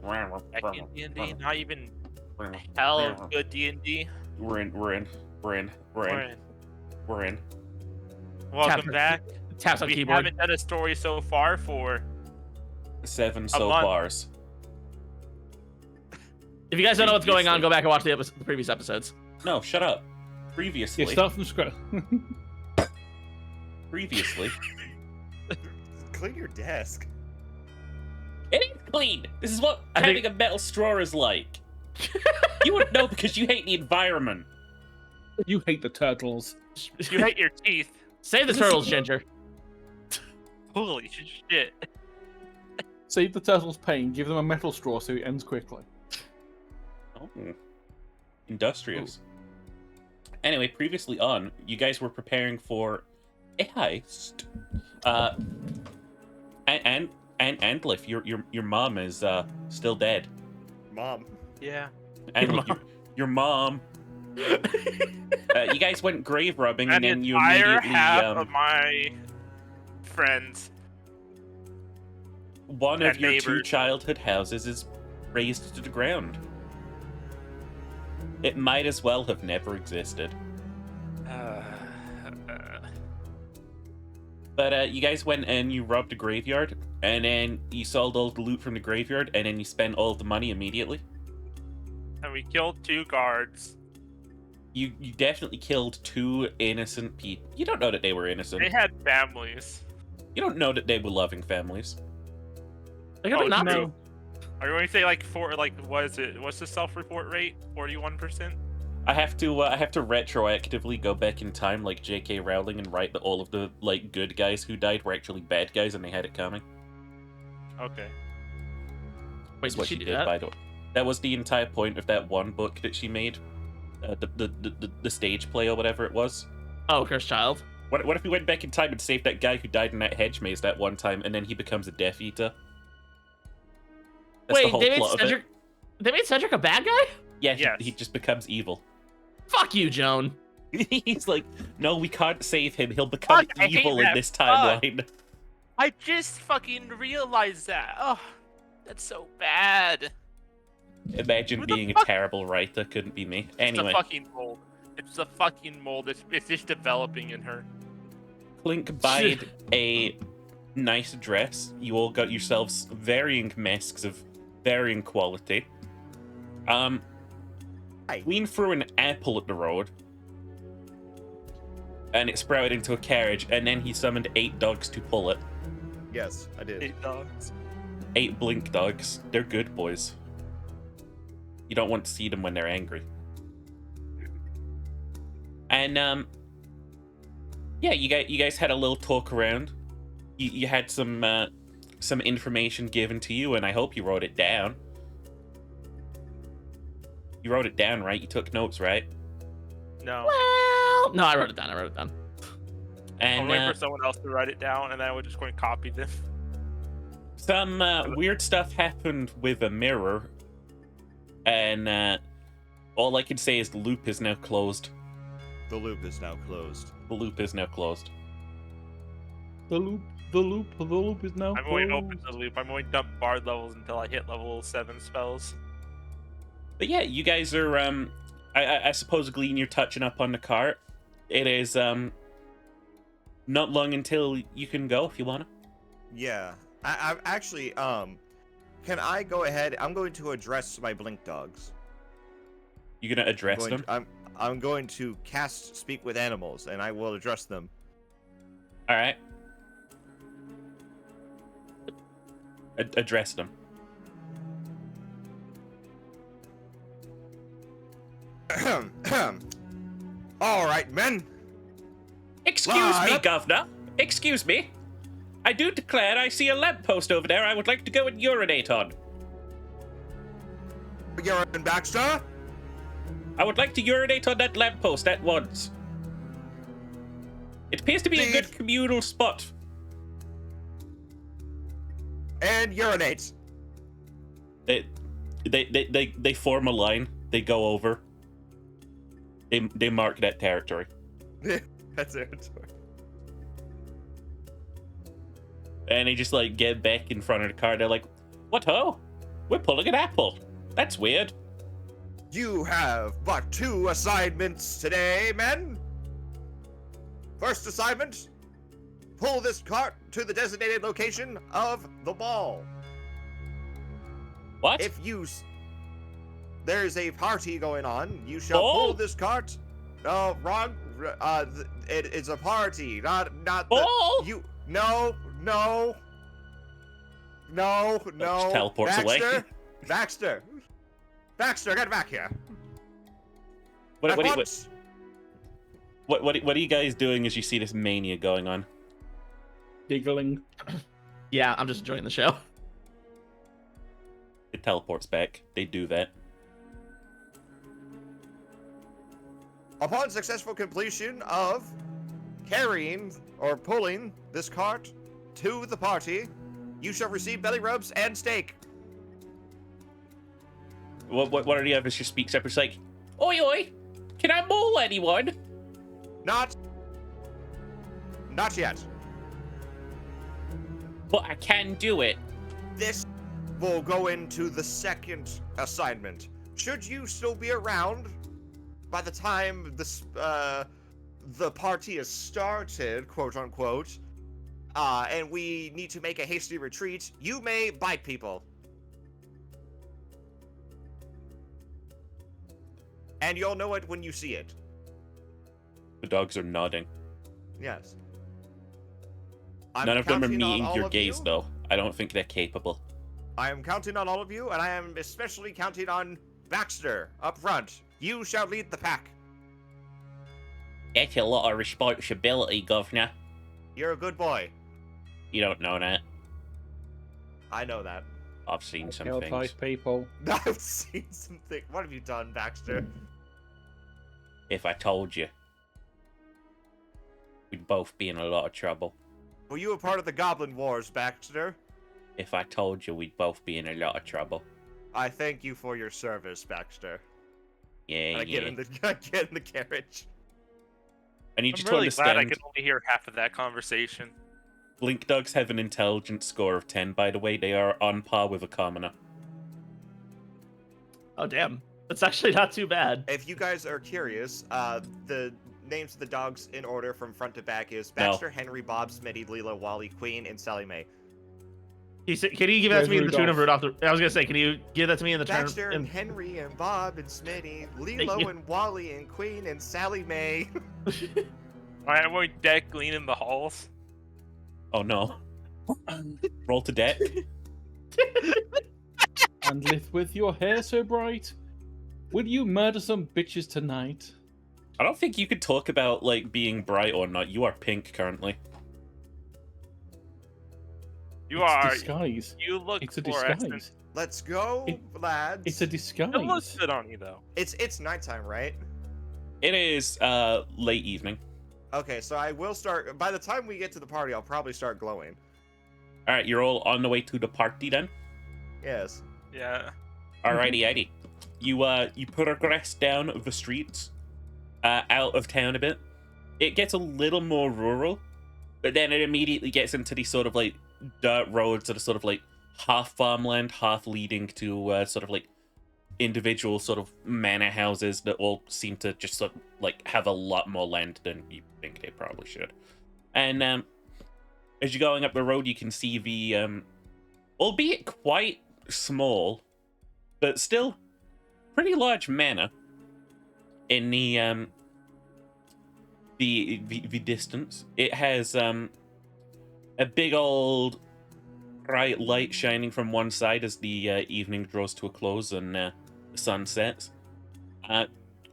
Back in D&D, not even hell of good D&D. We're in. Welcome back. Taps on We keyboard. haven't done a story so far for 7 a so month. fars. If you guys don't know what's going on, go back and watch the previous episodes. No, shut up. Previously. Yeah, start from scratch. Previously. Clean your desk. It ain't clean. This is what having a metal straw is like. You wouldn't know because you hate the environment. You hate the turtles. You hate your teeth. Save the turtles, Ginger. Holy shit. Save the turtles' pain. Give them a metal straw so it ends quickly. Oh. Industrious. Anyway, previously on, you guys were preparing for a heist. And Liff, your mom is still dead. Mom. Yeah. And your mom. You guys went grave robbing, and then you immediately half of my friends. One of your 2 neighbors. childhood houses is razed to the ground. It might as well have never existed. But you guys went and you robbed a graveyard, and then you sold all the loot from the graveyard, and then you spent all the money immediately. And we killed 2 guards. You definitely killed 2 innocent people. You don't know that they were innocent. They had families. You don't know that they were loving families. They got not true. Are you going to say what is it? What's the self-report rate? 41%? I have to retroactively go back in time like J.K. Rowling and write that all of the good guys who died were actually bad guys and they had it coming. Okay. Wait, what she did, by the way. That was the entire point of that one book that she made, the stage play or whatever it was. Oh, Cursed Child. What if we went back in time and saved that guy who died in that hedge maze that one time, and then he becomes a Death Eater? That's the whole plot of it. They made Cedric a bad guy? Yeah, Yes. he just becomes evil. Fuck you, Joan. He's like, no, we can't save him. He'll become evil in this timeline. I just fucking realized that. Oh, that's so bad. Imagine being a terrible writer. Couldn't be me. Anyway. It's the fucking mold. It's the fucking mold. It's just developing in her. Clink buyed a nice dress. You all got yourselves varying masks of varying quality. Queen threw an apple at the road, and it sprouted into a carriage, and then he summoned 8 dogs to pull it. Yes, I did. 8 dogs. 8 blink dogs. They're good boys. You don't want to see them when they're angry. And yeah, you guys had a little talk around. You had some information given to you, and I hope you wrote it down. You wrote it down, right? You took notes, right? No. Well, no, I wrote it down. And I'm waiting for someone else to write it down, and then I would just go and copy them. some weird stuff happened with a mirror, and all I can say is the loop is now closed. The loop is now closed. The loop is now closed. The loop is now. I'm going to open the loop. I'm going to dump bard levels until I hit level 7 spells. But yeah, you guys are, I suppose, Glean, you're touching up on the cart. It is, not long until you can go if you wanna. Yeah. I actually, can I go ahead? I'm going to address my blink dogs. You gonna address them? I'm going to cast Speak with Animals, and I will address them. Alright. Address them. All right, men. Excuse me, Governor. Excuse me. I do declare I see a lamppost over there I would like to go and urinate on. You're in Baxter? I would like to urinate on that lamppost at once. It appears to be a good communal spot. And urinate. They form a line. They go over. They mark that territory. That's territory. And they just like get back in front of the car. They're like, "What ho? We're pulling an apple. That's weird. You have but 2 assignments today, men. First assignment, pull this cart to the designated location of the ball. What? If there's a party going on, you shall Ball? pull this cart. No, wrong. It's a party, not Ball? No. Just teleports away. Baxter, get back here. What At are once. you guys doing as you see this mania going on? Giggling. Yeah, I'm just enjoying the show. It teleports back. They do that. Upon successful completion of carrying or pulling this cart to the party, you shall receive belly rubs and steak. What are the others who speaks up? It's like, oi, oi, can I maul anyone? Not yet. But I can do it. This will go into the second assignment. Should you still be around by the time the party is started, quote unquote, and we need to make a hasty retreat, you may bite people. And you'll know it when you see it. The dogs are nodding. Yes. None of them are counting on meeting all your of gaze, you. though. I don't think they're capable. I am counting on all of you, and I am especially counting on Baxter up front. You shall lead the pack. That's a lot of responsibility, Governor. You're a good boy. You don't know that. I know that. I've seen some Kill things. 5 people. I've seen something. What have you done, Baxter? If I told you, we'd both be in a lot of trouble. Were you a part of the Goblin Wars, Baxter? If I told you, we'd both be in a lot of trouble. I thank you for your service, Baxter. Yeah, I yeah. get in the carriage. I need I'm you to really understand, glad I could only hear half of that conversation. Blink dogs have an intelligence score of 10, by the way. They are on par with a commoner. Oh, damn. That's actually not too bad. If you guys are curious, the names of the dogs in order from front to back is No. Baxter, Henry, Bob, Smitty, Lila, Wally, Queen, and Sally Mae. Can you give that to me in the tune of Rudolph? I was gonna say, can you give that to me in the turn? Baxter and Henry and Bob and Smitty, Thank Lilo you. and Wally and Queen and Sally Mae. Alright, we're dead gleaning the halls. Oh no. Roll to death. And Lith, with your hair so bright, will you murder some bitches tonight? I don't think you could talk about, like, being bright or not. You are pink currently. You It's are. disguise. You look It's a fluorescent. disguise. Let's go, lads. It's a disguise. It looks good on you, though. It's nighttime, right? It is late evening. Okay, so I will start. By the time we get to the party, I'll probably start glowing. All right, you're all on the way to the party then. Yes. Yeah. Alrighty, Eddie. You progress down the streets, out of town a bit. It gets a little more rural, but then it immediately gets into these sort of like dirt roads that are sort of like half farmland, half leading to sort of like individual sort of manor houses that all seem to just sort of like have a lot more land than you think they probably should. And as you're going up the road, you can see the albeit quite small, but still pretty large manor in the distance. It has a big old bright light shining from one side as the evening draws to a close and the sun sets,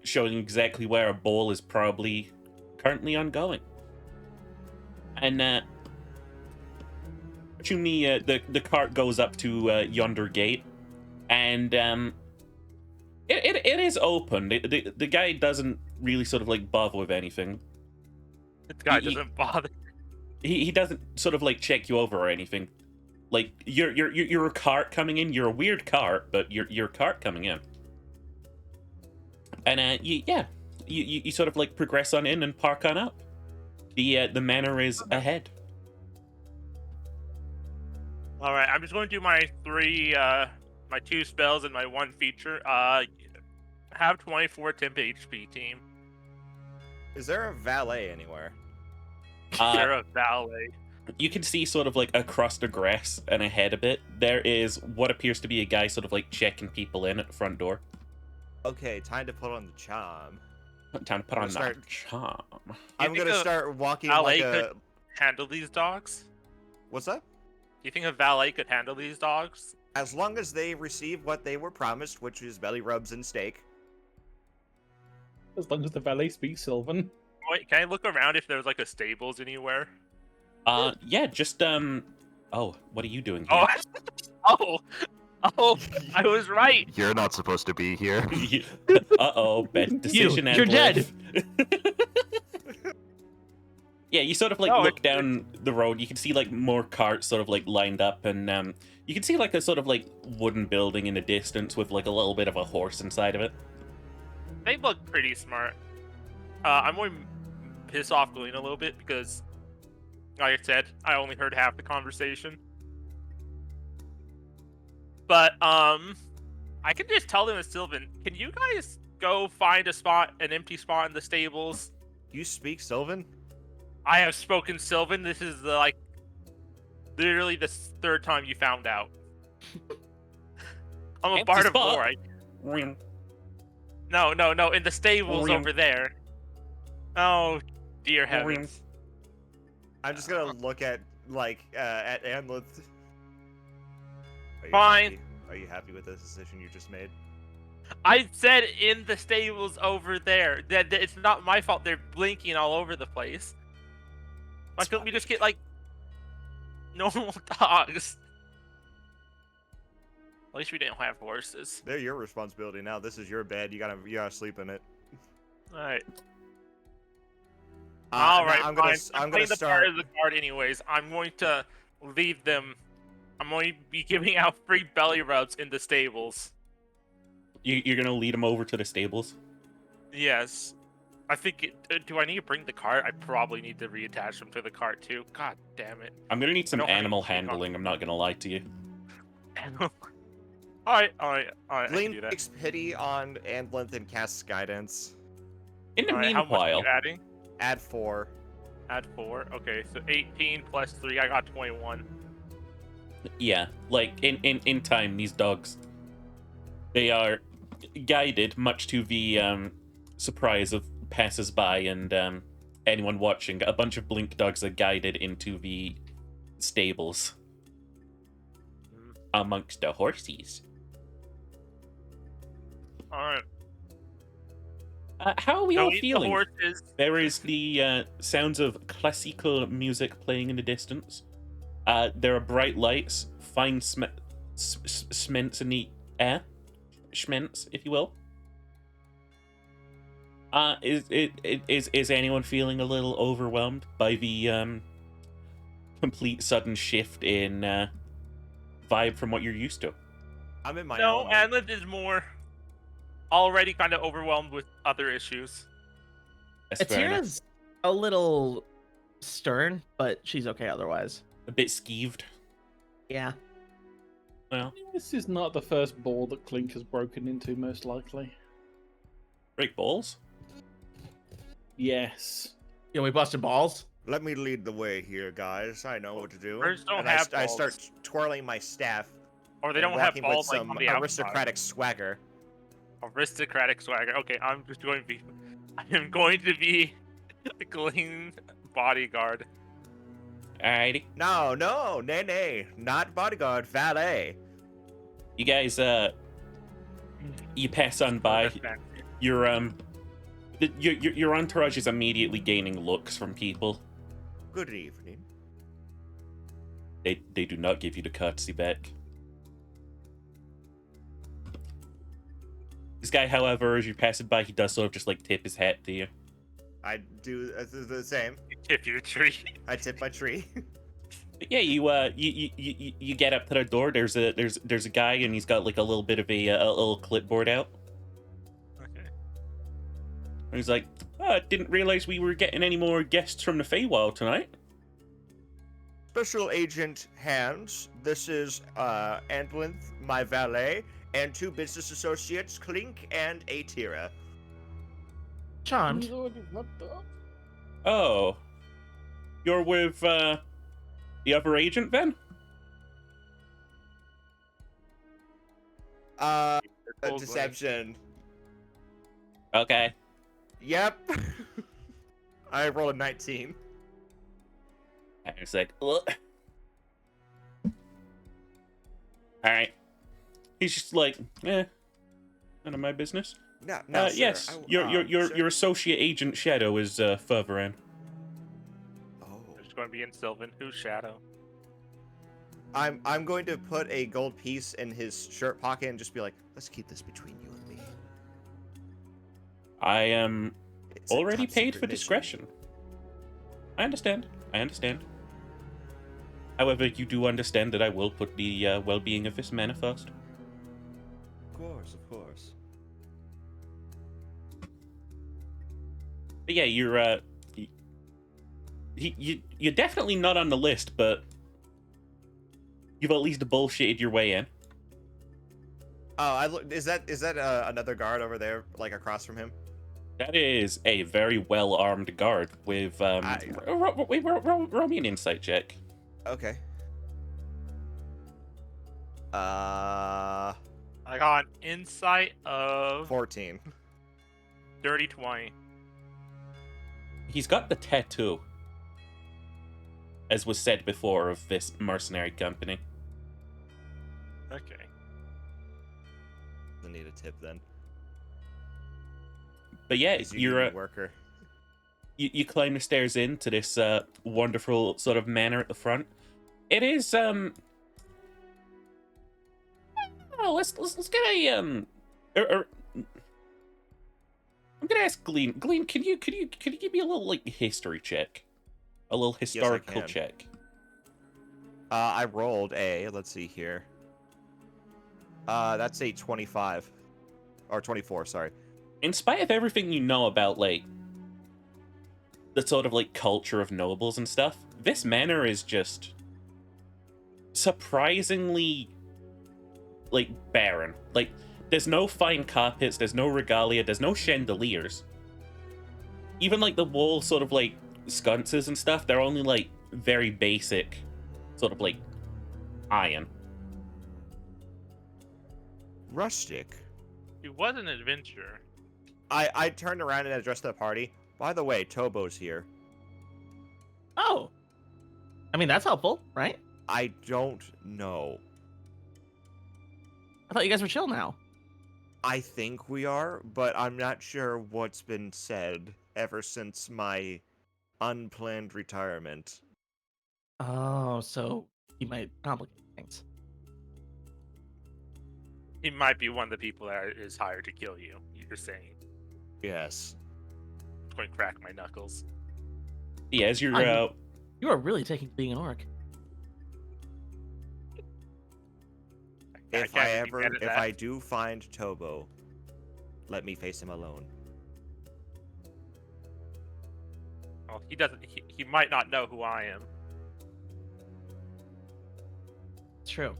showing exactly where a ball is probably currently ongoing. And the cart goes up to yonder gate, and it is open. The guy doesn't really sort of like bother with anything. This guy He- doesn't bother. He doesn't sort of like check you over or anything. Like you're a cart coming in. You're a weird cart, but you're a cart coming in. And you sort of like progress on in and park on up. The manor is ahead. Alright, I'm just going to do my 3 my 2 spells and my 1 feature. Have 24 temp HP team. Is there a valet anywhere? You're a valet. You can see sort of like across the grass and ahead a bit, there is what appears to be a guy sort of like checking people in at the front door. Okay, time to put on the charm. Time to put on Start- that charm. I'm think gonna a start walking valet like a. could handle these dogs? What's that? Do you think a valet could handle these dogs? As long as they receive what they were promised, which is belly rubs and steak. As long as the valet speaks Sylvan. Wait, can I look around if there's like a stables anywhere? Yeah, just oh, what are you doing here? Oh, oh, I was right. You're not supposed to be here. Uh-oh, bad decision. You're dead. Yeah, you sort of like No, look down the road. You can see like more carts sort of like lined up, and you can see like a sort of like wooden building in the distance with like a little bit of a horse inside of it. They look pretty smart. I'm going to piss off Glenn a little bit because, like I said, I only heard half the conversation. But I can just tell them, Sylvan, can you guys go find a spot, an empty spot in the stables? You speak Sylvan? I have spoken Sylvan. This is literally the 3rd time you found out. I'm a Empty bard of spot? war. No, in the stables over there. Oh, dear heavens. I'm just gonna look at at Anlith. Fine. Are you happy with the decision you just made? I said in the stables over there. That it's not my fault they're blinking all over the place. Why couldn't we just get like normal dogs? At least we didn't have horses. They're your responsibility now. This is your bed. You gotta sleep in it. All right. Now All right. I'm fine. gonna playing the start. part of the card anyways. I'm going to leave them. I'm going to be giving out free belly rubs in the stables. You're gonna lead him over to the stables? Yes. I think. Do I need to bring the cart? I probably need to reattach them to the cart too. God damn it. I'm gonna need some don't have animal anything on- handling, I'm not gonna lie to you. Alright. I can Glean do that. takes pity on Anlith and casts guidance. In the Alright, how much are meanwhile, you adding? Add 4. Add 4. Okay, so 18 plus 3. I got 21. yeah, like in time, these dogs, they are guided, much to the surprise of passers-by and anyone watching. A bunch of blink dogs are guided into the stables amongst the horses. Alright. How are we all Eat the feeling? horses. There is the sounds of classical music playing in the distance. There are bright lights, fine sments in the air. Schments, if you will. Is anyone feeling a little overwhelmed by the complete sudden shift in vibe from what you're used to? I'm in my No, element. Anlith is more already kind of overwhelmed with other issues. That's fair enough. Atira's a little stern, but she's okay otherwise. A bit skeeved. Yeah. Well, This is not the first ball that Clink has broken into, most likely. break balls. Yes. You know, we busted balls. Let me lead the way here, guys. I know what to do. Birds don't and have I balls. start twirling my staff. Or they and don't have walking balls with like some on the outside. aristocratic swagger. Aristocratic swagger. Okay, I'm just going to be. I am going to be a clean bodyguard. Alrighty. No, nay, not bodyguard, valet. You guys, you pass on by. Your your entourage is immediately gaining looks from people. Good evening. They do not give you the courtesy back. This guy, however, as you're passing by, he does sort of just like tip his hat to you. I do the same. If you tree. I tip my tree. But yeah, you get up to the door. There's a guy, and he's got like a little bit of a little clipboard out. Okay. And he's like, "Oh, I didn't realize we were getting any more guests from the Feywild tonight." Special Agent Hands. This is Antlinth, my valet, and 2 business associates, Clink and Atira. Charmed. Oh. You're with, the other agent, then? Deception. Okay. Yep. I rolled a 19. And it's like, ugh. Alright. He's just like, none of my business. No, sir. Yes, your associate agent Shadow is further in. Oh. There's going to be in Sylvan. Who's Shadow? I'm going to put a gold piece in his shirt pocket and just be like, let's keep this between you and me. I am It's a already top paid secret for mission. discretion. I understand. However, you do understand that I will put the well-being of this man first. Of course. But yeah, you're you're definitely not on the list, but you've at least bullshitted your way in. Oh, is that another guard over there, like across from him? That is a very well-armed guard with roll me an insight check. Okay. I got an insight of 14. dirty 20. He's got the tattoo, as was said before, of this mercenary company. Okay. I need a tip then. But yeah, He's a you're union worker. you climb the stairs into this wonderful sort of manor at the front. It is oh, let's get a I'm gonna ask Glean. Glean, can you give me a little like history check, a little historical can. check? I rolled a. Let's see here. That's a 25 or 24. Sorry. In spite of everything you know about like the sort of like culture of nobles and stuff, this manor is just surprisingly like barren. Like there's no fine carpets, there's no regalia, there's no chandeliers. Even like the wall sort of like sconces and stuff, they're only like very basic sort of like iron. Rustic. He was an adventurer. I turned around and addressed the party. By the way, Tobo's here. Oh. I mean, that's helpful, right? I don't know. I thought you guys were chill now. I think we are, but I'm not sure what's been said ever since my unplanned retirement. Oh, so you might complicate things. He might be one of the people that is hired to kill you. You're saying. Yes. I'm going to crack my knuckles. Yeah, as you're You are really taking being an orc. If can't be mad at that. I do find Tobo, let me face him alone. Well, he doesn't. He might not know who I am. It's true.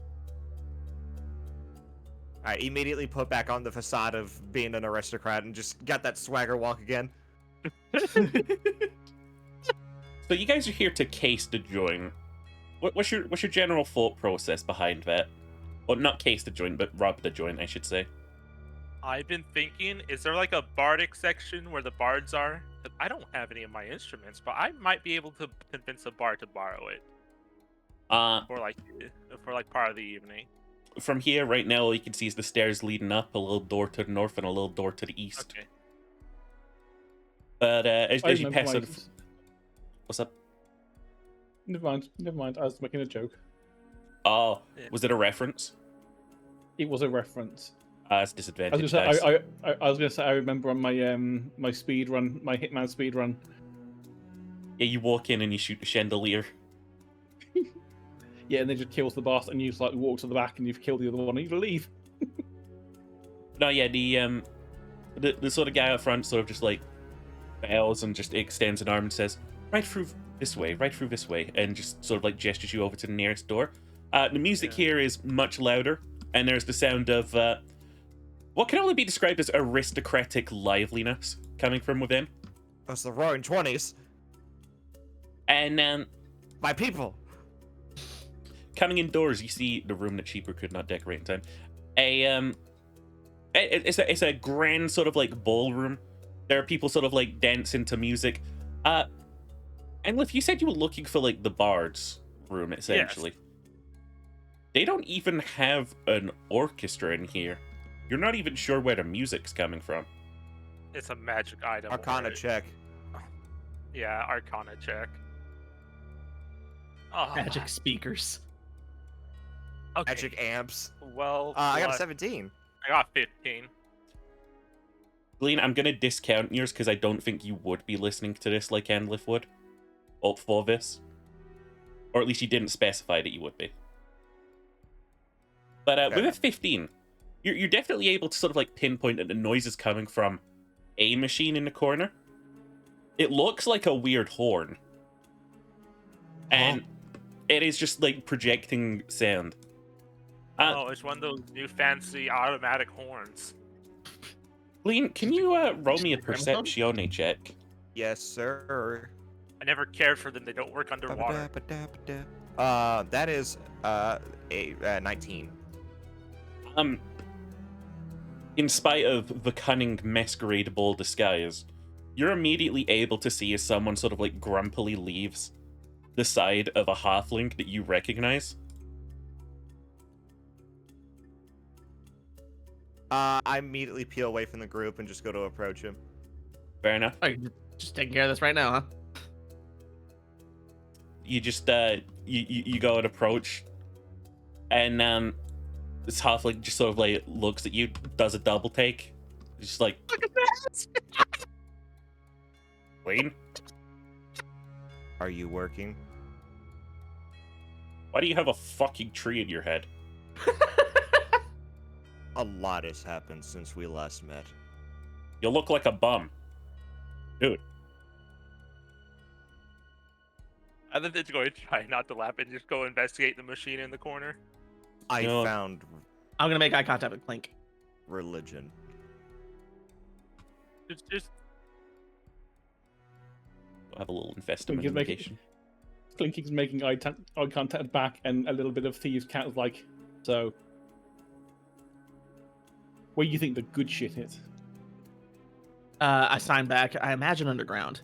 I immediately put back on the facade of being an aristocrat and just got that swagger walk again. So you guys are here to case the joint. What's your general thought process behind that? Well, not case the joint, but rob the joint, I should say. I've been thinking, is there like a bardic section where the bards are? 'Cause I don't have any of my instruments, but I might be able to convince a bard to borrow it for like part of the evening. From here, right now, all you can see is the stairs leading up, a little door to the north and a little door to the east. Okay. But as you remember pass my- out, what's up? Never mind. I was making a joke. Oh, Yeah. was it a reference? It was a reference. It's I disadvantage. was gonna dice. say, I was gonna say I remember on my my speed run, my Hitman speed run. Yeah, you walk in and you shoot the chandelier. Yeah, and then just kills the boss, and you just like walk to the back, and you've killed the other one, and you leave. No, yeah, the sort of guy up front sort of just like bows and just extends an arm and says, "Right through this way, right through this way, and just sort of like gestures you over to the nearest door. The music here is much louder, and there's the sound of what can only be described as aristocratic liveliness coming from within. That's the Roaring Twenties. And My people. coming indoors, you see the room that Cheaper could not decorate in time. It's a grand sort of like ballroom. There are people sort of like dancing to music. And if you said you were looking for like the bard's room, essentially, they don't even have an orchestra in here. You're not even sure where the music's coming from. It's a magic item. Arcana right? check. Yeah, Arcana check. Oh, Magic speakers. okay. Magic amps. Well, I got a plus- 17. I got 15. Glean, I'm gonna discount yours because I don't think you would be listening to this like Endlif would. Up for this. Or at least you didn't specify that you would be. But with a 15, you're definitely able to sort of like pinpoint that the noise is coming from a machine in the corner. It looks like a weird horn. And it is just like projecting sound. Oh, it's one of those new fancy automatic horns. Glean, can you roll me a Gramophone? perceptione check? Yes, sir. I never cared for them. They don't work underwater. That is a 19. In spite of the cunning masquerade ball disguise, you're immediately able to see as someone sort of like grumpily leaves the side of a halfling that you recognize. I immediately peel away from the group and just go to approach him. Fair enough. Oh, you're just taking care of this right now, huh? You just you go and approach, and this halfling just sort of like looks at you, does a double take, just like Wayne, Are you working? why do you have a fucking tree in your head? A lot has happened since we last met. You look like a bum, dude. I think it's going to try not to laugh and just go investigate the machine in the corner. I No. found I'm gonna make eye contact with Clink. religion. Just I'll have a little investment Think he's making- indication. Clinking's making eye contact back, and a little bit of Thieves' Cat is like, so. Where do you think the good shit is? I sign back. I imagine underground.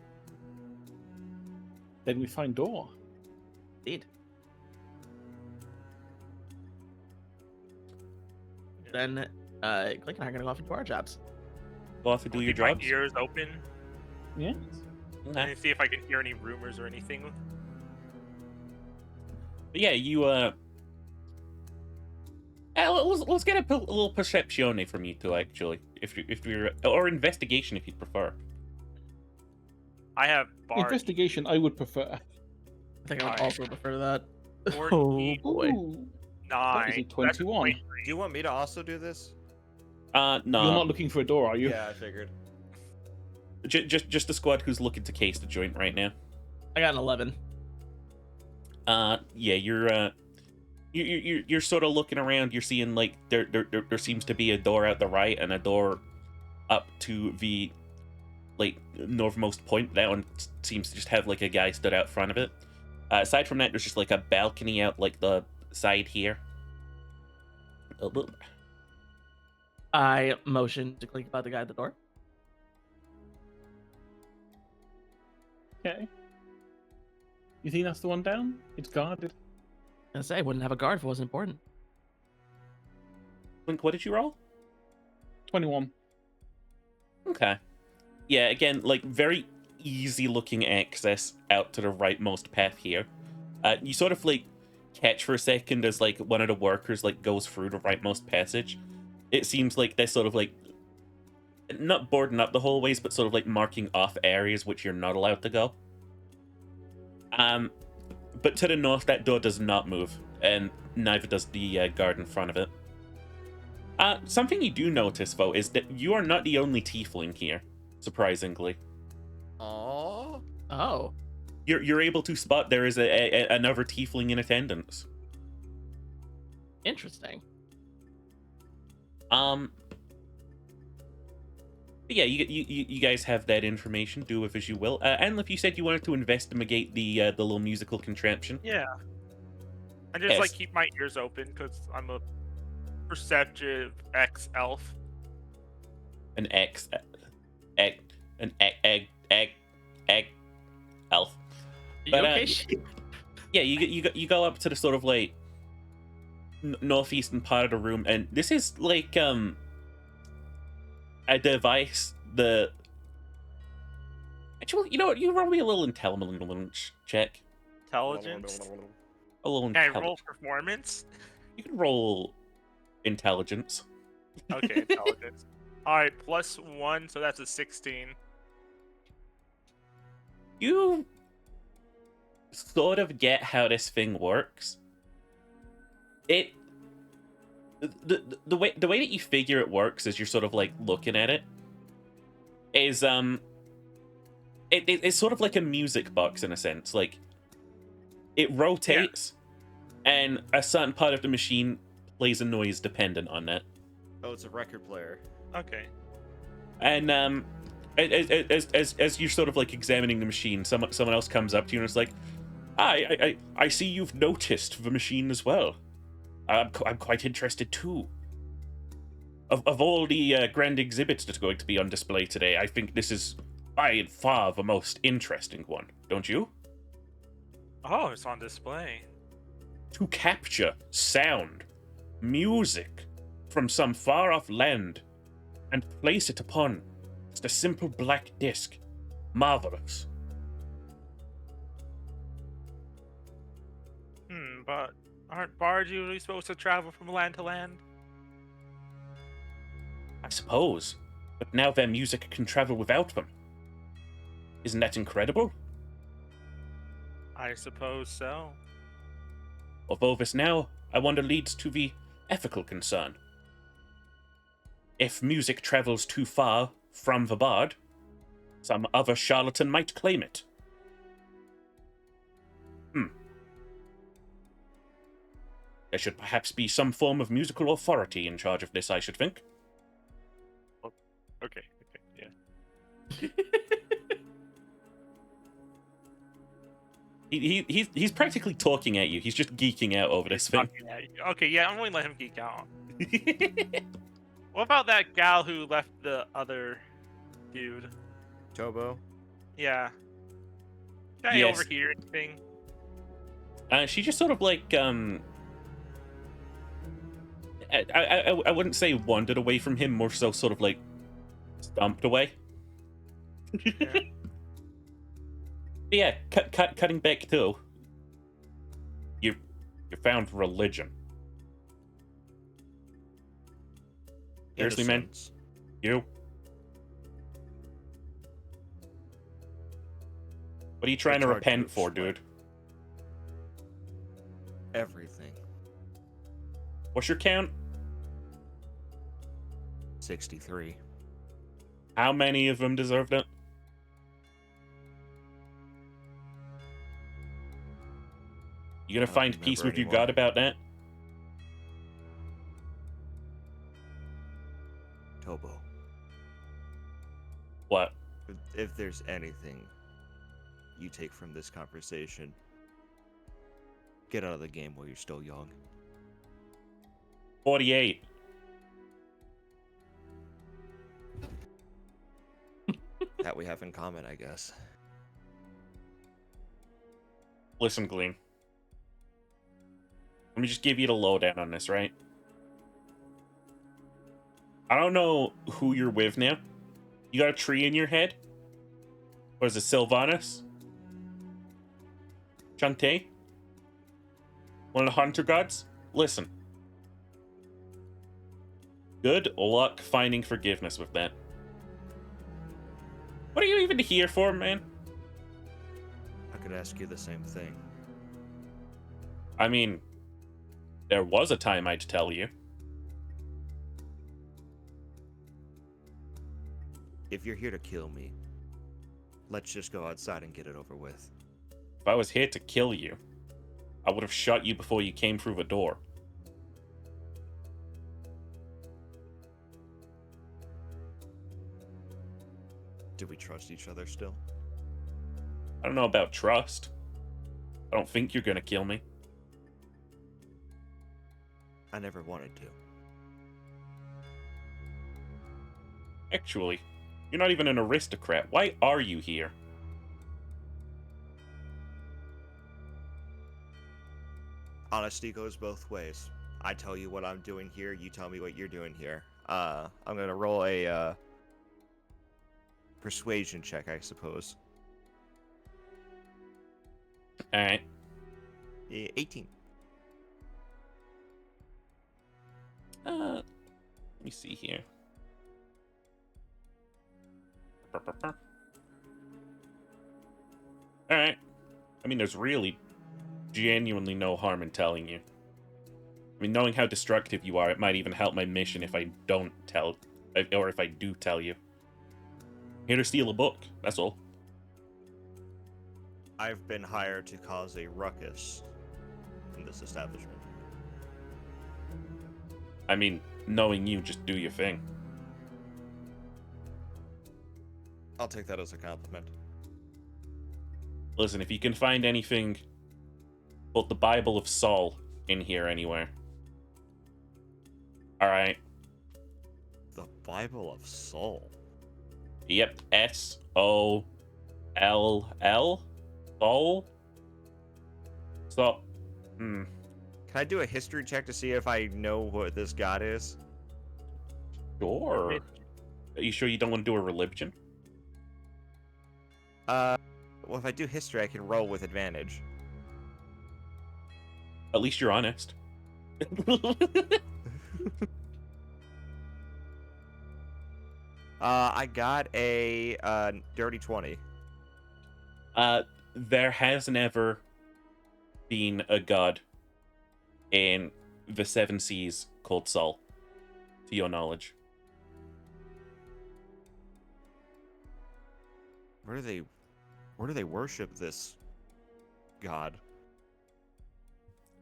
Then we find door. Indeed. Then Clink and I are gonna go off and do our jobs. Go off to do your keep my jobs. ears open Yes. Okay. and see if I can hear any rumors or anything. But yeah, you let's get a little perceptione from you two, actually, if you're or investigation if you prefer. I have bard Investigation, I would prefer. I think I would Alright. also prefer that. 14, Oh boy. Ooh. That is a 9. 21. Do you want me to also do this? No, You're not looking for a door, are you? Yeah, I figured. just the squad who's looking to case the joint right now. I got an 11. Yeah, you're sort of looking around. You're seeing like there seems to be a door out the right and a door up to the like northmost point. That one seems to just have like a guy stood out front of it. Aside from that, there's just like a balcony out like the side here. A little. I motion to Clink about the guy at the door. Okay. You think that's the one down? It's guarded. I say I wouldn't have a guard if it wasn't important. Link, what did you roll? 21. Okay. Yeah, again, like very easy looking access out to the rightmost path here. You sort of like catch for a second as like one of the workers like goes through the rightmost passage. It seems like they're sort of like not boarding up the hallways, but sort of like marking off areas which you're not allowed to go. But to the north, that door does not move, and neither does the guard in front of it. Something you do notice, though, is that you are not the only tiefling here, surprisingly. Aww. Oh. you're able to spot there is another tiefling in attendance. Interesting. But yeah, you guys have that information. Do with as you will. And if you said you wanted to investigate the little musical contraption, Yeah. I just Yes. like keep my ears open because I'm a perceptive ex-elf. an egg elf. You But, okay? Yeah, you go up to the sort of like northeastern part of the room, and this is like a device. Actually, you know what? You roll me a little intelligence check. Intelligence. A little Can I intelligence. roll performance? You can roll intelligence. Okay, intelligence. All right, +1, so that's a 16. You sort of get how this thing works. The way that you figure it works as you're sort of like looking at it is it's sort of like a music box in a sense. Like it rotates, and a certain part of the machine plays a noise dependent on that. Oh, it's a record player. Okay. And as you're sort of like examining the machine, someone else comes up to you and is like, I see you've noticed the machine as well. I'm quite interested too. Of all the grand exhibits that are going to be on display today, I think this is by far the most interesting one, don't you? Oh, it's on display. To capture sound, music from some far-off land and place it upon just a simple black disc. Marvelous. But aren't bards usually supposed to travel from land to land? I suppose, but now their music can travel without them. Isn't that incredible? I suppose so. Although this now, I wonder, leads to the ethical concern. If music travels too far from the bard, some other charlatan might claim it. There should perhaps be some form of musical authority in charge of this, I should think. Okay, yeah. He's practically talking at you. He's just geeking out over this thing. Okay, yeah, I'm going to let him geek out. What about that gal who left the other dude? Tobo. Yeah. Can I Yes. overhear anything? She just sort of like I wouldn't say wandered away from him, more so sort of like stomped away. Yeah. But yeah, cutting back to you found religion. Seriously, man? Innocence. You? What are you trying It's to hard to repent for, explain. dude? Everything. What's your count? 63. How many of them deserved it? You gonna I don't find peace remember with your anymore. God about that? Tobo. What? If there's anything you take from this conversation, get out of the game while you're still young. 48. That we have in common, I guess. Listen, Gleam. Let me just give you the lowdown on this, right? I don't know who you're with now. You got a tree in your head? Or is it Sylvanas? Shantae? One of the hunter gods? Listen. Good luck finding forgiveness with that. What are you even here for, man? I could ask you the same thing. I mean, there was a time I'd tell you. If you're here to kill me, let's just go outside and get it over with. If I was here to kill you, I would have shot you before you came through the door. Do we trust each other still? I don't know about trust. I don't think you're gonna kill me. I never wanted to. Actually, you're not even an aristocrat. Why are you here? Honesty goes both ways. I tell you what I'm doing here, you tell me what you're doing here. I'm gonna roll a persuasion check, I suppose. Alright. 18. Let me see here. Alright. I mean, there's really genuinely no harm in telling you. I mean, knowing how destructive you are, it might even help my mission if I don't tell, or if I do tell you. Here to steal a book, that's all. I've been hired to cause a ruckus in this establishment. I mean, knowing you, just do your thing. I'll take that as a compliment. Listen, if you can find anything but the Bible of Saul in here anywhere. Alright. The Bible of Saul? Yep, S-O-L-L? Saul? So, Can I do a history check to see if I know what this god is? Sure. Are you sure you don't want to do a religion? Well, if I do history, I can roll with advantage. At least you're honest. I got a dirty 20. There has never been a god in the Seven Seas called Saul, to your knowledge. Where do they worship this god?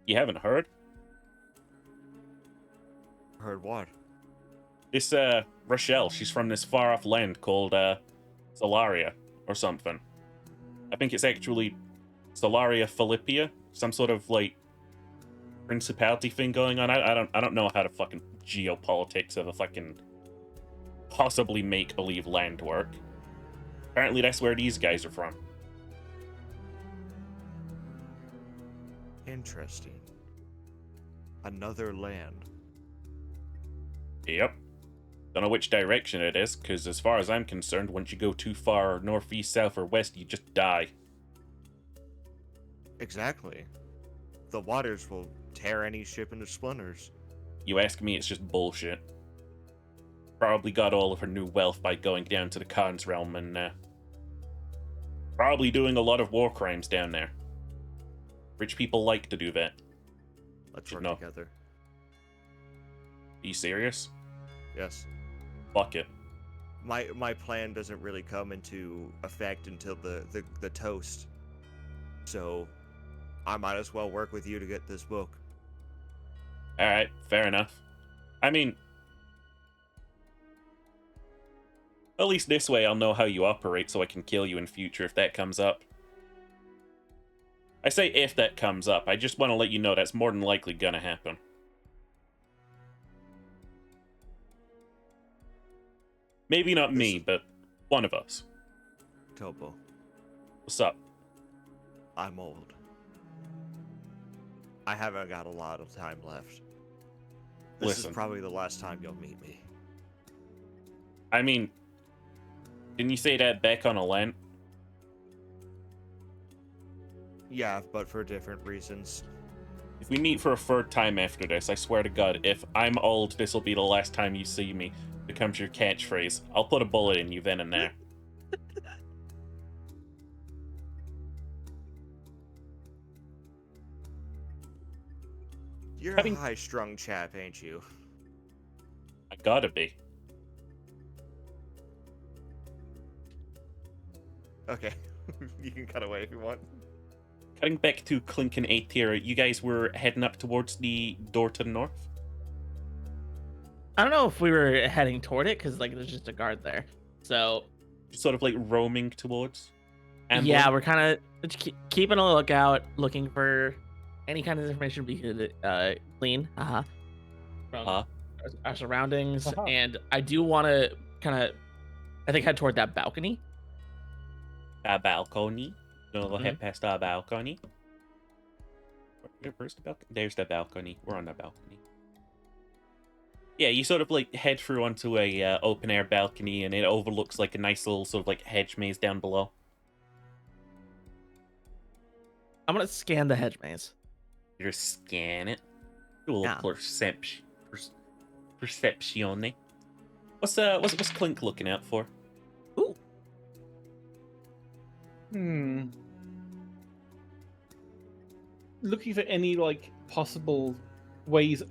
You haven't heard? Heard what? This, Rochelle, she's from this far-off land called, Solaria, or something. I think it's actually Solaria Philippia, some sort of, like, principality thing going on. I don't know how to fucking geopolitics of a fucking possibly make-believe land work. Apparently that's where these guys are from. Interesting. Another land. Yep. Don't know which direction it is, because as far as I'm concerned, once you go too far north, east, south, or west, you just die. Exactly. The waters will tear any ship into splinters. You ask me, it's just bullshit. Probably got all of her new wealth by going down to the Khan's realm and, probably doing a lot of war crimes down there. Rich people like to do that. Let's Should work know. together. Are you serious? Yes. Fuck it. My plan doesn't really come into effect until the toast. So I might as well work with you to get this book. Alright, fair enough. I mean, at least this way I'll know how you operate so I can kill you in future if that comes up. I say if that comes up, I just want to let you know that's more than likely gonna happen. Maybe not me, but one of us. Topo, What's up? I'm old. I haven't got a lot of time left. This Listen. is probably the last time you'll meet me. I mean, didn't you say that back on a Lent? Yeah, but for different reasons. If we meet for a third time after this, I swear to God, if I'm old, this will be the last time you see me. Becomes your catchphrase. I'll put a bullet in you then and there. You're Having- a high-strung chap, ain't you? I gotta be. Okay. You can cut away if you want. Cutting back to Clink and 8th tier, you guys were heading up towards the door to the north? I don't know if we were heading toward it because like there's just a guard there. So Sort of like roaming towards? yeah, we're kind of keeping a lookout, looking for any kind of information we could glean from our surroundings. And I do want to kind of, I think, head toward that balcony. A balcony? No, we'll head past our balcony. Where's the balcony? There's the balcony. We're on the balcony. Yeah, you sort of like head through onto a open air balcony, and it overlooks like a nice little sort of like hedge maze down below. I'm gonna scan the hedge maze. You just scan it. Do a little perception. Perceptione. What's Clink looking out for? Ooh. Looking for any like possible ways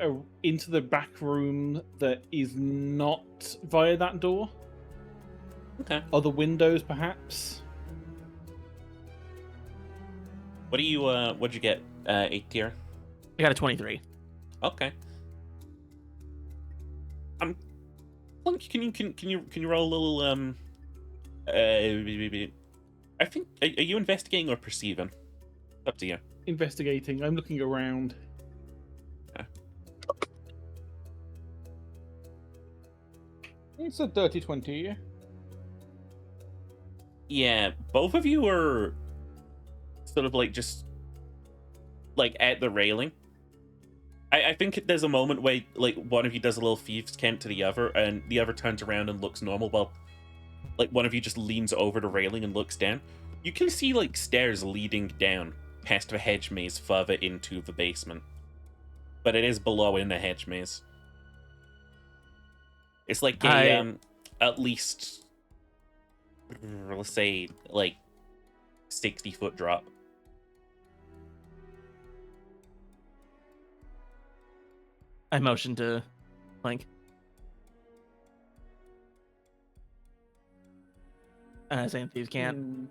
into the back room that is not via that door. Okay. Other windows, perhaps. What do you what'd you get? 8th tier. I got a 23. Okay. Clink, can you roll a little I think are you investigating or perceiving? Up to you. Investigating. I'm looking around. Okay. It's a dirty 20. Yeah, both of you are sort of like just like at the railing. I think there's a moment where like one of you does a little thieves' cant to the other, and the other turns around and looks normal, while like one of you just leans over the railing and looks down. You can see like stairs leading down past the hedge maze further into the basement, but it is below in the hedge maze. It's like a at least, let's say, like 60-foot drop. I motioned to Clink. Saying thieves can't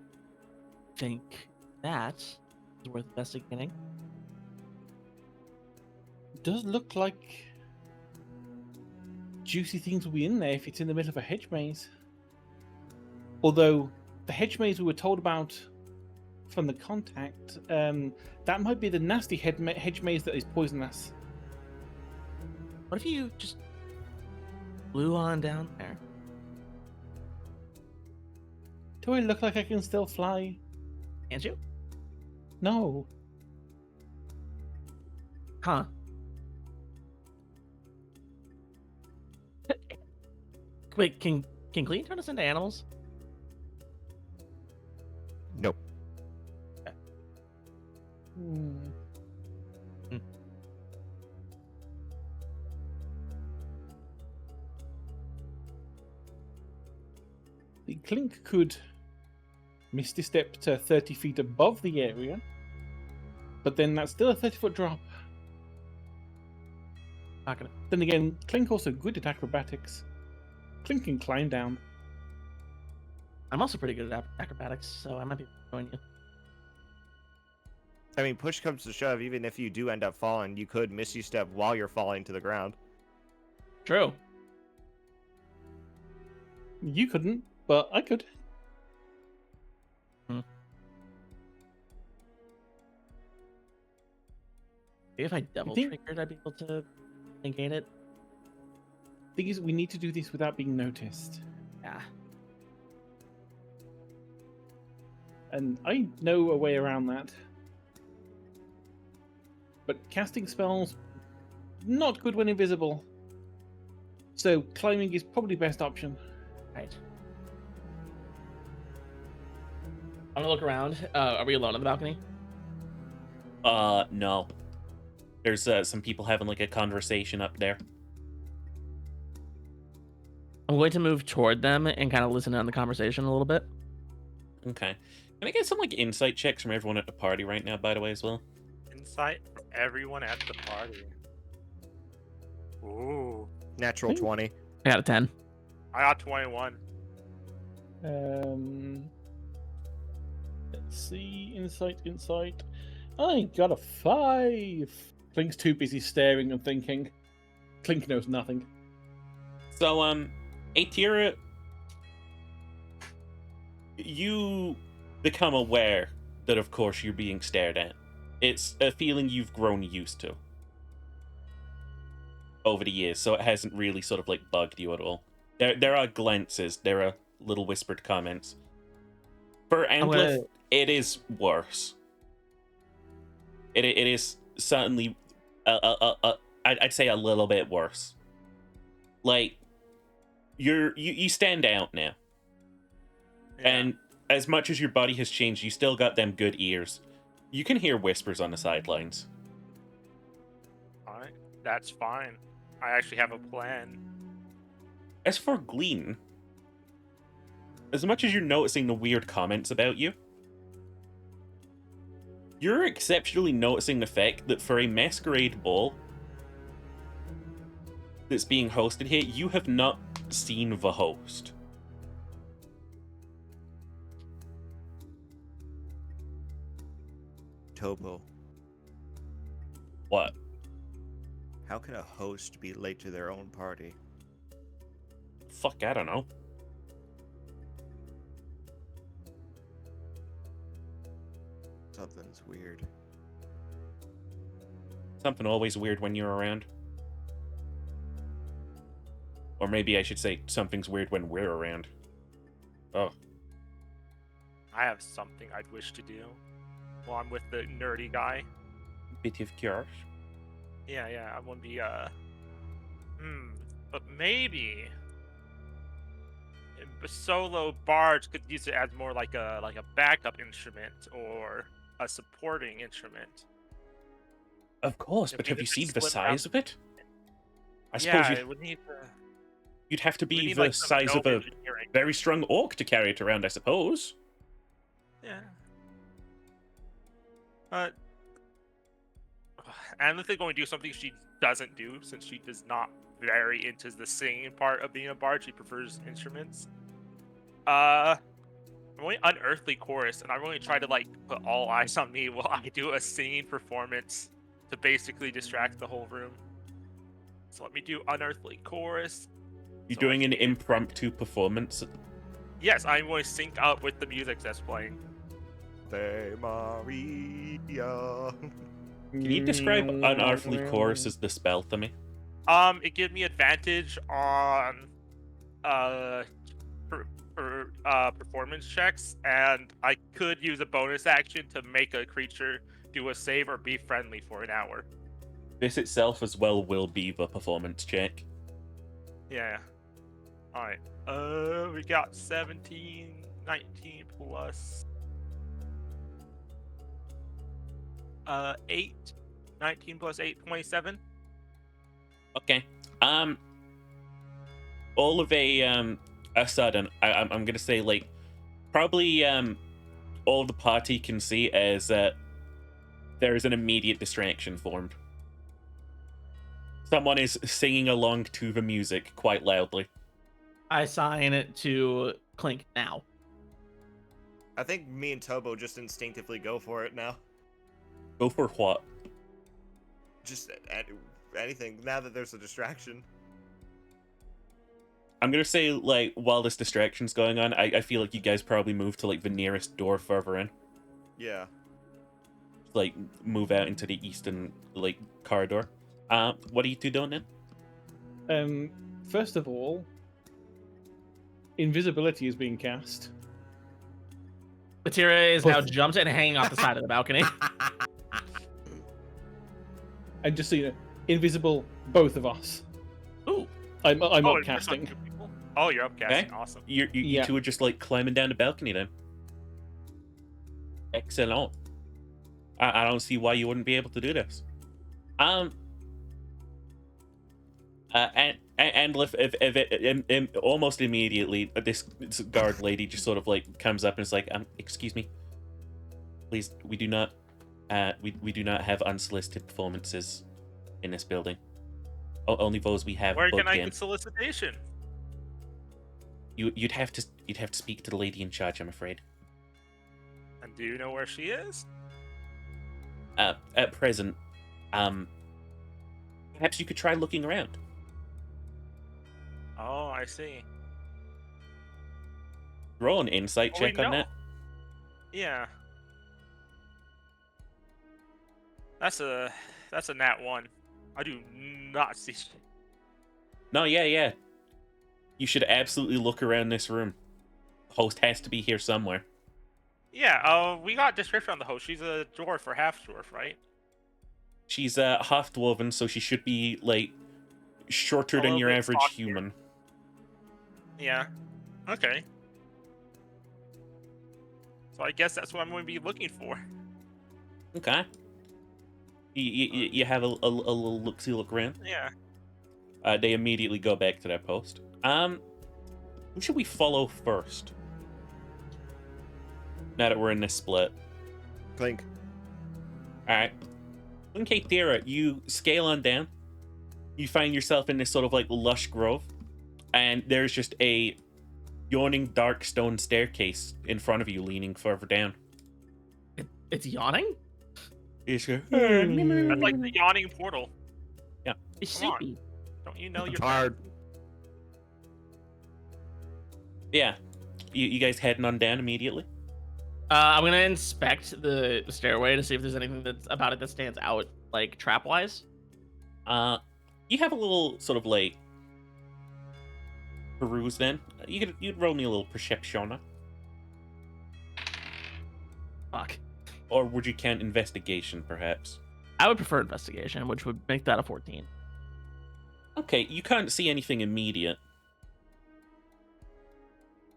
think that is worth investigating. Does look like juicy things will be in there if it's in the middle of a hedge maze. Although the hedge maze we were told about from the contact, that might be the nasty hedge maze that is poisonous. What if you just flew on down there? Do I look like I can still fly? Can't you? No. Huh. Wait, can Clean turn us into animals? Nope. The Clink could misty step to 30 feet above the area, but then that's still a 30-foot drop. Not gonna. Then again, Clink also good at acrobatics. Clink can climb down. I'm also pretty good at acrobatics, so I might be joining you. I mean, push comes to shove, even if you do end up falling, you could misty step while you're falling to the ground. True. You couldn't, but I could. Maybe if I double triggered, I'd be able to negate it. Thing is, we need to do this without being noticed. Yeah. And I know a way around that. But casting spells, not good when invisible. So climbing is probably best option. Right. I'm gonna look around. Are we alone on the balcony? No. There's some people having like a conversation up there. I'm going to move toward them and kind of listen in on the conversation a little bit. Okay. Can I get some like insight checks from everyone at the party right now, by the way, as well? Insight for everyone at the party. Ooh. Natural 20. I got a 10. I got 21. Let's see. Insight. I got a 5. Clink's too busy staring and thinking. Clink knows nothing. So, Atira, you become aware that, of course, you're being stared at. It's a feeling you've grown used to over the years, so it hasn't really sort of like bugged you at all. There are glances, there are little whispered comments. For Andlith, it is worse. It is certainly, I'd say a little bit worse. Like, you stand out now, and as much as your body has changed, you still got them good ears. You can hear whispers on the sidelines. Alright, that's fine. I actually have a plan. As for Glean, as much as you're noticing the weird comments about you, you're exceptionally noticing the fact that for a masquerade ball that's being hosted here, you have not seen the host. Tobo, What? how can a host be late to their own party? Fuck, I don't know. Something's weird. Something always weird when you're around. Or maybe I should say something's weird when we're around. Oh. I have something I'd wish to do while I'm with the nerdy guy. Bit of curious. Yeah, I want to be, but maybe a solo barge could use it as more like a backup instrument or a supporting instrument. Of course, If but we have you just seen the split size up- of it? I suppose Yeah, it would need to. you'd have to we be need, the like, some size of node a engineering. very strong orc to carry it around, I suppose. Yeah. And if they're going to do something she doesn't do, since she does not very into the singing part of being a bard, she prefers instruments. I'm only unearthly chorus, and I'm going to try to like put all eyes on me while I do a singing performance to basically distract the whole room. So let me do unearthly chorus. You're So doing I an can- impromptu performance. Yes, I'm going to sync up with the music that's playing. Hey Maria. Can you describe unearthly chorus as the spell to me? It gives me advantage on performance checks, and I could use a bonus action to make a creature do a save or be friendly for an hour. This itself as well will be the performance check. Yeah. Alright. We got 17, 19 plus 8. 19 plus 8, 27. Okay. All of a sudden, I'm gonna say like probably all the party can see as there is an immediate distraction formed. Someone is singing along to the music quite loudly. I sign it to Clink now. I think me and Tobo just instinctively go for it now. Go for what? Just anything, now that there's a distraction. I'm gonna say, like, while this distraction's going on, I feel like you guys probably move to, like, the nearest door further in. Yeah. Like, move out into the eastern, like, corridor. What are you two doing then? First of all, invisibility is being cast. Batira is now jumped and hanging off the side of the balcony. And just so you know, invisible, both of us. Ooh. I'm it's just on upcasting. 2 people? Oh, you're upcasting. Okay. Awesome. You Yeah. two are just, like, climbing down the balcony then. Excellent. I don't see why you wouldn't be able to do this. And if almost immediately, this guard lady just sort of like comes up and is like, excuse me, please, we do not have unsolicited performances in this building. Only those we have Where can booked I in. get solicitation? You'd have to speak to the lady in charge, I'm afraid. And Do you know where she is? At present, perhaps you could try looking around. Oh, I see. Roll an insight Well, we check on know. that. Yeah. That's a nat 1. I do not see shit. No, yeah. You should absolutely look around this room. Host has to be here somewhere. Yeah, we got description on the host. She's a dwarf or half dwarf, right? She's half dwarven, so she should be like shorter A than little your bit average stockier. human. Yeah. Okay. So I guess that's what I'm going to be looking for. Okay. You have a little look around. Yeah. They immediately go back to their post. Who should we follow first? Now that we're in this split. Clink. Alright. Okay, Thera, you scale on down. You find yourself in this sort of like lush grove. And there's just a yawning dark stone staircase in front of you leaning further down. It's yawning? It's go, That's like the yawning portal. It's Come on. sleepy. Don't you know I'm you're tired. Yeah. You guys heading on down immediately? I'm gonna inspect the stairway to see if there's anything that's about it that stands out, like trap wise. You have a little sort of like peruse then. You'd roll me a little perception. Fuck. Or would you count investigation, perhaps? I would prefer investigation, which would make that a 14. Okay, you can't see anything immediate.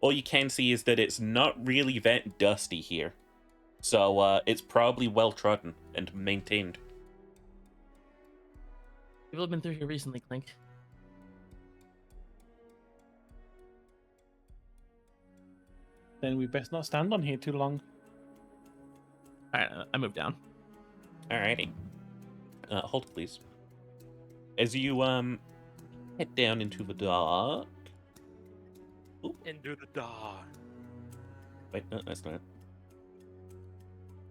All you can see is that it's not really that dusty here. So, it's probably well trodden and maintained. People have been through here recently, Clink. Then we best not stand on here too long. Alright, I moved down. Alrighty. Hold, please. As you, head down into the dark... into the dark. Wait, no, that's not it.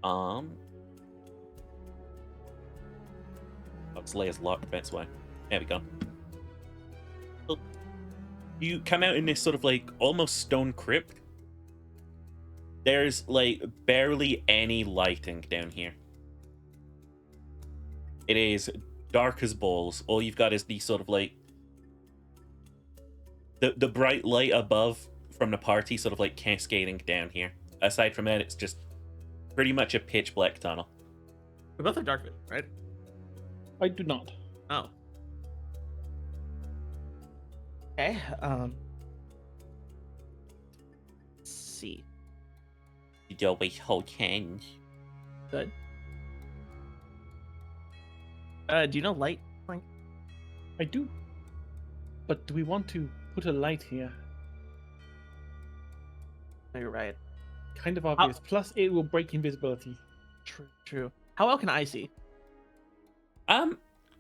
Oh, this layer's locked, that's why. There we go. Well, you come out in this sort of like almost stone crypt. There's like barely any lighting down here. It is dark as balls. All you've got is the sort of like the bright light above from the party sort of like cascading down here. Aside from that, it's just pretty much a pitch black tunnel. We both have dark vision, right? I do not. Oh. Okay, let's see. You do always hold hands. Good. Do you know light, Clink? I do. But do we want to put a light here? No, you're right. Kind of obvious. Plus, it will break invisibility. True. How well can I see?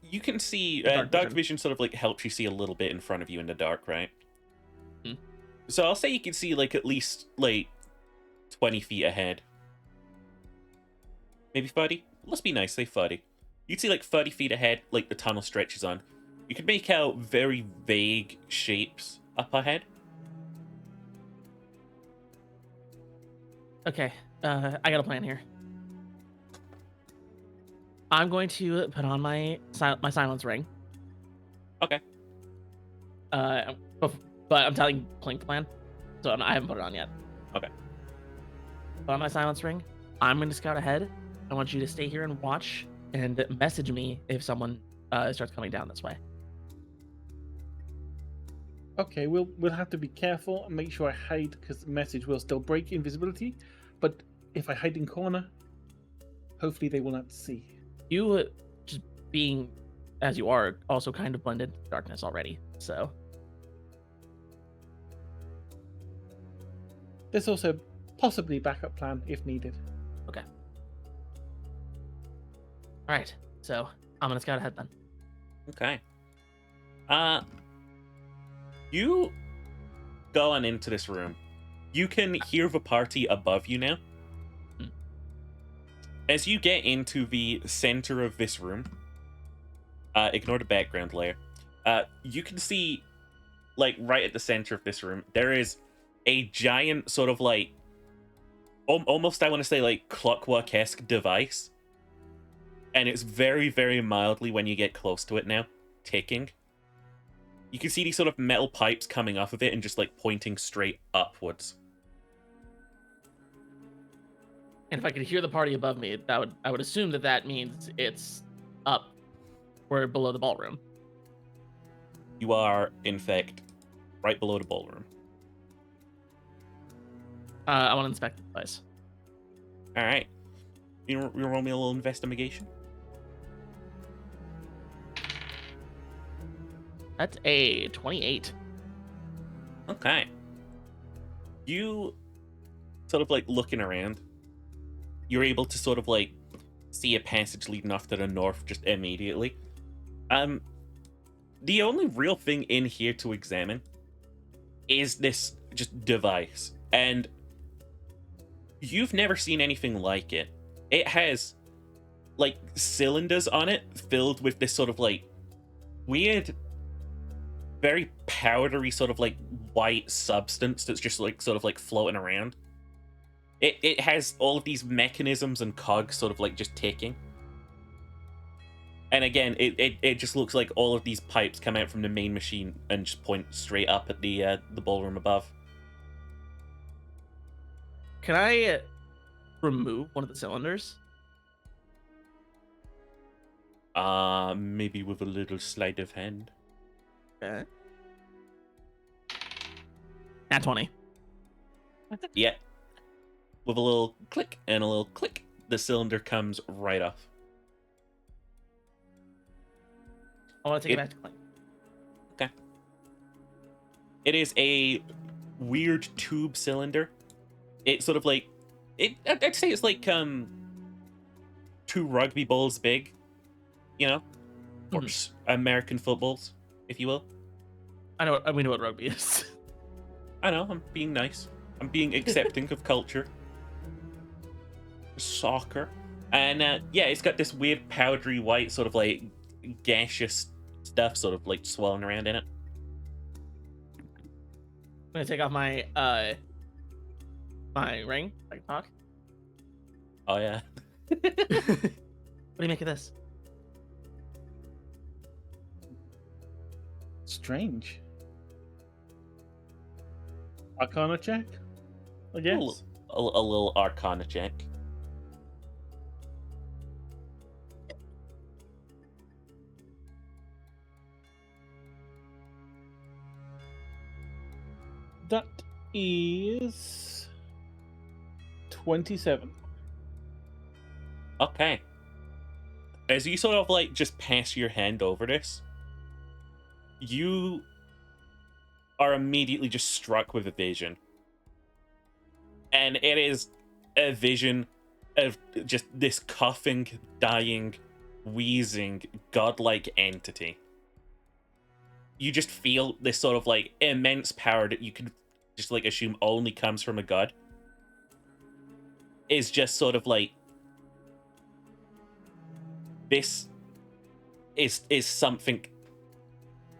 You can see Dark dark vision. vision sort of like helps you see a little bit in front of you in the dark, right? Hmm. So I'll say you can see like at least like 20 feet ahead. Maybe 30? Let's be nice, say 30. You'd see like 30 feet ahead, like the tunnel stretches on. You can make out very vague shapes up ahead. Okay, I got a plan here. I'm going to put on my silence ring. Okay. But I'm telling Clink plan, so I haven't put it on yet. Okay. Put on my silence ring. I'm going to scout ahead. I want you to stay here and watch and message me if someone starts coming down this way. Okay, we'll have to be careful and make sure I hide because the message will still break invisibility. But if I hide in corner, hopefully they will not see. You, just being as you are, also kind of blended into darkness already. So There's also possibly a backup plan if needed. okay. All right. So I'm gonna scout ahead then. Okay. You go on into this room. You can hear the party above you now. As you get into the center of this room, ignore the background layer. You can see, like, right at the center of this room, there is a giant sort of like, almost I want to say like clockwork-esque device, and it's very, very mildly when you get close to it now, ticking. You can see these sort of metal pipes coming off of it and just like pointing straight upwards. And if I could hear the party above me, I would assume that means it's up. We're below the ballroom. You are, in fact, right below the ballroom. I want to inspect the place. All right. You roll me a little investigation. That's a 28. Okay. You sort of like looking around. You're able to sort of like see a passage leading off to the north just immediately. The only real thing in here to examine is this just device, and you've never seen anything like it. It has like cylinders on it filled with this sort of like weird, very powdery sort of like white substance that's just like sort of like floating around. It has all of these mechanisms and cogs sort of like just ticking. And again, it just looks like all of these pipes come out from the main machine and just point straight up at the ballroom above. Can I remove one of the cylinders? Maybe with a little sleight of hand. Okay. Nat 20. Yeah. With a little click and a little click, the cylinder comes right off. I want to take it back to Clink. Okay. It is a weird tube cylinder. It's sort of like I'd say it's like 2 rugby balls big, you know, or American footballs, if you will. We know what rugby is. I know. I'm being nice. I'm being accepting of culture. Soccer, and yeah, it's got this weird powdery white sort of like gaseous stuff sort of like swirling around in it. I'm gonna take off my my ring. I can talk. Oh yeah. What do you make of this? Strange. Arcana check, I guess. A little Arcana check. That is 27. Okay. As you sort of like just pass your hand over this, you are immediately just struck with a vision. And it is a vision of just this coughing, dying, wheezing, godlike entity. You just feel this sort of like immense power that you could just like assume only comes from a god. Is just sort of like, this is something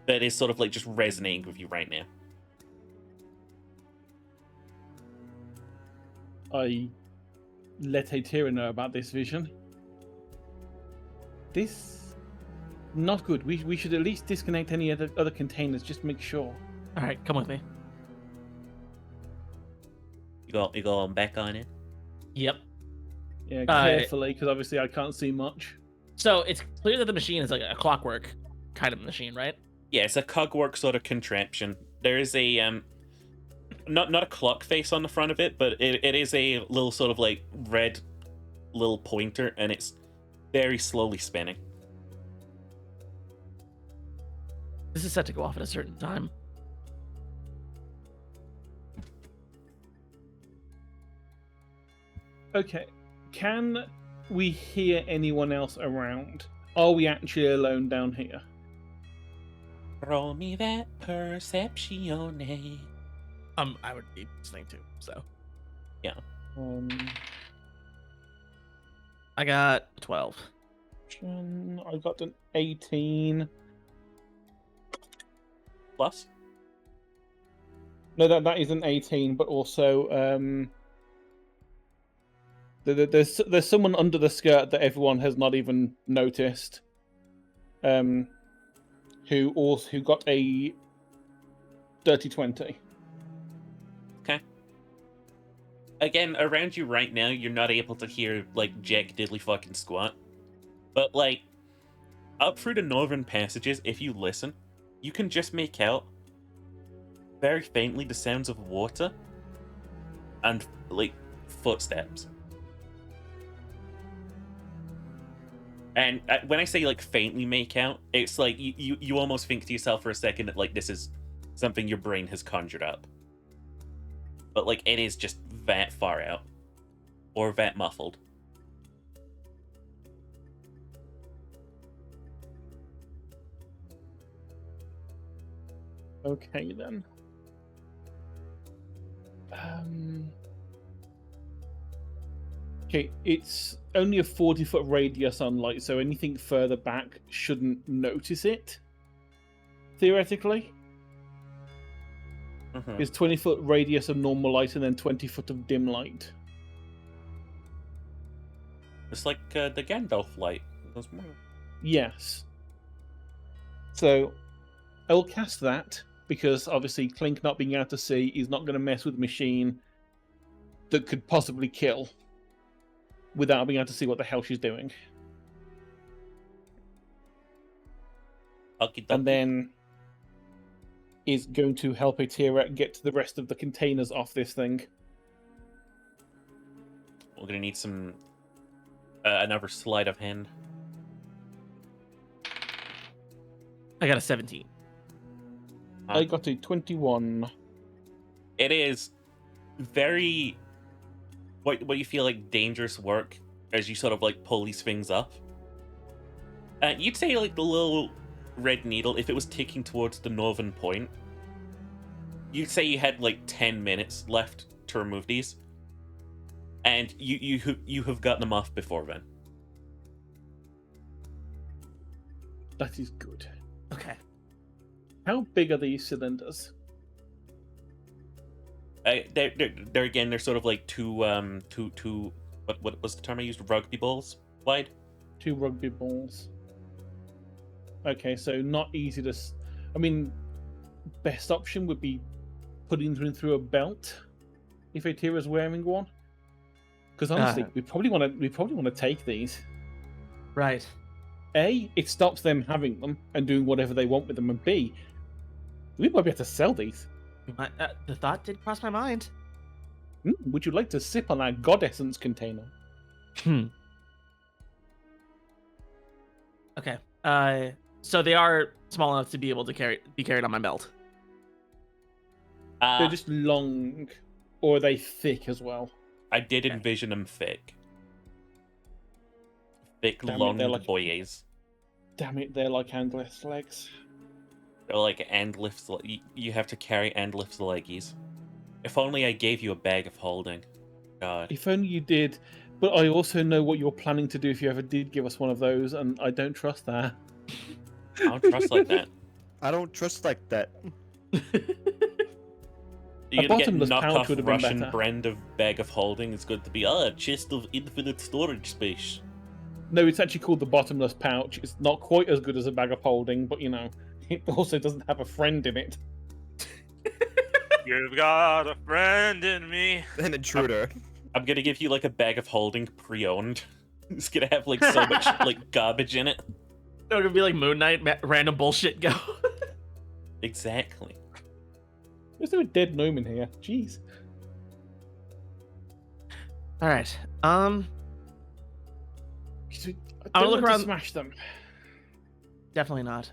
that is sort of like just resonating with you right now. I let Atira know about this vision. This not good. We should at least disconnect any other containers, just to make sure. All right, come with me. You go back on it. Yep. Yeah, carefully, because obviously I can't see much. So it's clear that the machine is like a clockwork kind of machine, right? Yeah, it's a cogwork sort of contraption. There is a not a clock face on the front of it, but it is a little sort of like red little pointer, and it's very slowly spinning. This is set to go off at a certain time. Okay. Can we hear anyone else around? Are we actually alone down here? Roll me that perception. I would be listening too, so. Yeah. I got 12. I got an 18. Plus? No, that is an 18, but also there's someone under the skirt that everyone has not even noticed. Who got a dirty 20. Okay. Again, around you right now, you're not able to hear, like, jack diddly fucking squat. But, like, up through the northern passages, if you listen, you can just make out, very faintly, the sounds of water and, like, footsteps. And when I say, like, faintly make out, it's like you almost think to yourself for a second that, like, this is something your brain has conjured up. But, like, it is just that far out. Or that muffled. Okay, then. Okay, it's only a 40-foot radius on light, so anything further back shouldn't notice it. Theoretically. It's 20-foot radius of normal light and then 20 foot of dim light. It's like the Gandalf light. Yes. So, I will cast that, because obviously Clink not being able to see is not going to mess with a machine that could possibly kill without being able to see what the hell she's doing. And then is going to help Atira get to the rest of the containers off this thing. We're going to need some... another sleight of hand. I got a 17. I got a 21. It is very... what you feel like dangerous work as you sort of like pull these things up. You'd say like the little red needle, if it was ticking towards the northern point, you'd say you had like 10 minutes left to remove these. And you have gotten them off before then. That is good. Okay. How big are these cylinders? They're again, they're sort of like two what was the term I used? Rugby balls wide? 2 rugby balls. Okay, so not easy to... I mean, best option would be putting them through a belt if Atira's wearing one. Because honestly, we probably want to take these. Right. A, it stops them having them and doing whatever they want with them, and B, we might be able to sell these. The thought did cross my mind. Would you like to sip on our God Essence container? Okay. So they are small enough to be able to be carried on my belt. They're just long, or are they thick as well? I did envision them thick. Thick, long boys. Damn it, they're like endless legs. They're like endless. You have to carry endless leggies. If only I gave you a bag of holding. God. If only you did. But I also know what you're planning to do if you ever did give us one of those, and I don't trust that. I don't trust like that. I don't trust like that. You're gonna get bottomless pouch knockoff would have been Russian better. brand of bag of holding. It's going to be a chest of infinite storage space. No, it's actually called the bottomless pouch. It's not quite as good as a bag of holding, but you know, it also doesn't have a friend in it. You've got a friend in me. An intruder. I'm gonna give you like a bag of holding pre-owned. It's gonna have like so much like garbage in it. They're gonna be like Moon Knight, random bullshit go. Exactly. Is there a dead gnome in here? Jeez. All right. I'm gonna look around. Smash them. Definitely not.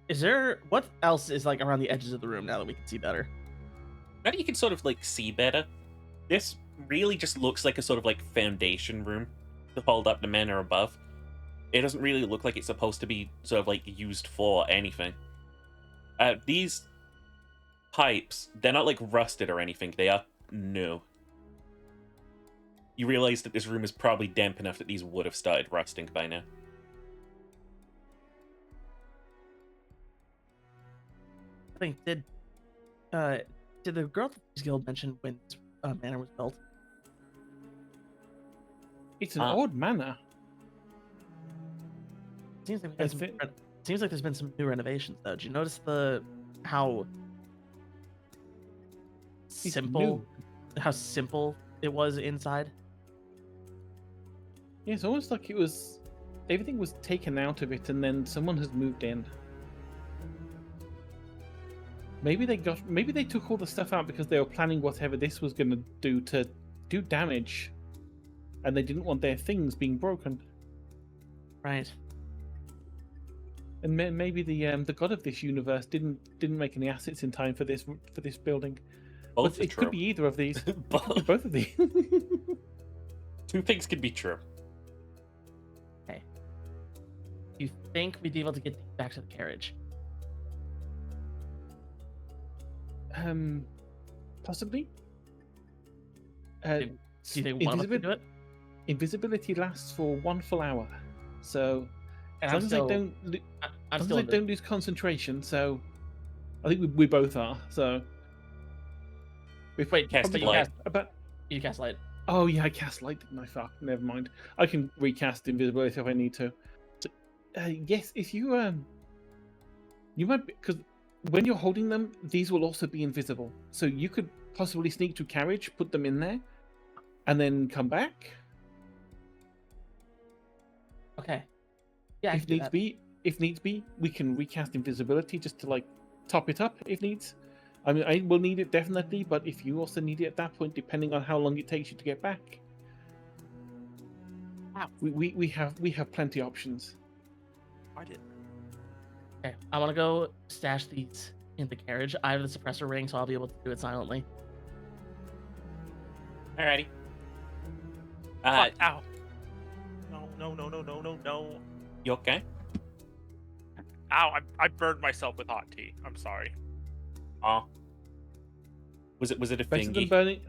Is there what else is like around the edges of the room now that we can see better? Now that you can sort of like see better, this really just looks like a sort of like foundation room to hold up the manor above. It doesn't really look like it's supposed to be sort of like used for anything. These pipes, they're not like rusted or anything. They are new. you realize that this room is probably damp enough that these would have started rusting by now. I think did the Girl Thieves Guild mention when this manor was built? It's an odd manor. Seems like I seems like there's been some new renovations though. Did you notice how simple it was inside? Yeah, it's almost like everything was taken out of it, and then someone has moved in. Maybe they took all the stuff out because they were planning whatever this was going to do damage, and they didn't want their things being broken. Right. And maybe the god of this universe didn't make any assets in time for this building. Both But are it true. could be either of these. It could be Both. both of these. Two things could be true. Okay. Do you think we'd be able to get back to the carriage? Possibly. Do you think one of us can do it? Invisibility lasts for 1 full hour, so And as long as I don't lose concentration, so I think we both are. So Wait, Cast but light. you cast light. Oh yeah, I cast light, didn't I? Fuck, never mind. I can recast invisibility if I need to. So, yes, if you you might, because when you're holding them, these will also be invisible. So you could possibly sneak to carriage, put them in there, and then come back. Okay. Yeah. I If can do needs that. be, we can recast invisibility just to like top it up if needs. I mean, I will need it definitely, but if you also need it at that point, depending on how long it takes you to get back, Wow. we have plenty of options. I didn't. Okay. I want to go stash these in the carriage. I have the suppressor ring, so I'll be able to do it silently. Alrighty. Fuck, ow. No. You okay? Ow, I burned myself with hot tea. I'm sorry. Oh. Was it a Better than thingy? burning.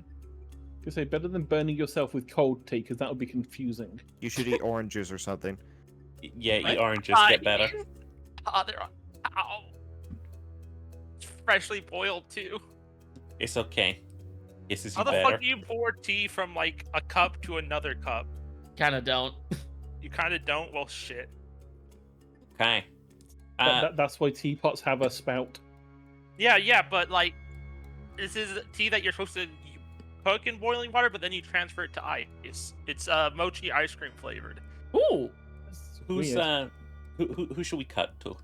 You say better than burning yourself with cold tea, because that would be confusing. You should eat oranges or something. Yeah, Right? eat oranges, get better. Ow. It's freshly boiled too. It's okay. This is How the better. fuck do you pour tea from like a cup to another cup? Kind of don't. You kind of don't. Well, shit. Okay. That's why teapots have a spout. Yeah, but like, this is tea that you're supposed to cook in boiling water, but then you transfer it to ice. It's mochi ice cream flavored. Ooh. Who's Weird. who should we cut to?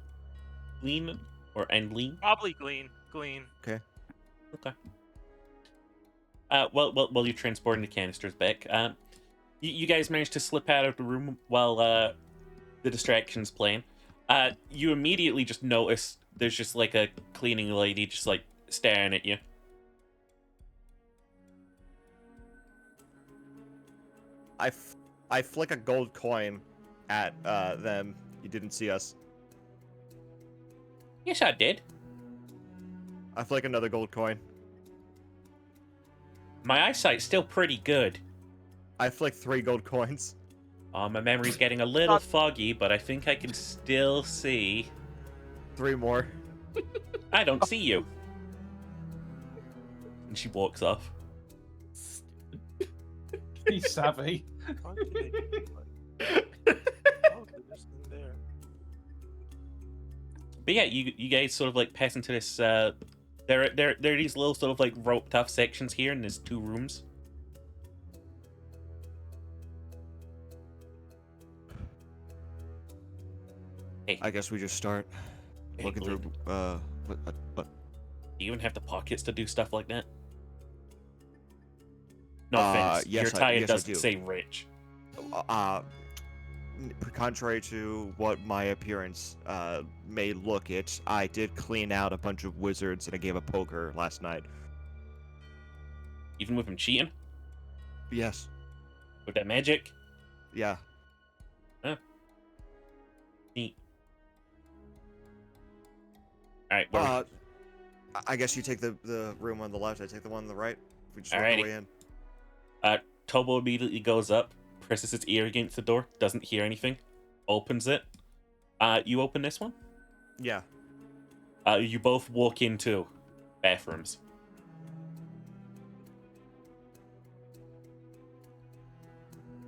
Lean or lean? Probably Glean. Okay. While you're transporting the canisters back, you guys managed to slip out of the room while the distraction's playing. You immediately just notice there's just like a cleaning lady just like staring at you. I flick a gold coin at them. You didn't see us. Yes, I did. I flick another gold coin. My eyesight's still pretty good. I flick 3 gold coins. My memory's getting a little foggy, but I think I can still see. 3 more. I don't see you. And she walks off. He's savvy. But yeah, you guys sort of like pass into this. There are these little sort of like roped off sections here, and there's 2 rooms. Hey, I guess we just start hey, looking Glenn, through. What? do you even have the pockets to do stuff like that? No Uh, offense, yes, your tie yes, I doesn't do. say rich. Contrary to what my appearance may look it, I did clean out a bunch of wizards and I gave a poker last night. Even with him cheating Yes. with that magic. Yeah. Neat. All right, well, I guess you take the room on the left. I take the one on the right. If we just work Alrighty. our way in. Tobo immediately goes up, presses its ear against the door, doesn't hear anything, opens it. You open this one? Yeah. You both walk into bathrooms.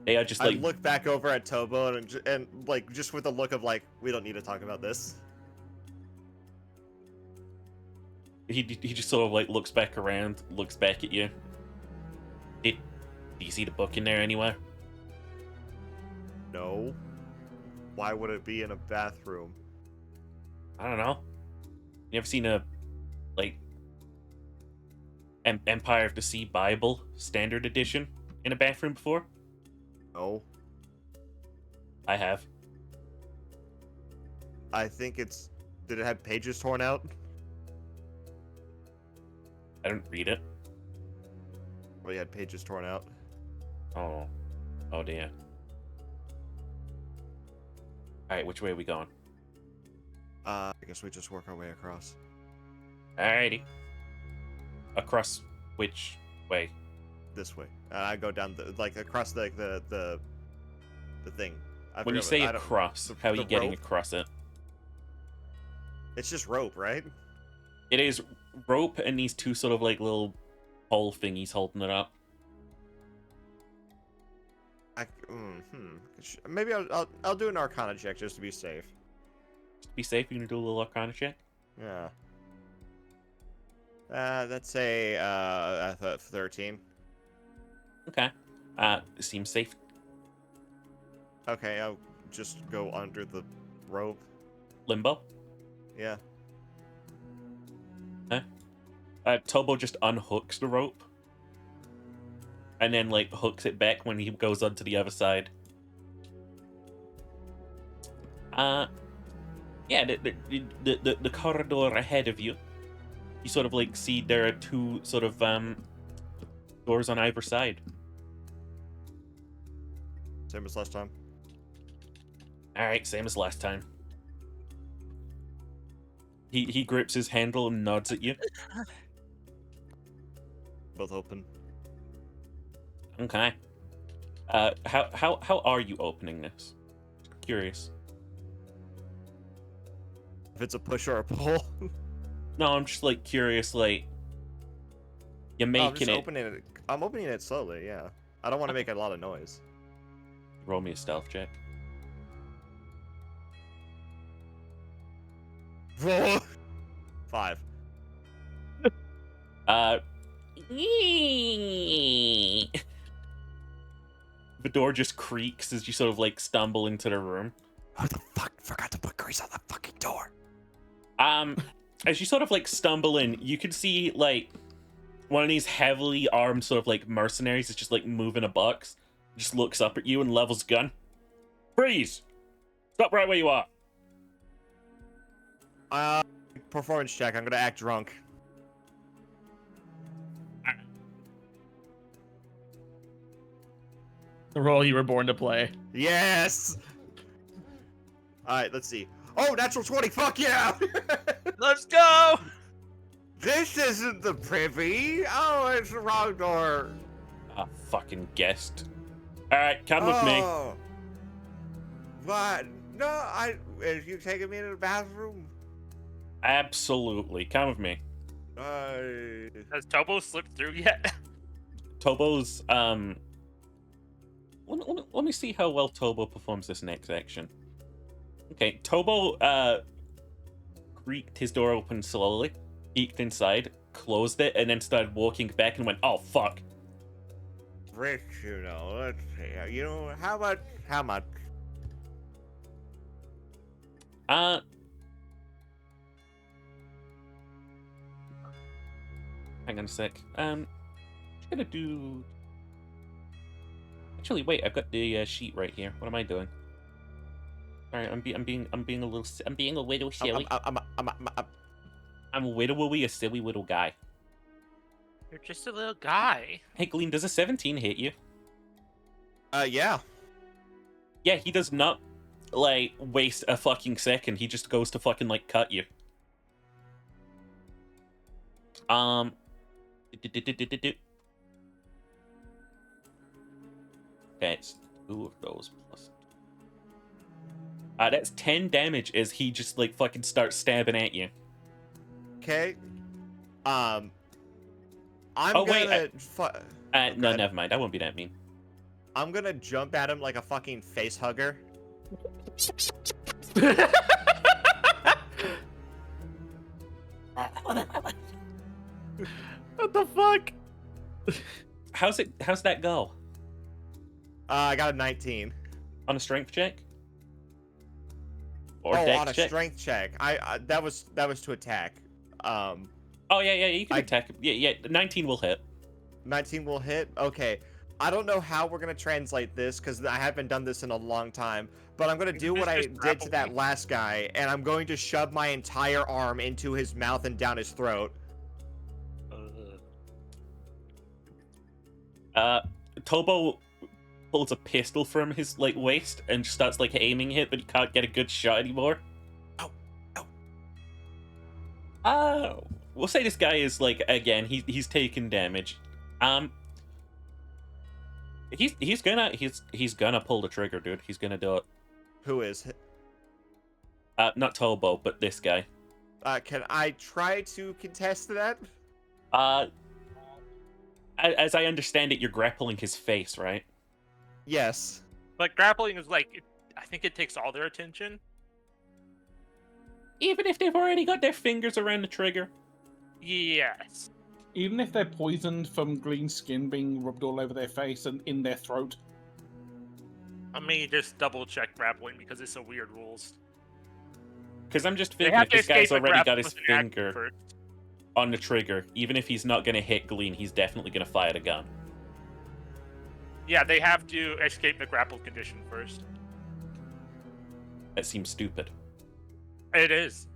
They are just I like look back over at Tobo and like just with a look of like, we don't need to talk about this. he just sort of like looks back around, looks back at you. Do you see the book in there anywhere? No. Why would it be in a bathroom? I don't know. You ever seen a like Empire of the Sea Bible standard edition in a bathroom before? No. I have. I think it's. Did it have pages torn out? I don't read it. Well, had pages torn out. Oh. Oh dear. Alright, which way are we going? I guess we just work our way across. Alrighty. Across which way? This way. I go down across the thing. I When you forgot say what- I don't- across, how are you getting rope? across it? It's just rope, right? It is rope and these two sort of like little pole thingies holding it up. Maybe I'll do an Arcana check just to be safe. Just to be safe, you can do a little Arcana check. Yeah. That's a 13. Okay. Seems safe. Okay, I'll just go under the rope. Limbo. Yeah. Tobo just unhooks the rope. And then, like, hooks it back when he goes onto the other side. Yeah, the corridor ahead of you. You sort of, like, see there are two sort of, doors on either side. Same as last time. Alright, same as last time. He grips his handle and nods at you. Both open. Okay. How are you opening this? Curious. If it's a push or a pull. No, I'm just like curious. Like you're I'm making just it. opening it. I'm opening it slowly. Yeah. I don't want to make a lot of noise. Roll me a stealth check. 5. The door just creaks as you sort of like stumble into the room. Who the fuck forgot to put grease on the fucking door? As you sort of like stumble in, you can see like one of these heavily armed sort of like mercenaries is just like moving a box. Just looks up at you and levels gun. Freeze! Stop right where you are. Performance check. I'm gonna act drunk. The role you were born to play. Yes. All right. Let's see. Oh, natural 20. Fuck yeah. Let's go! This isn't the privy. Oh, it's the wrong door. I fucking guessed. Alright, come with me. What? No, Is you taking me to the bathroom? Absolutely. Come with me. Has Tobo slipped through yet? Tobo's, let me see how well Tobo performs this next action. Okay, Tobo, creaked his door open slowly, peeked inside, closed it, and then started walking back and went, oh, fuck. Rich, you know, let's see. You know, how much? Hang on a sec. I'm gonna do... Actually, wait, I've got the sheet right here. What am I doing? Alright, I'm being a little silly. I'm a widowy, a silly little guy. You're just a little guy. Hey, Gleam, does a 17 hit you? Yeah. Yeah, he does not, like, waste a fucking second. He just goes to fucking, like, cut you. 2 of those plus. That's 10 damage as he just like fucking starts stabbing at you. Okay. I'm Oh, wait, gonna. No, ahead. never mind. I won't be that mean. I'm gonna jump at him like a fucking face hugger. What the fuck? How's that go? I got a 19. On a strength check? Or oh, dex on a check? strength check. That was to attack. Oh yeah, you can attack. Yeah, 19 will hit. 19 will hit. Okay. I don't know how we're gonna translate this because I haven't done this in a long time. But I'm gonna do what I did to that last guy, and I'm going to shove my entire arm into his mouth and down his throat. Tobo pulls a pistol from his like waist and starts like aiming it, but he can't get a good shot anymore. Ow. We'll say this guy is like, again, he's taking damage. He's gonna pull the trigger, dude. He's gonna do it. Who is? Not Tobo, but this guy. Can I try to contest that? As I understand it, you're grappling his face, right? Yes. But grappling is like, I think it takes all their attention. Even if they've already got their fingers around the trigger. Yes. Even if they're poisoned from green skin being rubbed all over their face and in their throat. I mean, just double check grappling because it's some weird rules. Because I'm just They thinking, have if to this guy's escape a already got grapple his with an action finger first. on the trigger, even if he's not going to hit Glean, he's definitely going to fire the gun. Yeah, they have to escape the grapple condition first. That seems stupid. It is.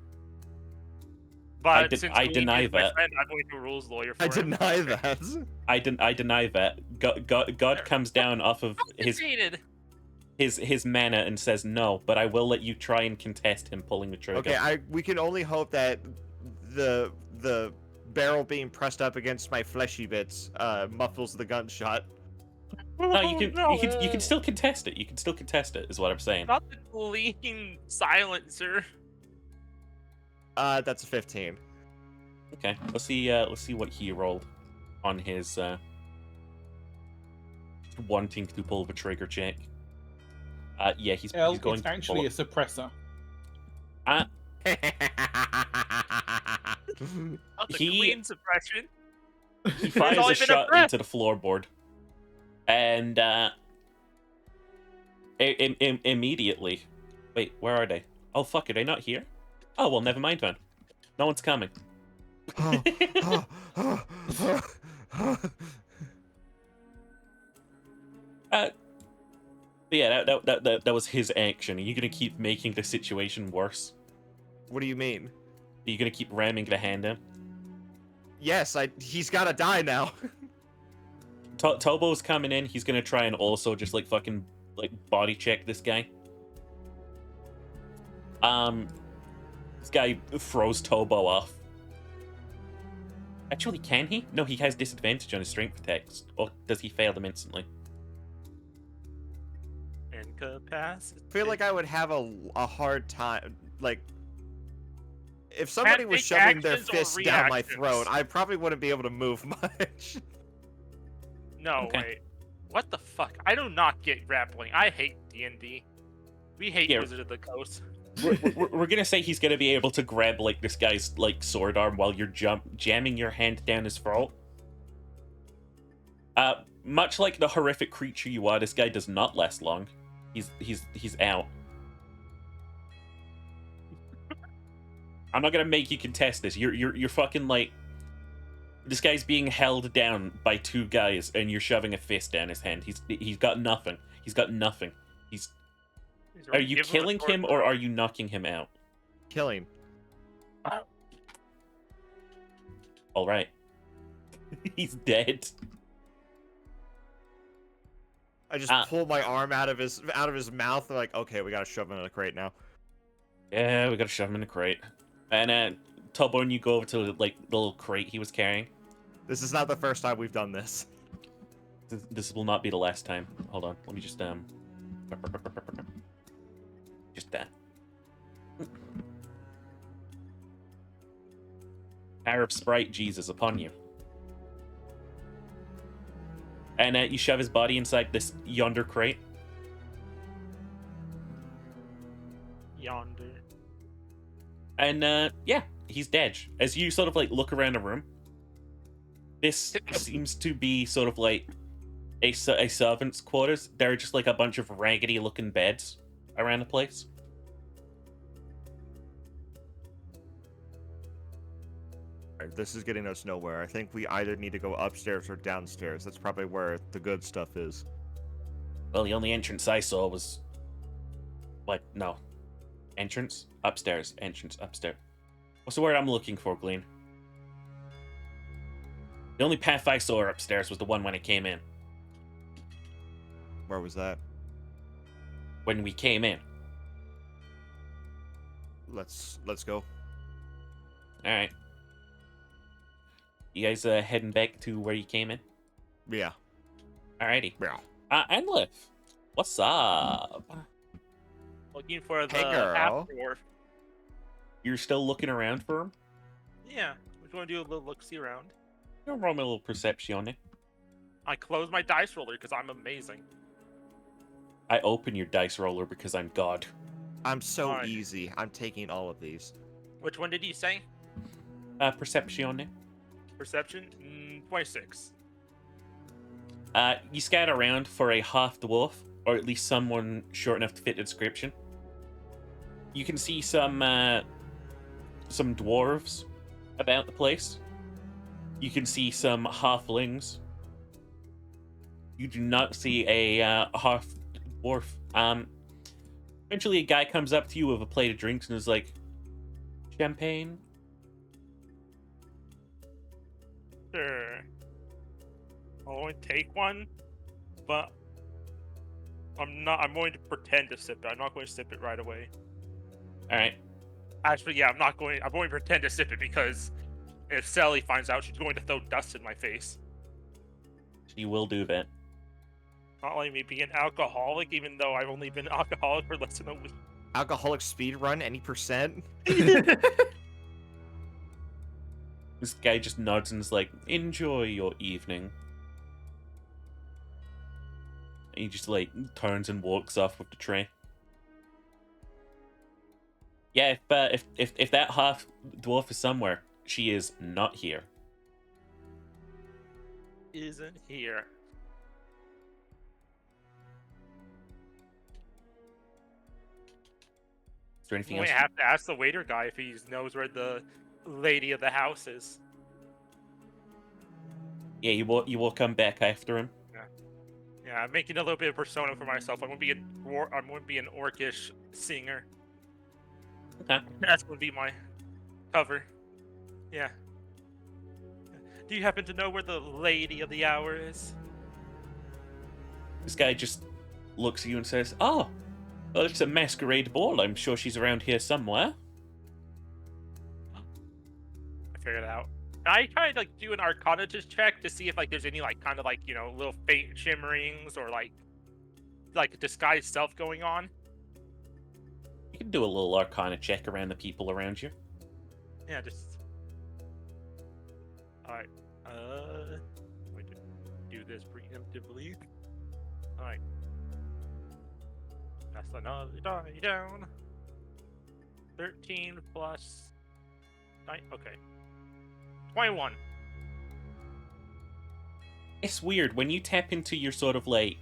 But I since deny is my that. friend, I'm going to rules lawyer for I him. deny that. I deny that. God comes down off of his mana and says no, but I will let you try and contest him pulling the trigger. Okay, we can only hope that the barrel being pressed up against my fleshy bits muffles the gunshot. No, you can still contest it. You can still contest it, is what I'm saying. Not the lean silencer. That's a 15. Okay, let's see what he rolled on his wanting to pull the trigger check. Yeah, he's going It's to actually pull a suppressor. Not the He- queen suppression. He fires only a been a shot breath. into the floorboard, and immediately, wait, where are they? Oh fuck, are they not here? Oh well, never mind then. No one's coming. But yeah, that was his action. Are you gonna keep making the situation worse? What do you mean? Are you gonna keep ramming the hand in? Yes, he's gotta die now. Tobo's coming in. He's gonna try and also just like fucking like body check this guy. This guy throws Tobo off. Actually, can he? No, he has disadvantage on his strength attacks. Or does he fail them instantly? Incapacity. I feel like I would have a hard time. Like, if somebody was take shoving their actions or fist down my reactions? throat, I probably wouldn't be able to move much. No, Okay. wait. What the fuck? I do not get grappling. I hate D&D. We hate Yeah. Wizard of the Coast. We're gonna say he's gonna be able to grab like this guy's like sword arm while you're jamming your hand down his throat. Much like the horrific creature you are, this guy does not last long. He's out. I'm not gonna make you contest this. You're fucking like, this guy's being held down by two guys, and you're shoving a fist down his hand. He's got nothing. He's got nothing. Are you Give him a killing sword him or throw. are you knocking him out? Killing. All right. He's dead. I just pull my arm out of his mouth. And like, okay, we gotta shove him in a crate now. Yeah, we gotta shove him in a crate. And Tobo, and you go over to like the little crate he was carrying. This is not the first time we've done this. This will not be the last time. Hold on, let me just Just that. Power of Sprite Jesus upon you. And you shove his body inside this yonder crate. Yonder. And yeah, he's dead. As you sort of like look around the room, this seems to be sort of like a servant's quarters. There are just like a bunch of raggedy looking beds around the place. Alright, this is getting us nowhere. I think we either need to go upstairs or downstairs. That's probably where the good stuff is. Well, the only entrance I saw was... What? No. Entrance? Upstairs. Entrance. Upstairs. What's the word I'm looking for, Glean? The only path I saw upstairs was the one when I came in. Where was that? When we came in. Let's go. Alright. You guys heading back to where you came in? Yeah. Alrighty. Yeah. Endlif, what's up? Looking for the Hey, girl. half dwarf. You're still looking around for him? Yeah, we just want to do a little look-see around. You'll roll me a little perception. I close my dice roller because I'm amazing. I open your dice roller because I'm God. I'm so Alright. easy. I'm taking all of these. Which one did you say? Perception. Perception? 26. You scout around for a half dwarf, or at least someone short enough to fit the description. You can see some dwarves about the place. You can see some halflings. You do not see a half dwarf. Eventually, a guy comes up to you with a plate of drinks and is like, "Champagne." Sure. I'll only take one, but I'm going to pretend to sip it. I'm not going to sip it right away. All right. Actually, yeah, I'm going to pretend to sip it because if Sally finds out, she's going to throw dust in my face. She will do that. Not letting me be an alcoholic, even though I've only been alcoholic for less than a week. Alcoholic speed run, any percent? This guy just nods and is like, "Enjoy your evening." And he just like turns and walks off with the tray. Yeah, if that half dwarf is somewhere, she is not here. Isn't here. Is there anything We else? have to ask the waiter guy if he knows where the lady of the house is. Yeah, you will come back after him. Yeah, I'm making a little bit of persona for myself. I'm gonna be an orcish singer. Okay. That's gonna be my cover. Yeah. Do you happen to know where the lady of the hour is? This guy just looks at you and says, "Oh, well, it's a masquerade ball. I'm sure she's around here somewhere." I figured it out. I try to like do an Arcana check to see if like there's any like kind of like little faint shimmerings or like disguised self going on. You can do a little Arcana check around the people around you. Yeah, just. Alright. We can do this preemptively. Alright. That's another die down. 13 plus 9. Okay. 21. It's weird when you tap into your sort of like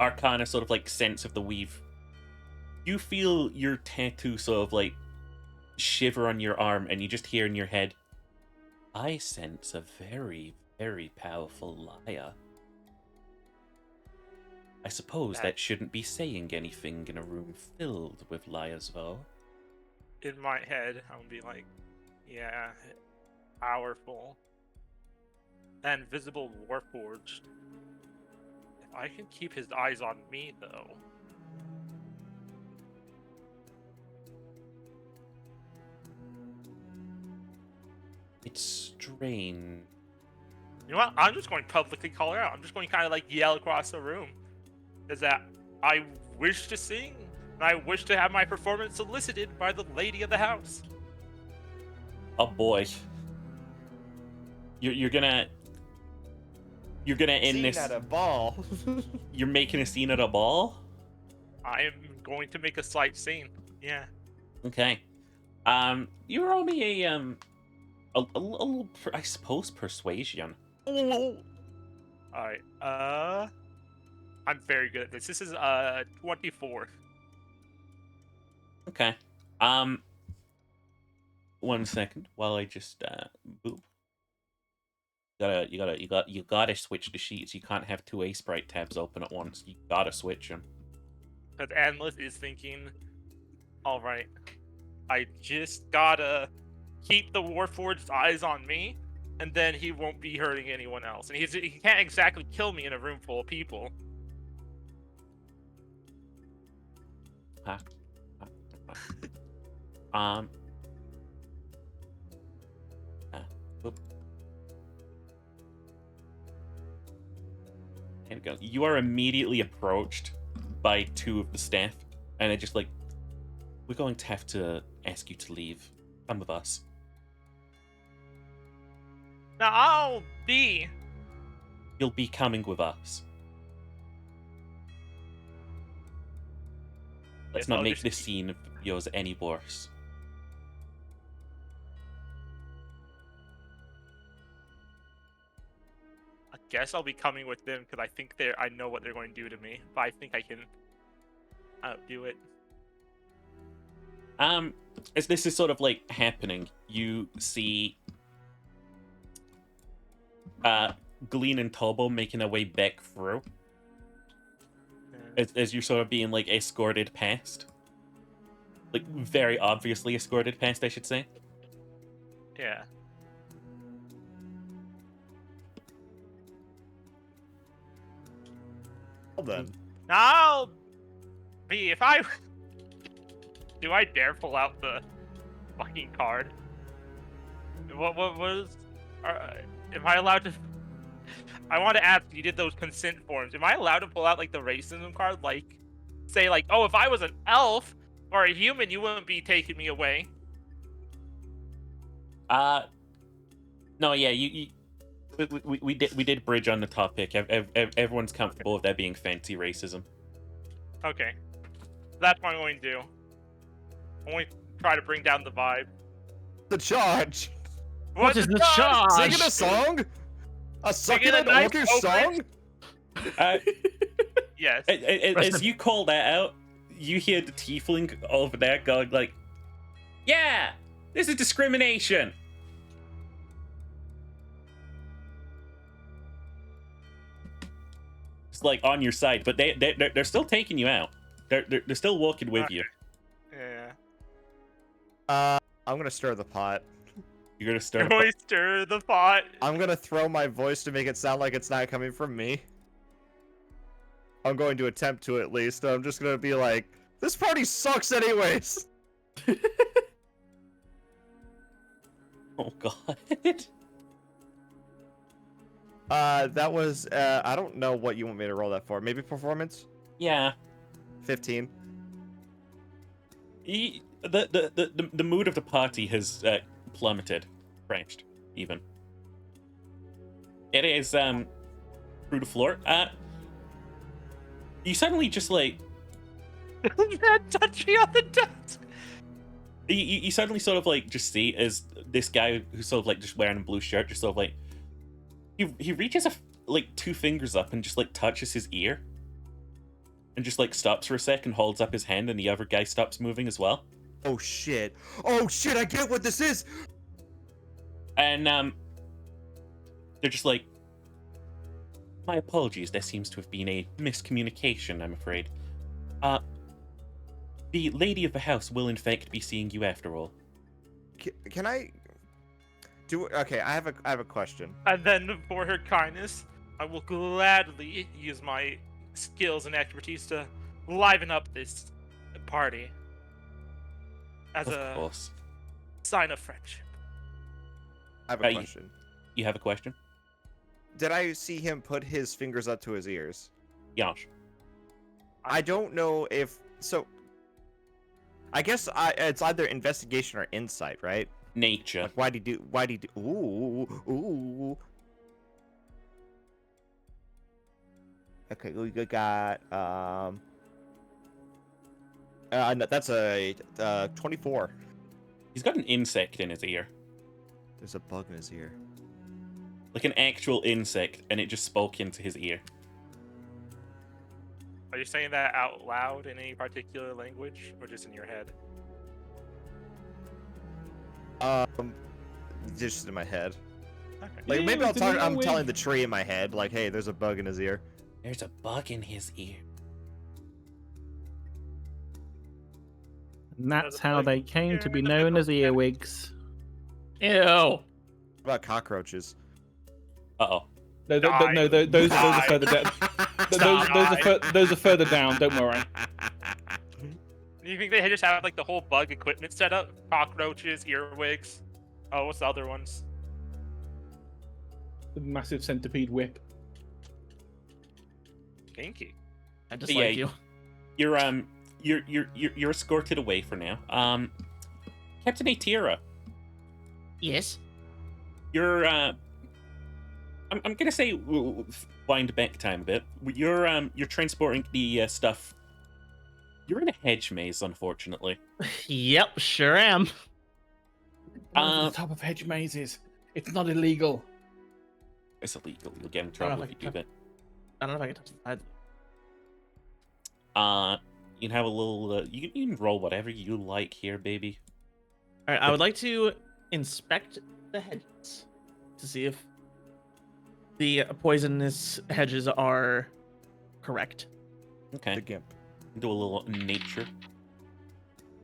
Arcana sort of like sense of the weave. You feel your tattoo sort of like shiver on your arm, and you just hear in your head, "I sense a very, very powerful liar." I suppose that shouldn't be saying anything in a room filled with liars, though. In my head, I'm gonna be like, yeah, powerful. And visible warforged. If I can keep his eyes on me, though. It's strange. You know what? I'm just going to publicly call her out. I'm just going to kind of like yell across the room. is that I wish to sing, and I wish to have my performance solicited by the lady of the house. Oh boy. You're gonna end Scene this. at a ball. You're making a scene at a ball. I am going to make a slight scene. Yeah. Okay. You roll me a little, I suppose, persuasion. Alright, I'm very good at this. This is 24. Okay. 1 second while I just boop. You gotta switch the sheets. You can't have two Sprite tabs open at once. You gotta switch them. Because Anlith is thinking, alright, I just gotta keep the Warforged's eyes on me, and then he won't be hurting anyone else. And he can't exactly kill me in a room full of people. Boop. There we go. You are immediately approached by two of the staff, and they're just like, "We're going to have to ask you to leave. Come with us." Now I'll be. You'll be coming with us. Let's Yes, not I'll make just- this scene of yours any worse. I guess I'll be coming with them because I think I know what they're going to do to me. But I think I can outdo it. As this is sort of like happening, you see Glean and Tobo making their way back through as you're sort of being like escorted past. Like very obviously escorted past, I should say. Yeah. Well then. Now I'll be if I. Do I dare pull out the fucking card? What was? Am I allowed to? I want to ask. You did those consent forms. Am I allowed to pull out like the racism card? Like, say like, oh, if I was an elf or a human, you wouldn't be taking me away. No, yeah, we did bridge on the topic. Everyone's comfortable with that being fancy racism. Okay, that's what I'm going to do. Only try to bring down the vibe. The charge. What is the charge? charge? Singing a song? A Singing a succulent nice orchard open- song? Yes. As you call that out, you hear the tiefling over there going like, "Yeah, this is discrimination." It's like on your side, but they're still taking you out. They're still walking with you. Yeah. I'm gonna stir the pot. You're gonna start. Can we stir the pot? I'm gonna throw my voice to make it sound like it's not coming from me. I'm going to attempt to at least. I'm just gonna be like, this party sucks anyways. Oh god. That was, I don't know what you want me to roll that for. Maybe performance? Yeah. 15. The mood of the party has plummeted, crashed, even. It is through the floor. You suddenly just like Touch me on the desk. you suddenly sort of like just see as this guy who's sort of like just wearing a blue shirt, just sort of like he reaches like two fingers up and just like touches his ear, and just like stops for a second, holds up his hand, and the other guy stops moving as well. Oh shit. Oh shit, I get what this is! And they're just like, "My apologies, there seems to have been a miscommunication, I'm afraid. The lady of the house will in fact be seeing you after all." Can I do? Okay, I have a question. And then, for her kindness, I will gladly use my skills and expertise to liven up this party as Of a course. sign of friendship. I have a question. You have a question? Did I see him put his fingers up to his ears? Yash. I don't know if so. I guess it's either investigation or insight, right? Nature. Like, why do you do? Why do you do? Ooh. Okay, we got no, that's a 24. He's got an insect in his ear. There's a bug in his ear. Like an actual insect, and it just spoke into his ear. Are you saying that out loud in any particular language, or just in your head? Just in my head. Okay. Like, Yeah, maybe it's an I'm earwig. telling the tree in my head, like, hey, there's a bug in his ear. There's a bug in his ear. And that's There's a how bug they came here to be in the known middle. as earwigs. Ew. What about cockroaches? Uh-oh. No, Die. those are Die. further down. Stop. Those are further down. Don't worry. Do you think they just have like the whole bug equipment set up? Cockroaches, earwigs. Oh, what's the other ones? The massive centipede whip. Kinky. I just Yeah, like you. You're escorted away for now. Captain Atira, Yes. you're I'm gonna say wind back time a bit. You're transporting the stuff. You're in a hedge maze, unfortunately. Yep, sure am. On the top of hedge mazes. It's not illegal. It's illegal. You'll get in I don't trouble know if you if do I that. I don't know if I can touch the side. You can have a little. You can roll whatever you like here, baby. All right, I would like to inspect the hedges to see if the poisonous hedges are correct. Okay. The gimp. Do a little nature.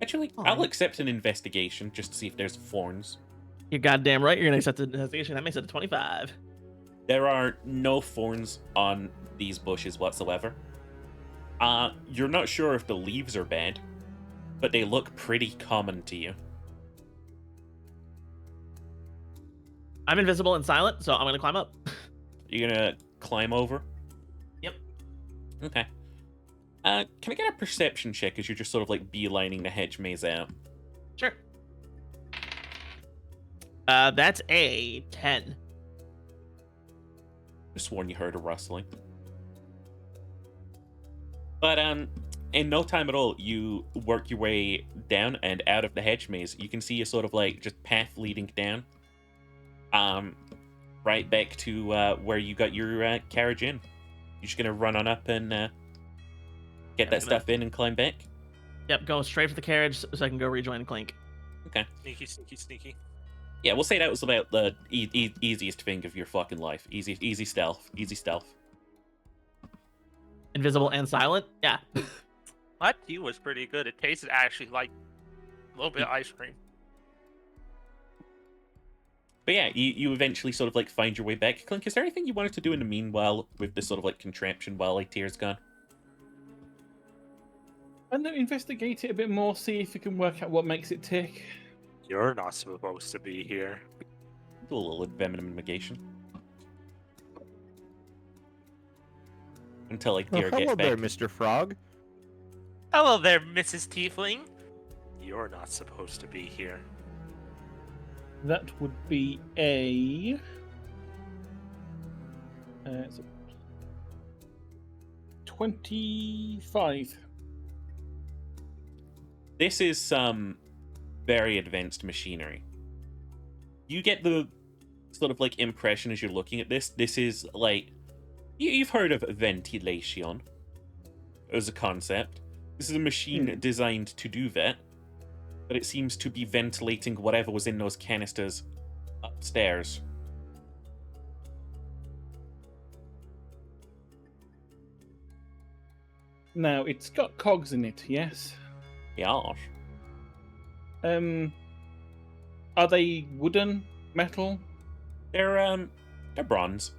Actually, Oh, I'll yeah. accept an investigation just to see if there's thorns. You're goddamn right. You're gonna accept the investigation. That makes it a 25. There are no thorns on these bushes whatsoever. You're not sure if the leaves are bad, but they look pretty common to you. I'm invisible and silent, so I'm gonna climb up. You're gonna climb over? Yep. Okay. Can I get a perception check as you're just sort of like beelining the hedge maze out? Sure. That's a 10. Just sworn you heard a rustling. But in no time at all, you work your way down and out of the hedge maze. You can see a sort of like just path leading down. Right back to where you got your carriage in. You're just gonna run on up and get that stuff in and climb back. Yep, go straight for the carriage so I can go rejoin Clink. Okay. Sneaky, sneaky, sneaky. Yeah, we'll say that was about the easiest thing of your fucking life. Easy stealth. Easy stealth. Invisible and silent? Yeah. That tea was pretty good. It tasted actually like a little bit of ice cream. But yeah, you eventually sort of like find your way back. Clink, is there anything you wanted to do in the meanwhile with this sort of like contraption while Aetyr's gone? And then investigate it a bit more, see if you can work out what makes it tick. You're not supposed to be here. Do a little venom negation. Until Aetyr gets hello back. there, Mr. Frog. Hello there, Mrs. Tiefling. You're not supposed to be here. That would be a... it's a 25. This is some very advanced machinery. You get the sort of like impression as you're looking at this. This is like you've heard of ventilation as a concept. This is a machine designed to do that, but it seems to be ventilating whatever was in those canisters upstairs. Now, it's got cogs in it, yes? Yeah. Are they wooden, metal? They're bronze.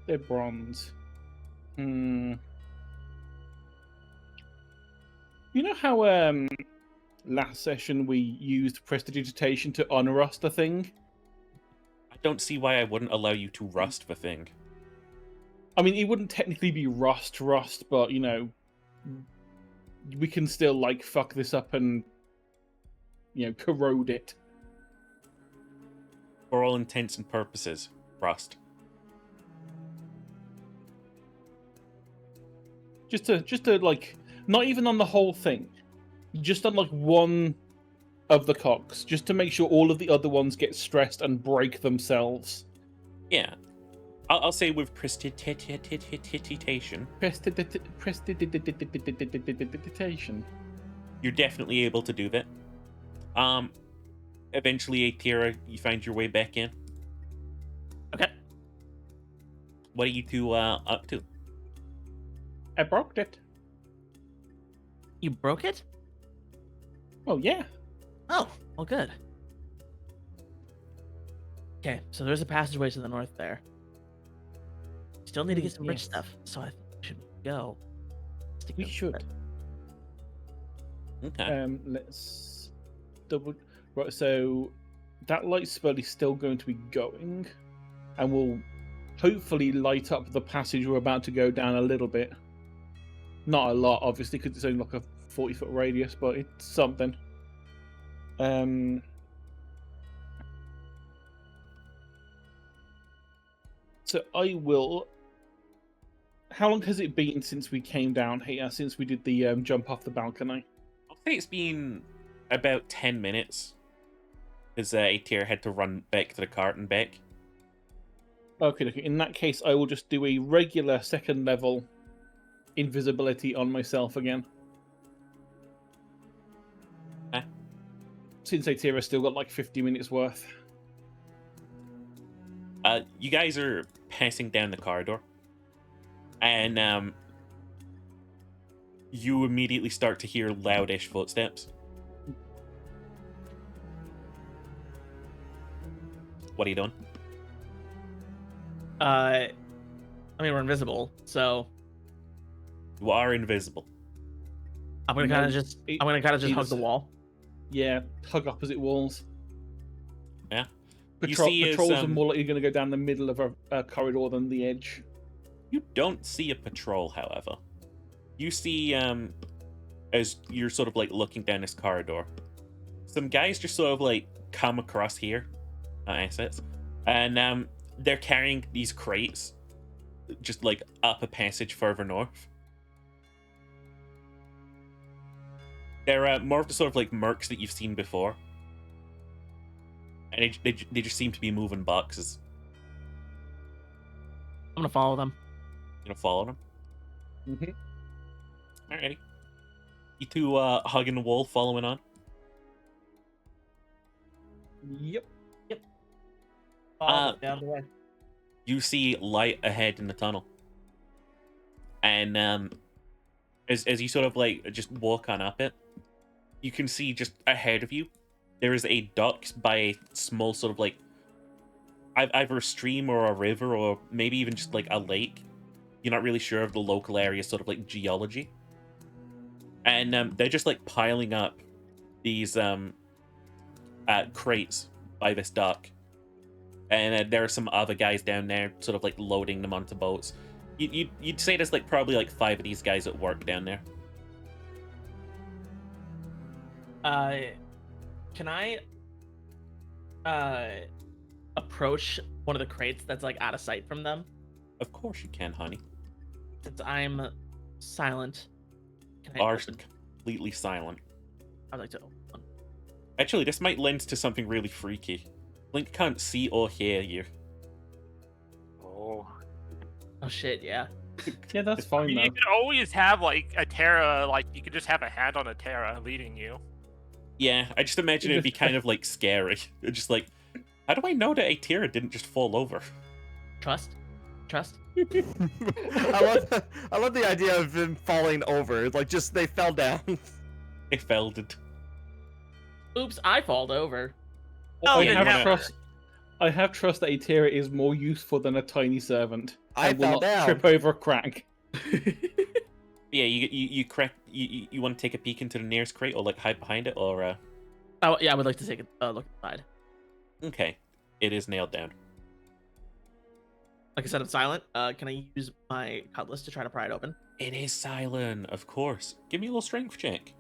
They're bronze. You know how last session we used prestidigitation to unrust a thing? I don't see why I wouldn't allow you to rust the thing. I mean, it wouldn't technically be rust, but you know, we can still like fuck this up and corrode it. For all intents and purposes, rust. Just to like, not even on the whole thing, just on like one of the cocks, just to make sure all of the other ones get stressed and break themselves. Yeah. I'll say with prestidigitation, Prestidigitation. you're definitely able to do that. Eventually, Atira, you find your way back in. Okay. What are you two up to? I broke it. You broke it? Oh yeah. Oh, well, good. Okay, so there's a passageway to the north there. Still need to get some bridge Yes. stuff, so I think we should go. Stick We with should. it. Okay. Let's double. Right, so that light spell is still going to be going, and will hopefully light up the passage we're about to go down a little bit. Not a lot, obviously, because it's only like a 40-foot radius, but it's something. So I will. How long has it been since we came down here? Since we did the jump off the balcony? I'll say it's been about 10 minutes. Because Atira had to run back to the cart and back. Okay. In that case, I will just do a regular second level invisibility on myself again. Since Atira's still got like 50 minutes worth. You guys are passing down the corridor. And you immediately start to hear loudish footsteps. What are you doing? I mean, we're invisible, so You are invisible. I'm gonna No, kind of just hug Jesus. the wall. Yeah, hug opposite walls. Yeah. Patrols are more likely going to go down the middle of a corridor than the edge. You don't see a patrol, however. You see, as you're sort of like looking down this corridor, some guys just sort of like come across here, assets, and they're carrying these crates, just like up a passage further north. They're more of the sort of like mercs that you've seen before, and they just seem to be moving boxes. I'm gonna follow them. You know, follow them. Mm-hmm. Alrighty. You two hugging the wall, following on. Yep. Down the way. You see light ahead in the tunnel, and as you sort of like just walk on up it, you can see just ahead of you there is a dock by a small sort of like either a stream or a river or maybe even just like a lake. You're not really sure of the local area sort of like geology, and they're just like piling up these crates by this dock. And there are some other guys down there, sort of like loading them onto boats. You'd say there's like probably like 5 of these guys at work down there. Can I approach one of the crates that's like out of sight from them? Of course you can, honey. Since I'm silent, can I Are open? completely silent. I'd like to open one. Actually, this might lend to something really freaky. Link can't see or hear you. Oh. Oh shit, yeah. Yeah, that's I fine mean, though. you could always have like a Terra, like you could just have a hand on a Terra leading you. Yeah, I just imagine it'd be kind of like scary. Just like, how do I know that Atira didn't just fall over? Trust. I love the idea of him falling over. Like, just they fell down. It felded. Oops, I falled over. Oh, I you have never. trust. I have trust that Atira is more useful than a tiny servant. I and will fell not down. trip over a crack. Yeah, you correct. You want to take a peek into the nearest crate or like hide behind it or Oh yeah, I would like to take a look inside. okay, it is nailed down. like I said, it's silent. Can I use my cutlass to try to pry it open? It is silent, of course. Give me a little strength check.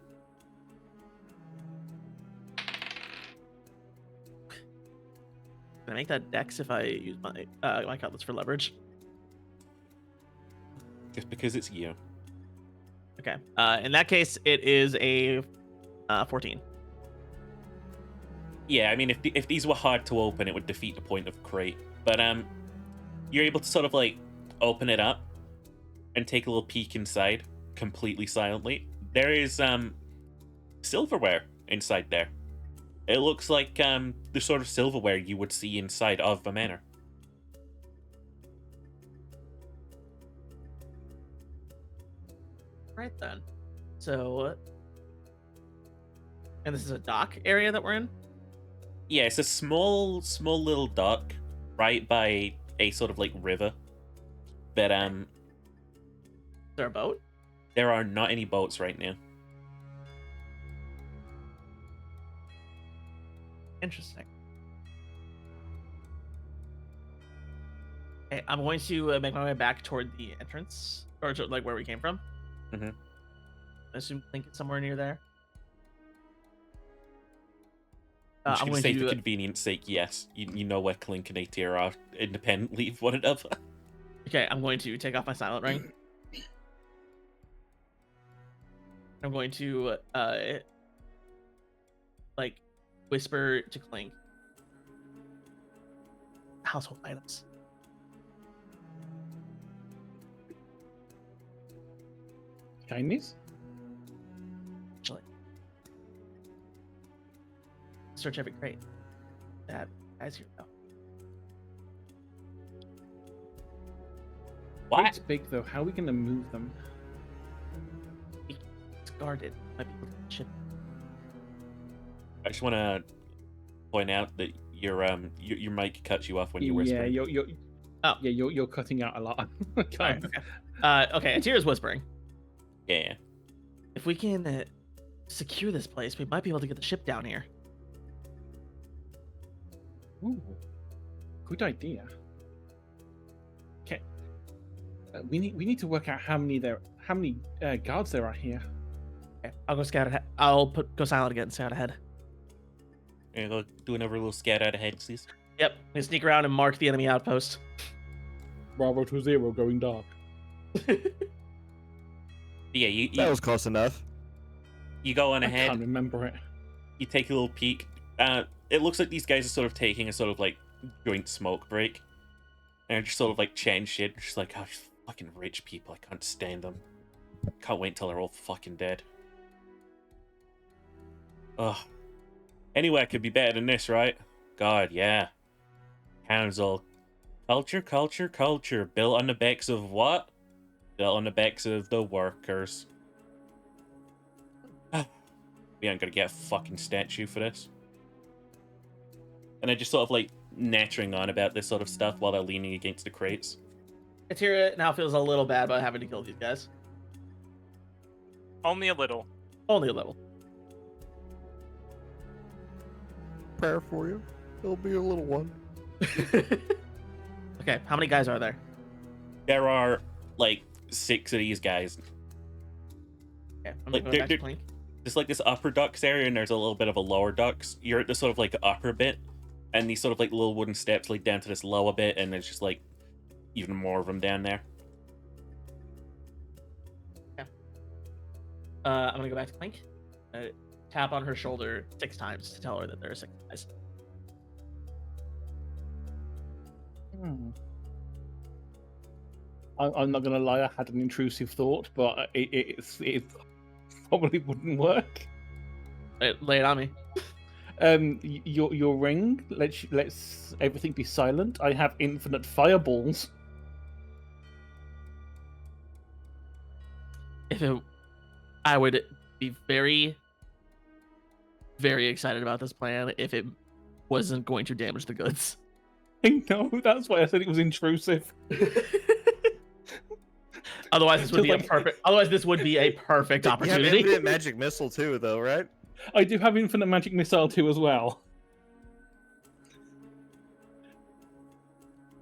Can I make that dex if I use my my cutlass for leverage? Just because it's you. Okay. In that case, it is a 14. Yeah, I mean, if these were hard to open, it would defeat the point of crate. But you're able to sort of like open it up and take a little peek inside, completely silently. There is silverware inside there. It looks like the sort of silverware you would see inside of the manor. Right then. So, and this is a dock area that we're in. Yeah, it's a small little dock right by a sort of like river. But Is there a boat? there are not any boats right now. Interesting. Okay, I'm going to make my way back toward the entrance, or to, like where we came from. Mhm. I assume Link is somewhere near there. I'm just I'm gonna going say for to. convenience sake, yes. You know where Clink and ATR are independently of one another. Okay, I'm going to take off my silent ring. I'm going to like whisper to Clink. Household items. Chinese? Actually, search every crate. That as you know. What? It's big though. How are we gonna move them? It's guarded. Might be able to ship. I just want to point out that your mic cuts you off when you're Yeah, whispering. you're cutting out a lot. Alright, okay. Okay, Atira's whispering. Yeah. If we can secure this place, we might be able to get the ship down here. Ooh, good idea. Okay, we need to work out how many guards there are here. Okay, I'll go scout ahead. I'll go silent again and scout ahead. And go do another little scat out ahead, please. Yep, we sneak around and mark the enemy outpost. Bravo 20 going dark. Yeah, That was close enough. you go on I ahead. can't remember it. You take a little peek. It looks like these guys are sort of taking a sort of like joint smoke break. And they're just sort of like chatting shit. Just like, oh, these fucking rich people. I can't stand them. Can't wait until they're all fucking dead. Ugh. Anywhere could be better than this, right? God, yeah. Council. Culture, culture, culture. Built on the backs of what? Built on the backs of the workers. We aren't gonna get a fucking statue for this. And they're just sort of like nattering on about this sort of stuff while they're leaning against the crates. Atira now feels a little bad about having to kill these guys. Only a little. Only a little. Prayer for you. It'll be a little one. Okay, how many guys are there? There are like 6 of these guys. Okay, I'm Like, gonna go back to they're- Clink. There's like this upper docks area and there's a little bit of a lower docks. You're at the sort of like upper bit, and these sort of like little wooden steps lead down to this lower bit, and there's just like even more of them down there. I'm gonna go back to Clink. Tap on her shoulder 6 times to tell her that there are 6 guys. I'm not gonna lie. I had an intrusive thought, but it probably wouldn't work. Lay it on me. Your ring. Let's everything be silent. I have infinite fireballs. I would be very, very excited about this plan if it wasn't going to damage the goods. I know. That's why I said it was intrusive. Otherwise, this would be a Like- perfect. Otherwise, this would be a perfect You have opportunity. infinite magic missile too, though, right? I do have infinite magic missile too as well.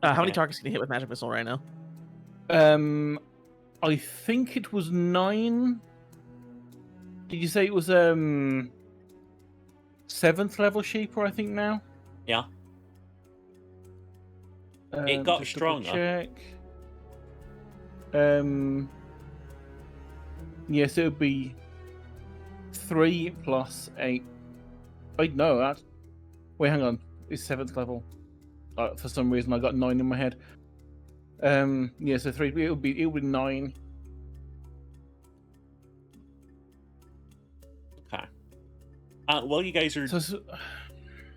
How many Okay. targets can you hit with magic missile right now? I think it was 9. Did you say it was 7th level Shaper? I think now. Yeah. It got Just double stronger. check. Yes, it would be 3 plus 8. Wait, no, that's. Wait, hang on. It's 7th level. For some reason, I got 9 in my head. Yeah, so 3. It would be 9. Okay. While you guys are So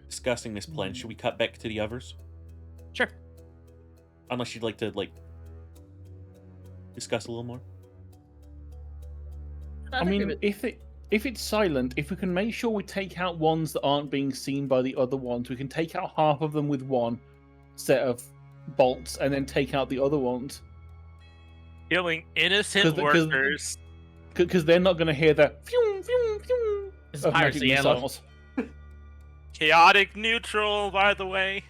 discussing this plan, should we cut back to the others? Sure. Unless you'd like to discuss a little more. I mean, if it's silent, if we can make sure we take out ones that aren't being seen by the other ones, we can take out half of them with one set of bolts, and then take out the other ones. Killing innocent 'Cause- workers. Because they're not going to hear the phew, phew, phew This is of magic piracy, Anlo. missiles. Chaotic neutral, by the way.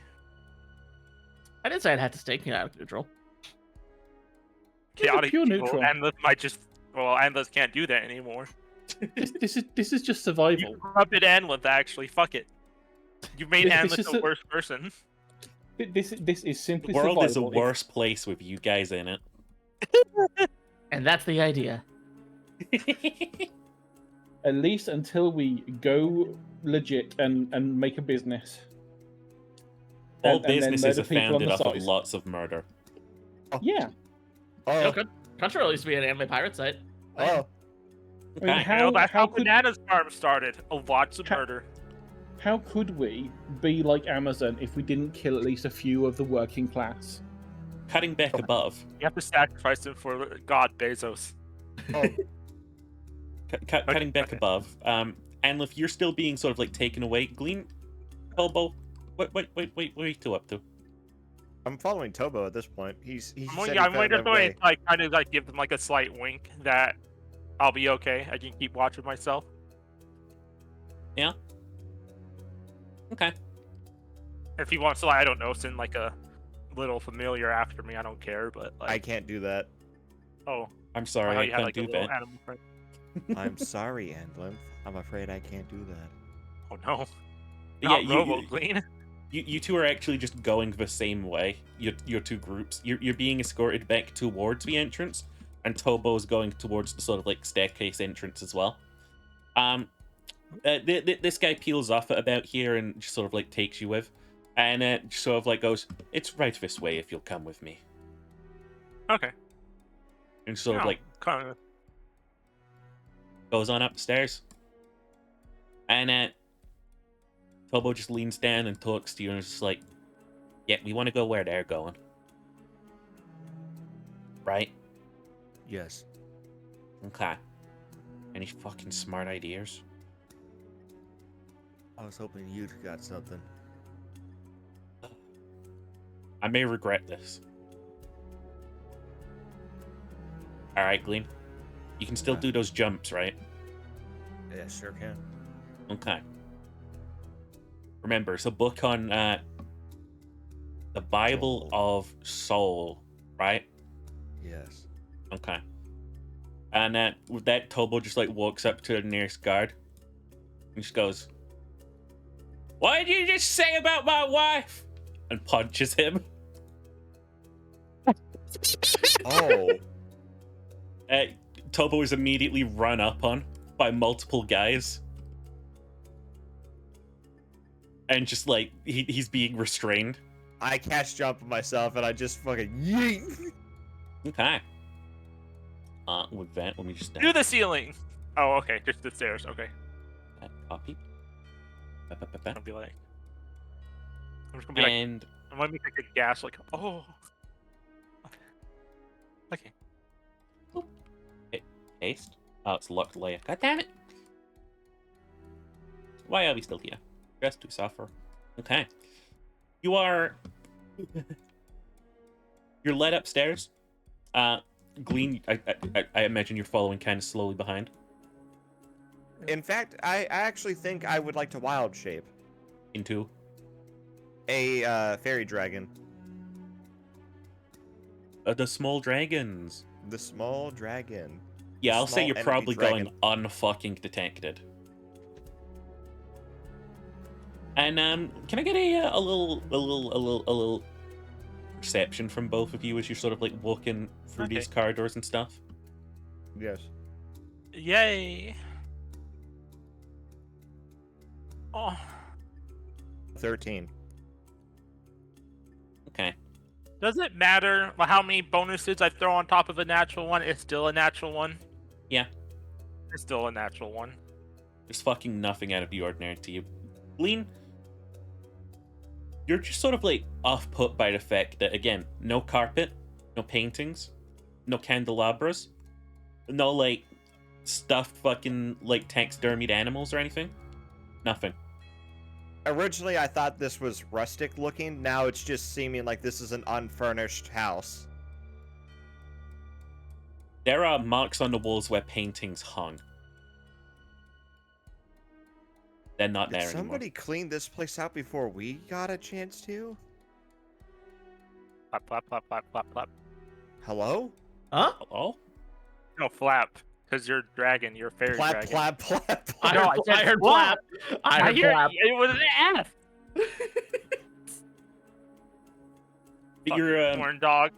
I didn't say I'd have to stay chaotic neutral. Chaotic pure neutral. neutral. Endless might just. Well, Endless can't do that anymore. This is just You survival. corrupted Endless, actually. Fuck it. You made This Endless is a a- worse person. This is simply The world is a survival. worse place with you guys in it. And that's the idea. At least until we go legit and make a business. All And then businesses murder are people on founded the off of side. lots of murder. Yeah. Oh, Crunchyroll used to be an anime pirate site. oh. I mean, Okay. That's how could Banana's Farm started. Lots of murder. how could we be like Amazon if we didn't kill at least a few of the working class? Cutting back above. You have to sacrifice them for God Bezos. Oh, Cutting back okay. above. Anlif, you're still being sort of like taken away. Glean, Elbow, what are you two up to? I'm following Tobo at this point. He I'm said only, he I'm only found just a going way. to like kind of like give them like a slight wink that I'll be okay. I can keep watching myself. Yeah. Okay. If he wants to, like, I don't know, send like a little familiar after me, I don't care. But I like, can't do that. oh, I'm sorry, how I you have can't like a do little that. animal friend. I'm sorry, Endlin. I'm afraid I can't do that. Oh no, Yeah, not you- Robo Clean. You two are actually just going the same way. Your two groups. You're being escorted back towards the entrance, and Tobo's going towards the sort of like staircase entrance as well. This guy peels off at about here and just sort of like takes you with, and just sort of like goes, "It's right this way if you'll come with me," Okay. and sort of No, like kind of. goes on up the stairs. And Tobo just leans down and talks to you and is just like, "Yeah, we want to go where they're going, right? Yes. Okay. Any fucking smart ideas?" I was hoping you'd got something. I may regret this. Alright, Glean. You can still Yeah. do those jumps, right? Yeah, sure can. Okay. Remember, it's a book on the Bible of Soul, right? Yes. Okay. And with that, Tobo just like walks up to the nearest guard and just goes, "What did you just say about my wife?" and punches him. Oh. Tobo is immediately run up on by multiple guys. And just like, he's being restrained. I catch jump myself and I just fucking yeet. Okay. With that, let me just Do the ceiling. Oh, okay, just the stairs. Okay, copy. I'll be like, I'm just gonna be like, And I'm gonna make like a gas, like, oh. Okay. paste. Oh, it's locked layer. God damn it! Why are we still here? Just to suffer. Okay. You are. You're led upstairs. Glean, I imagine you're following kind of slowly behind. In fact, I actually think I would like to wild shape Into. a fairy dragon. the small dragons. The small dragon. Yeah, I'll say Small you're enemy probably dragon. going unfucking detected. And can I get a little perception from both of you as you're sort of like walking through these corridors and stuff? Yes. Yay. Oh, 13. Okay. does it matter how many bonuses I throw on top of a natural one? It's still a natural one. Yeah. It's still a natural one. There's fucking nothing out of the ordinary to you. Lean, you're just sort of like off-put by the fact that, again, no carpet, no paintings, no candelabras, no like stuffed fucking like taxidermied animals or anything. Nothing. Originally, I thought this was rustic looking. Now it's just seeming like this is an unfurnished house. There are marks on the walls where paintings hung. They're not Did there anymore. somebody clean this place out before we got a chance to? Flap, flap, flap, flap, flap, flap. Hello? Huh? Hello? No, flap. Because you're a dragon. You're a fairy Plap, dragon. plap, plap, I plap. No, heard, I said I heard flap. flap. I heard hear flap. it was an F. You're Corn dog.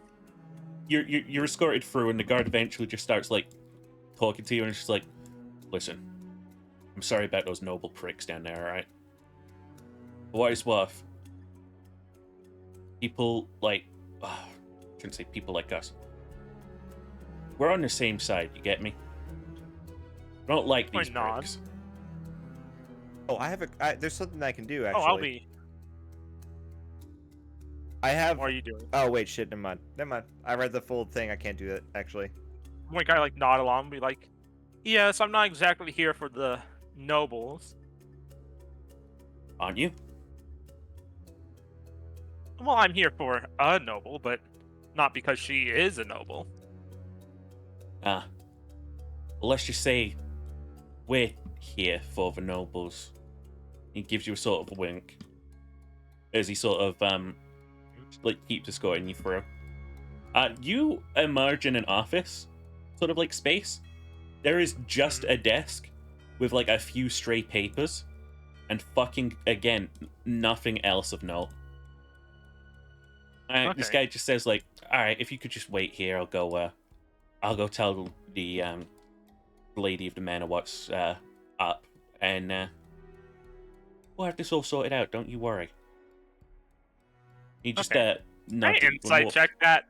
you're escorted through, and the guard eventually just starts like talking to you, and it's just like, listen, I'm sorry about those noble pricks down there, alright? For what it's worth, people like, shouldn't say people like us. We're on the same side, you get me? I don't like We're these not. pricks. Oh, there's something I can do, Oh, actually. I'll be. I have... What are you doing? Oh, wait, shit, never mind. Never mind. I read the full thing. I can't do that, actually. One guy like nod along and be like, yes, I'm not exactly here for the nobles. Aren't you? Well, I'm here for a noble, but not because she is a noble. Well, let's just say we're here for the nobles. He gives you a sort of a wink as he sort of like keeps escorting you through. You emerge in an office, sort of like space. There is just a desk with like a few stray papers, and fucking again nothing else of note. This guy just says like, "All right, if you could just wait here, I'll go tell the lady of the manor what's up, and we'll have this all sorted out. Don't you worry." He just I nods. insight check that.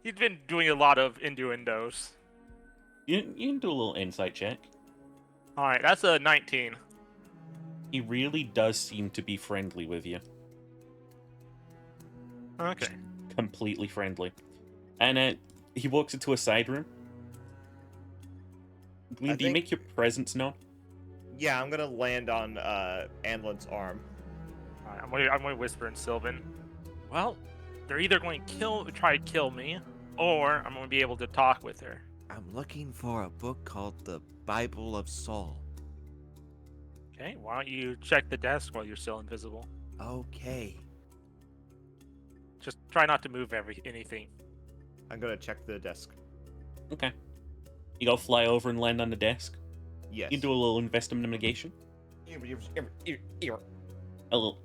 He's been doing a lot of innuendos. You can do a little insight check. All right, that's a 19. He really does seem to be friendly with you. Okay. Completely friendly. And he walks into a side room. Gleam, do you make your presence known? Yeah, I'm gonna land on Anlin's arm. All right, I'm gonna whisper in Sylvan. Well, they're either going to try to kill me, or I'm going to be able to talk with her. I'm looking for a book called The Bible of Saul. Okay, why don't you check the desk while you're still invisible? Okay. Just try not to move anything. I'm gonna check the desk. Okay. You go fly over and land on the desk. Yes. You do a little investigation. A little.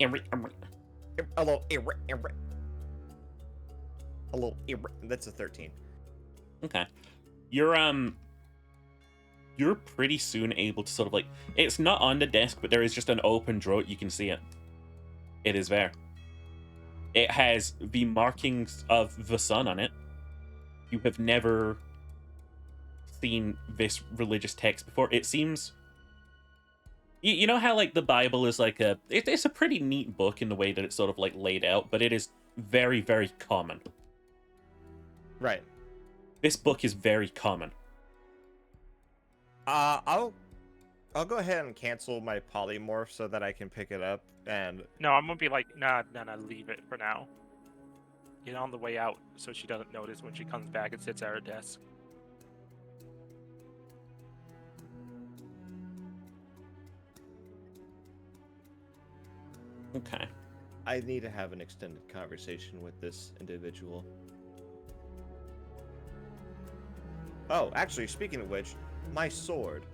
That's a 13. Okay. You're pretty soon able to sort of like, it's not on the desk, but there is just an open drawer. You can see it. It is there. It has the markings of the sun on it. You have never seen this religious text before. It seems, you know how like the Bible is like it's a pretty neat book in the way that it's sort of like laid out, but it is very, very common. Right. This book is very common. I'll go ahead and cancel my polymorph so that I can pick it up and... No, I'm going to be like, nah, leave it for now. Get on the way out so she doesn't notice when she comes back and sits at her desk. Okay. I need to have an extended conversation with this individual. Oh, actually, speaking of which, my sword.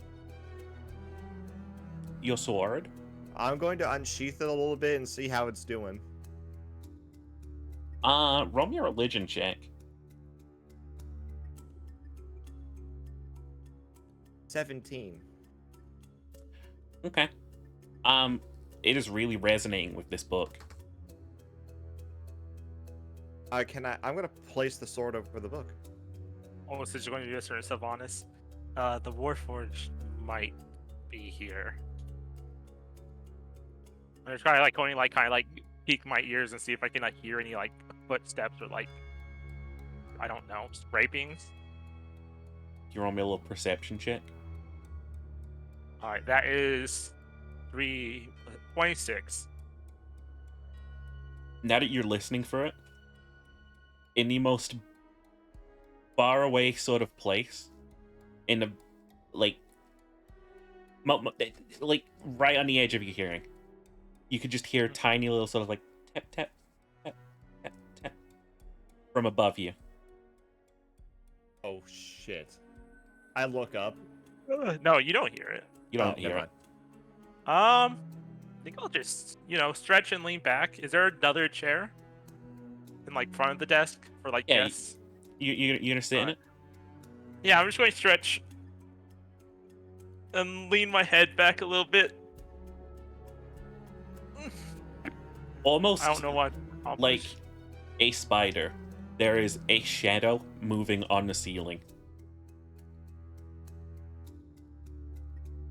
Your sword? I'm going to unsheath it a little bit and see how it's doing. Roll me a religion check. 17. Okay. It is really resonating with this book. I'm gonna place the sword over the book. Almost since you're going to do this for Sylvanas. The Warforged might be here. I'm gonna try kind of peek my ears and see if I can hear any footsteps or I don't know, scrapings. You roll me a little perception check. All right, that is 26. Now that you're listening for it, in the most far away sort of place, in the like right on the edge of your hearing, you could just hear tiny little sort of tap tap tap tap tap from above you. Oh shit! I look up. No, you don't hear it. You don't Oh, hear never it. mind. I think I'll just stretch and lean back. Is there another chair in front of the desk for Yeah, guests? You gonna sit in it? Yeah, I'm just going to stretch and lean my head back a little bit. Almost I don't know what. like a spider, there is a shadow moving on the ceiling.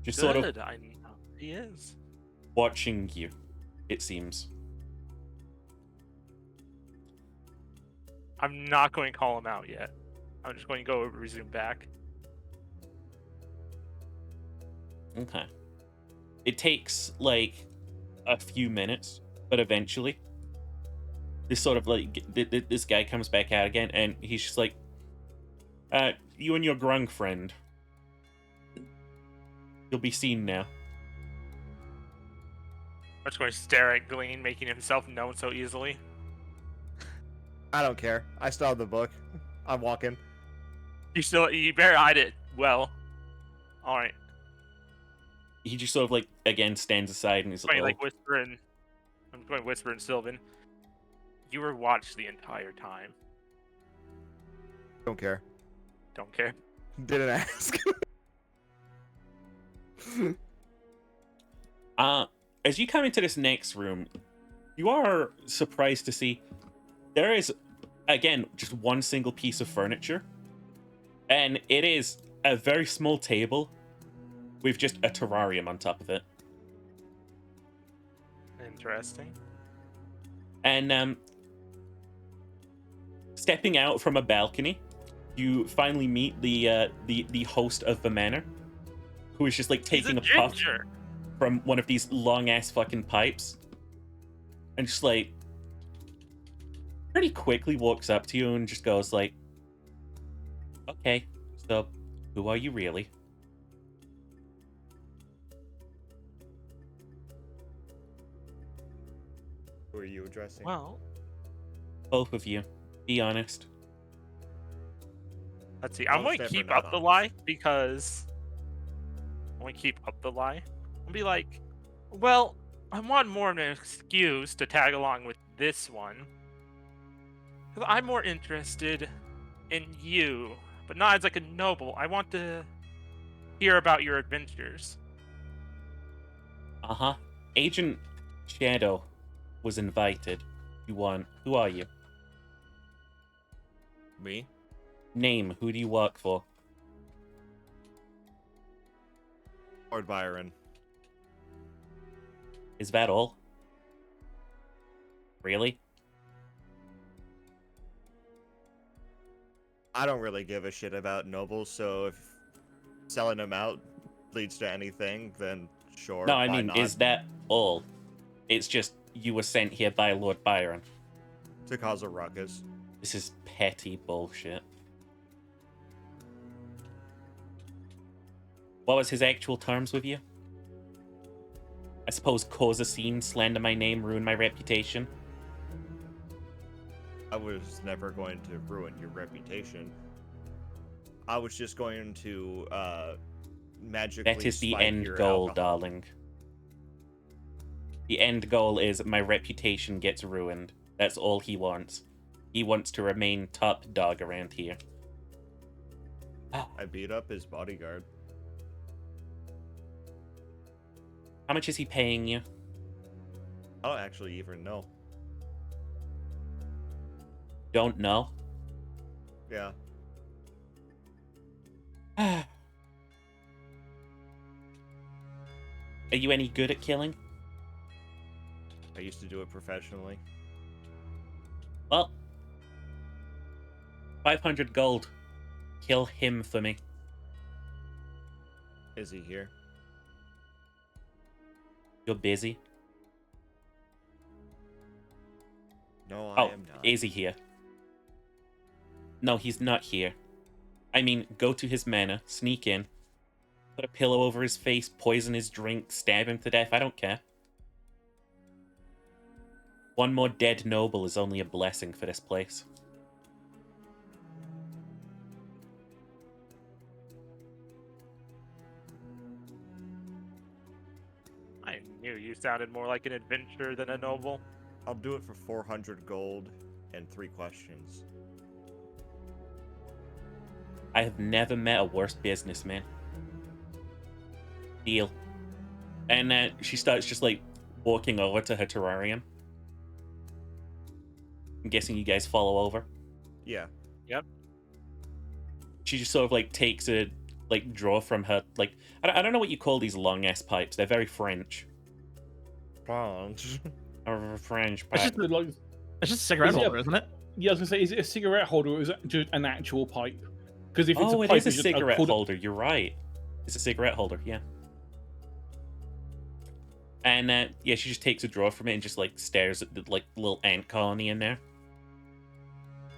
Just sort of I know he is. watching you, it seems. I'm not going to call him out yet. I'm just going to go resume back. Okay. It takes a few minutes, but eventually this sort of this guy comes back out again, and he's just like, you and your grung friend, you'll be seen now. I'm just going to stare at Glean, making himself known so easily. I don't care. I still have the book. I'm walking. You better hide it well. All right. He just sort of again stands aside and he's I'm like, going to whisper in Sylvan. You were watched the entire time. Don't care. Don't care. Didn't ask. As you come into this next room, you are surprised to see there is, again, just one single piece of furniture. And it is a very small table with just a terrarium on top of it. Interesting. And stepping out from a balcony, you finally meet the host of the manor, who is just taking a puff from one of these long ass fucking pipes, and just pretty quickly walks up to you and just goes okay, so who are you really? Who are you addressing? Well, Both of you. Be honest. let's see. I'm going to Honest keep or up not the lie because I'm going to keep up the lie. I'll be like, well, I want more of an excuse to tag along with this one. Because I'm more interested in you, but not as a noble. I want to hear about your adventures. Uh-huh. Agent Shadow was invited. Who are you? Me? Name, who do you work for? Lord Byron. Is that all? Really? I don't really give a shit about nobles, so if selling them out leads to anything, then sure. No, I why mean, not? is that all? It's just you were sent here by Lord Byron. To cause a ruckus. This is petty bullshit. What was his actual terms with you? I suppose cause a scene, slander my name, ruin my reputation. I was never going to ruin your reputation. I was just going to magically. That is the spike end your goal, alcohol. darling. The end goal is my reputation gets ruined. That's all he wants. He wants to remain top dog around here. I beat up his bodyguard. How much is he paying you? I don't actually even know. Don't know. Yeah. Are you any good at killing? I used to do it professionally. Well, 500 gold. Kill him for me. Is he here? You're busy. No, I Oh, am not. is he here? No, he's not here. I mean, go to his manor, sneak in, put a pillow over his face, poison his drink, stab him to death. I don't care. One more dead noble is only a blessing for this place. I knew you sounded more like an adventurer than a noble. I'll do it for 400 gold and 3 questions. I have never met a worse businessman. Deal. And she starts just like walking over to her terrarium. I'm guessing you guys follow over. Yeah. She just sort of like takes a like drawer from her like I don't know what you call these long ass pipes. They're very French. French. Or French It's pipe. just like, It's just a cigarette Is it a- holder, isn't it? yeah, I was gonna say, is it a cigarette holder or is it just an actual pipe? Because if it's Oh, a it pipe, is a it's just cigarette cord- holder. You're right. It's a cigarette holder. Yeah. And yeah, she just takes a drawer from it and just like stares at the like little ant colony in there.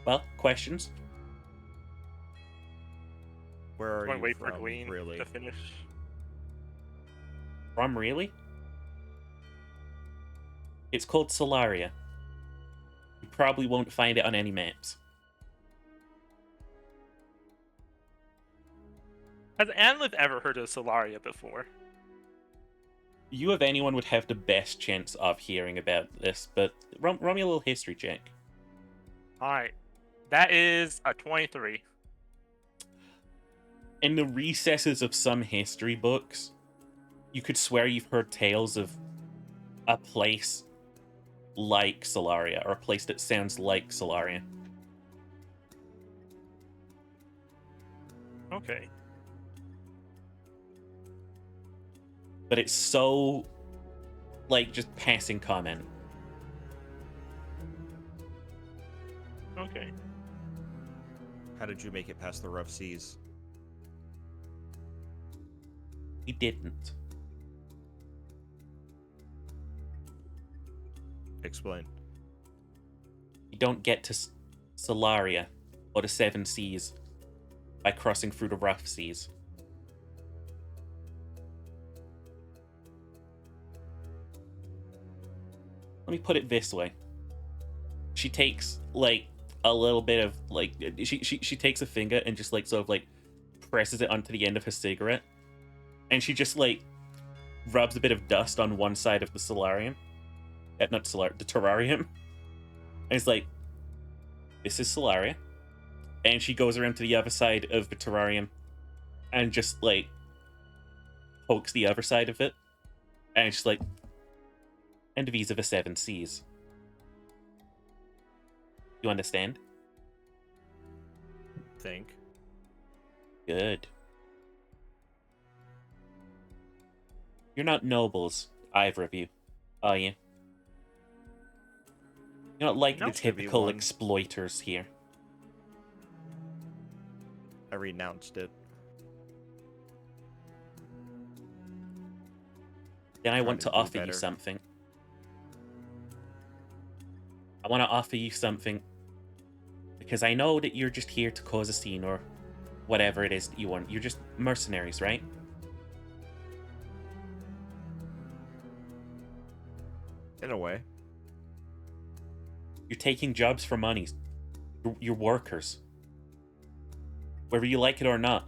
Well, questions? Where are I'm gonna you wait for from, Dwayne really? to finish. From really? It's called Solaria. You probably won't find it on any maps. Has Anlith ever heard of Solaria before? You of anyone would have the best chance of hearing about this, but roll me a little history check. Alright. That is a 23. In the recesses of some history books, you could swear you've heard tales of a place like Solaria, or a place that sounds like Solaria. Okay. But it's so, like, just passing comment. Okay. How did you make it past the rough seas? We didn't. Explain. You don't get to Solaria or the Seven Seas by crossing through the rough seas. Let me put it this way. She takes like a little bit of like she takes a finger and just like sort of like presses it onto the end of her cigarette, and she just like rubs a bit of dust on one side of the solarium. Not the terrarium. And it's like, this is Solaria. And she goes around to the other side of the terrarium and just like pokes the other side of it. And it's just like, and these are the Seven Seas. You understand? Think. Good. You're not nobles, either of you, are you? You're not like the Used to be typical one. exploiters here. I renounced it. Then I want to to do offer you better. something. I want to offer you something because I know that you're just here to cause a scene or whatever it is that you want. You're just mercenaries, right? In a way. You're taking jobs for money. You're workers. Whether you like it or not,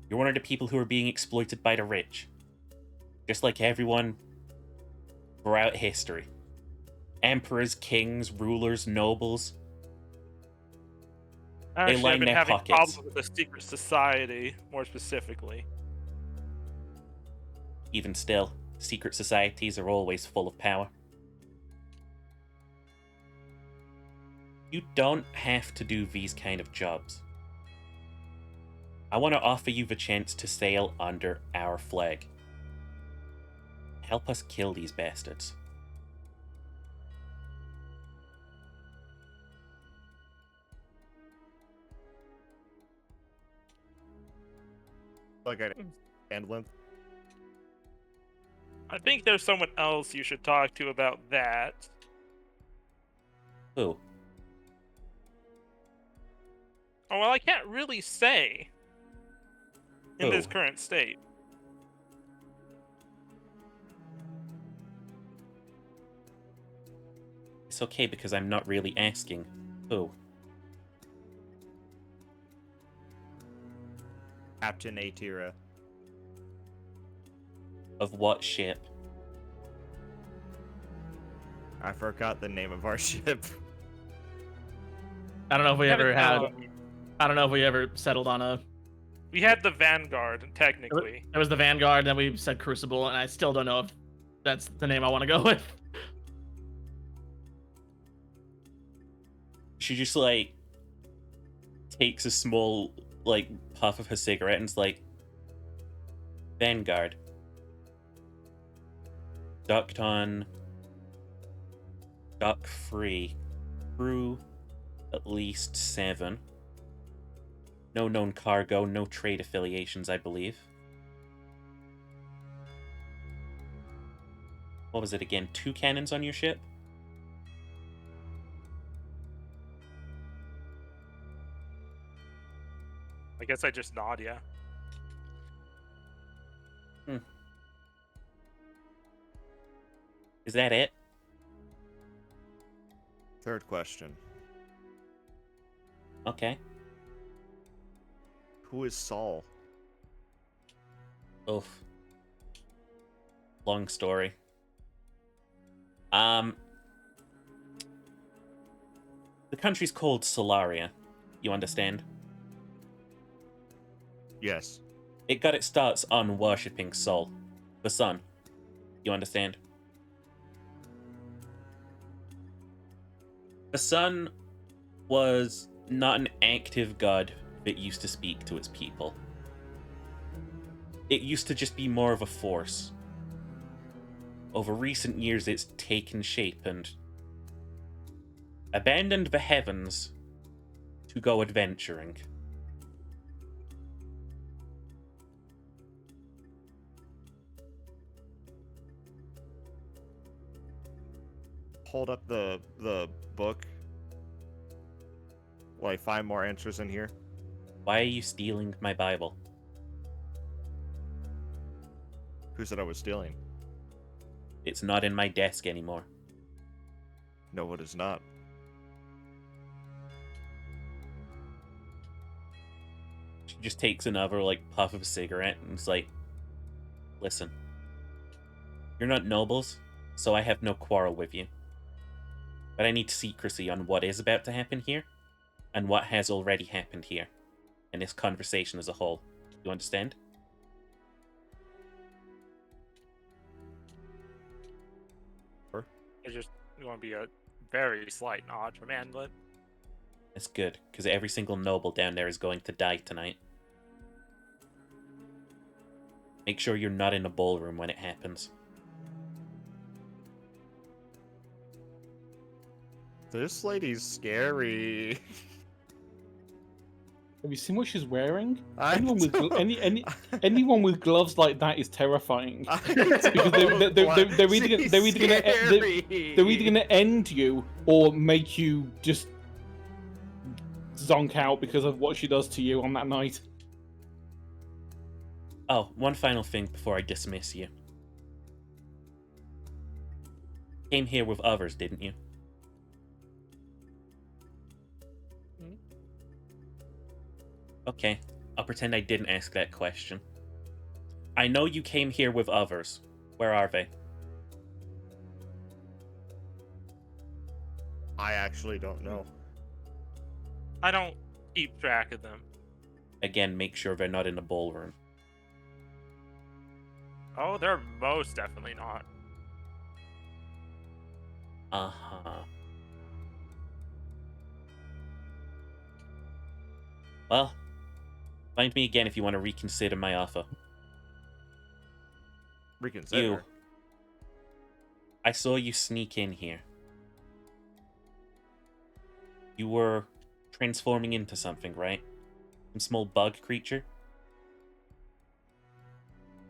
you're one of the people who are being exploited by the rich. Just like everyone throughout history. Emperors, kings, rulers, nobles. Actually, line I've been their having pockets. problems with the secret society, more specifically. Even still, secret societies are always full of power. You don't have to do these kind of jobs. I want to offer you the chance to sail under our flag. Help us kill these bastards. Like I hand length. I think there's someone else you should talk to about that. Who? Oh, well, I can't really say in this Who? current state. It's okay because I'm not really asking. Who? Captain Atira. Of what ship? I forgot the name of our ship. I don't know if we ever had. Haven't, I don't know if we ever settled on a. we had the Vanguard, technically. It was the Vanguard, then we said Crucible, and I still don't know if that's the name I want to go with. She just like takes a small like puff of her cigarette and is like, Vanguard. Docked on dock free. Crew at least 7. No known cargo, no trade affiliations, I believe. What was it again? 2 cannons on your ship? I guess I just nod, yeah. Is that it? Third question. Okay. Who is Saul? Oof. Long story. The country's called Solaria. You understand? Yes. It got its starts on worshipping Sol, the sun. You understand? The sun was not an active god that used to speak to its people. It used to just be more of a force. Over recent years, it's taken shape and abandoned the heavens to go adventuring. Hold up the book. Will I find more answers in here? Why are you stealing my Bible? Who said I was stealing? It's not in my desk anymore. No, it is not. She just takes another, like, puff of a cigarette and is like, listen, you're not nobles, so I have no quarrel with you. But I need secrecy on what is about to happen here, and what has already happened here, and this conversation as a whole. You understand? It's just going to be a very slight nod from Anlin. That's good, because every single noble down there is going to die tonight. Make sure you're not in a ballroom when it happens. This lady's scary. Have you seen what she's wearing? I Anyone with don't- anyone with gloves like that is terrifying. I Because don't they're want- either She's gonna end you or make you just zonk out because of what she does to you on that night. Oh, one final thing before I dismiss you. Came here with others, didn't you? Okay, I'll pretend I didn't ask that question. I know you came here with others. Where are they? I actually don't know. I don't keep track of them. Again, make sure they're not in the ballroom. Oh, they're most definitely not. Uh-huh. Well, find me again if you want to reconsider my offer. Reconsider. You. I saw you sneak in here. You were transforming into something, right? Some small bug creature?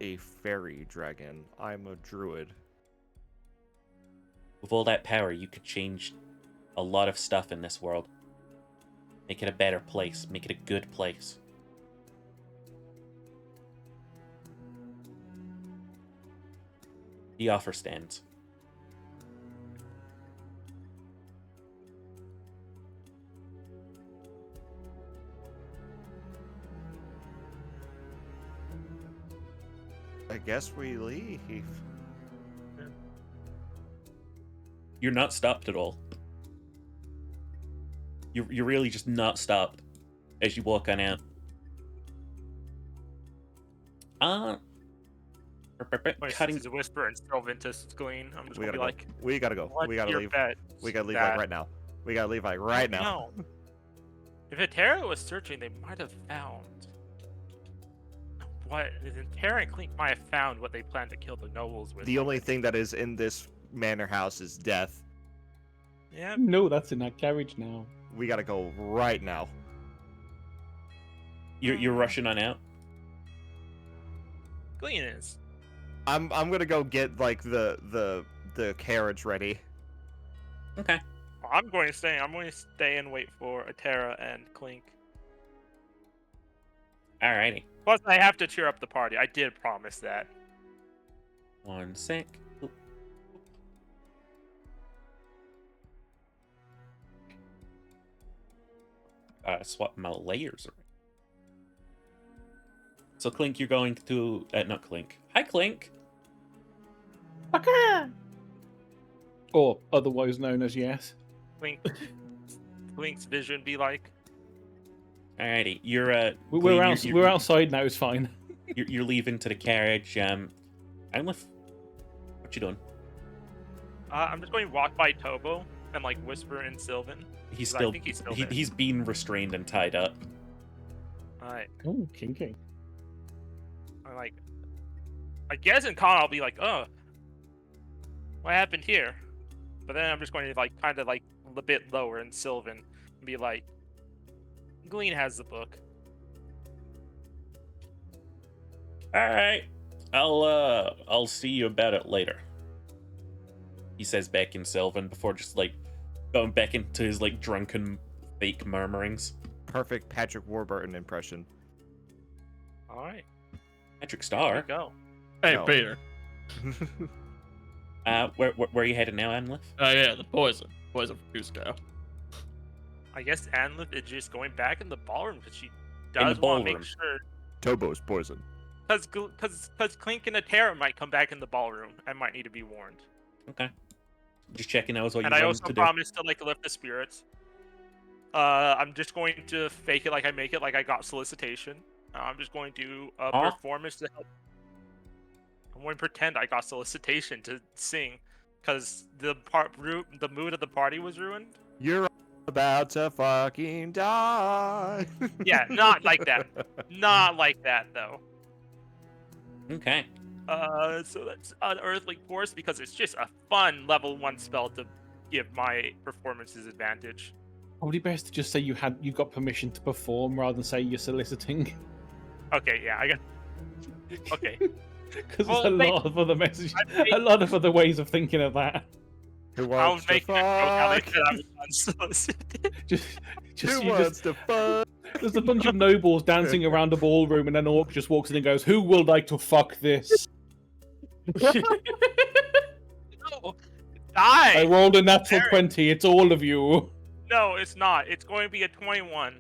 A fairy dragon. I'm a druid. With all that power, you could change a lot of stuff in this world. Make it a better place. Make it a good place. The offer stands. I guess we leave. You're not stopped at all. You're really just not stopped as you walk on out. Wait, Cutting. since he's a whisper and Sylvan to Glean, I'm just We gonna gotta be go. like, We gotta go. what's We gotta your leave. bet? We gotta leave that- like right now. We gotta leave like right now. No. If Atera was searching, they might have found what Atera and Clink might have found what they planned to kill the nobles with. The only thing that is in this manor house is death. Yeah, No, that's in that carriage now. We gotta go right now. You're rushing on out. Glean is. I'm gonna go get like the carriage ready. Okay. I'm going to stay. I'm going to stay and wait for Atera and Clink. Alrighty. Plus, I have to cheer up the party. I did promise that. 1 sec. Oop. Swap my layers around. So Clink, you're going to not Clink. Hi Clink. Or otherwise known as Yes. Clink. Clink's vision be like. Alrighty, you're We're, Glean, out, we're outside now, it's fine. You're leaving to the carriage. Anlif, what you doing? I'm just going to walk by Tobo and like whisper in Sylvan. He's 'Cause I still think he's still there. he's been restrained and tied up. Alright. Oh, kinky. I'm like, I guess in con I'll be like, oh, what happened here? But then I'm just going to like kind of like a bit lower in Sylvan and be like, Glean has the book. All right, I'll see you about it later. He says back in Sylvan before just like going back into his like drunken fake murmurings. Perfect Patrick Warburton impression. All right, Patrick there Star. you go. Hey, No. Peter. Where are you headed now, Anlif? Oh, yeah, the poison. Poison for Cusco. I guess Anlith is just going back in the ballroom because she the does want to make ballroom. sure. Tobo's poison. Because Clink and Atera might come back in the ballroom and might need to be warned. Okay. Just checking that was all you And I wanted also to do. promised to like lift the spirits. I'm just going to fake it like I make it like I got solicitation. I'm just going to do a Huh? performance to help. I'm going to pretend I got solicitation to sing, because the mood of the party was ruined. You're about to fucking die. Yeah, not like that. Not like that though. Okay. So that's Unearthly Force because it's just a fun level 1 spell to give my performances advantage. Probably best to just say you got permission to perform rather than say you're soliciting. Okay, yeah, I got. Okay. Because Well, there's a they- lot of other messages, I a lot of other ways of thinking of that. Who I wants was to making a joke how they fuck? said I was unsolicited. Just Who you just wants to fuck? there's a bunch of nobles dancing around the ballroom, and then an orc just walks in and goes, "Who would like to fuck this?" No. I Die! rolled a natural Eric. 20. It's all of you. No, it's not. It's going to be a 21.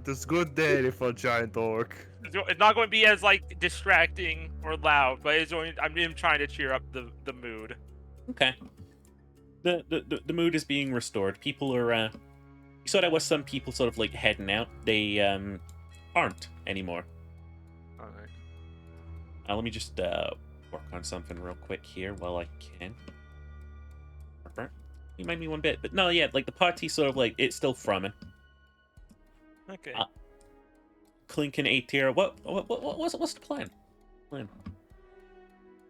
This good day for giant orc. It's not going to be as like distracting or loud, but I'm trying to cheer up the mood. Okay. The mood is being restored. People are you saw there was some people sort of like heading out. They aren't anymore. All right. Let me just work on something real quick here while I can. You made me one bit, but no, yeah, like the party sort of like it's still frumming. Okay. Clink and A-tier. What's the plan? All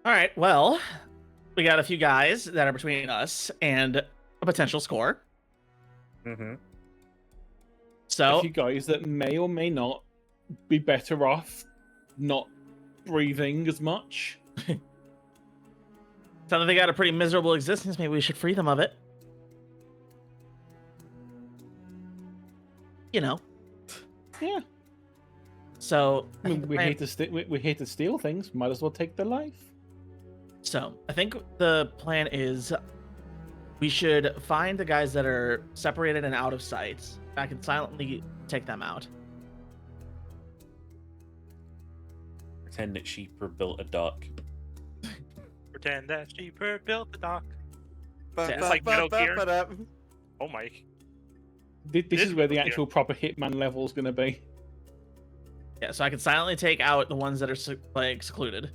right. Well, we got a few guys that are between us and a potential score. Mm-hmm. So A few guys that may or may not be better off not breathing as much. sounds like they got a pretty miserable existence. Maybe we should free them of it. You know. Yeah. So I mean, we're here to steal things. Might as well take their life. So I think the plan is we should find the guys that are separated and out of sight. I can silently take them out. Pretend that Sheeper built a dock. Pretend that Sheeper built the dock. Ba- It's ba- like ba- Metal ba- Gear. ba- da. Oh my. This is where the Yeah. actual proper Hitman level is going to be. Yeah, so I can silently take out the ones that are secluded.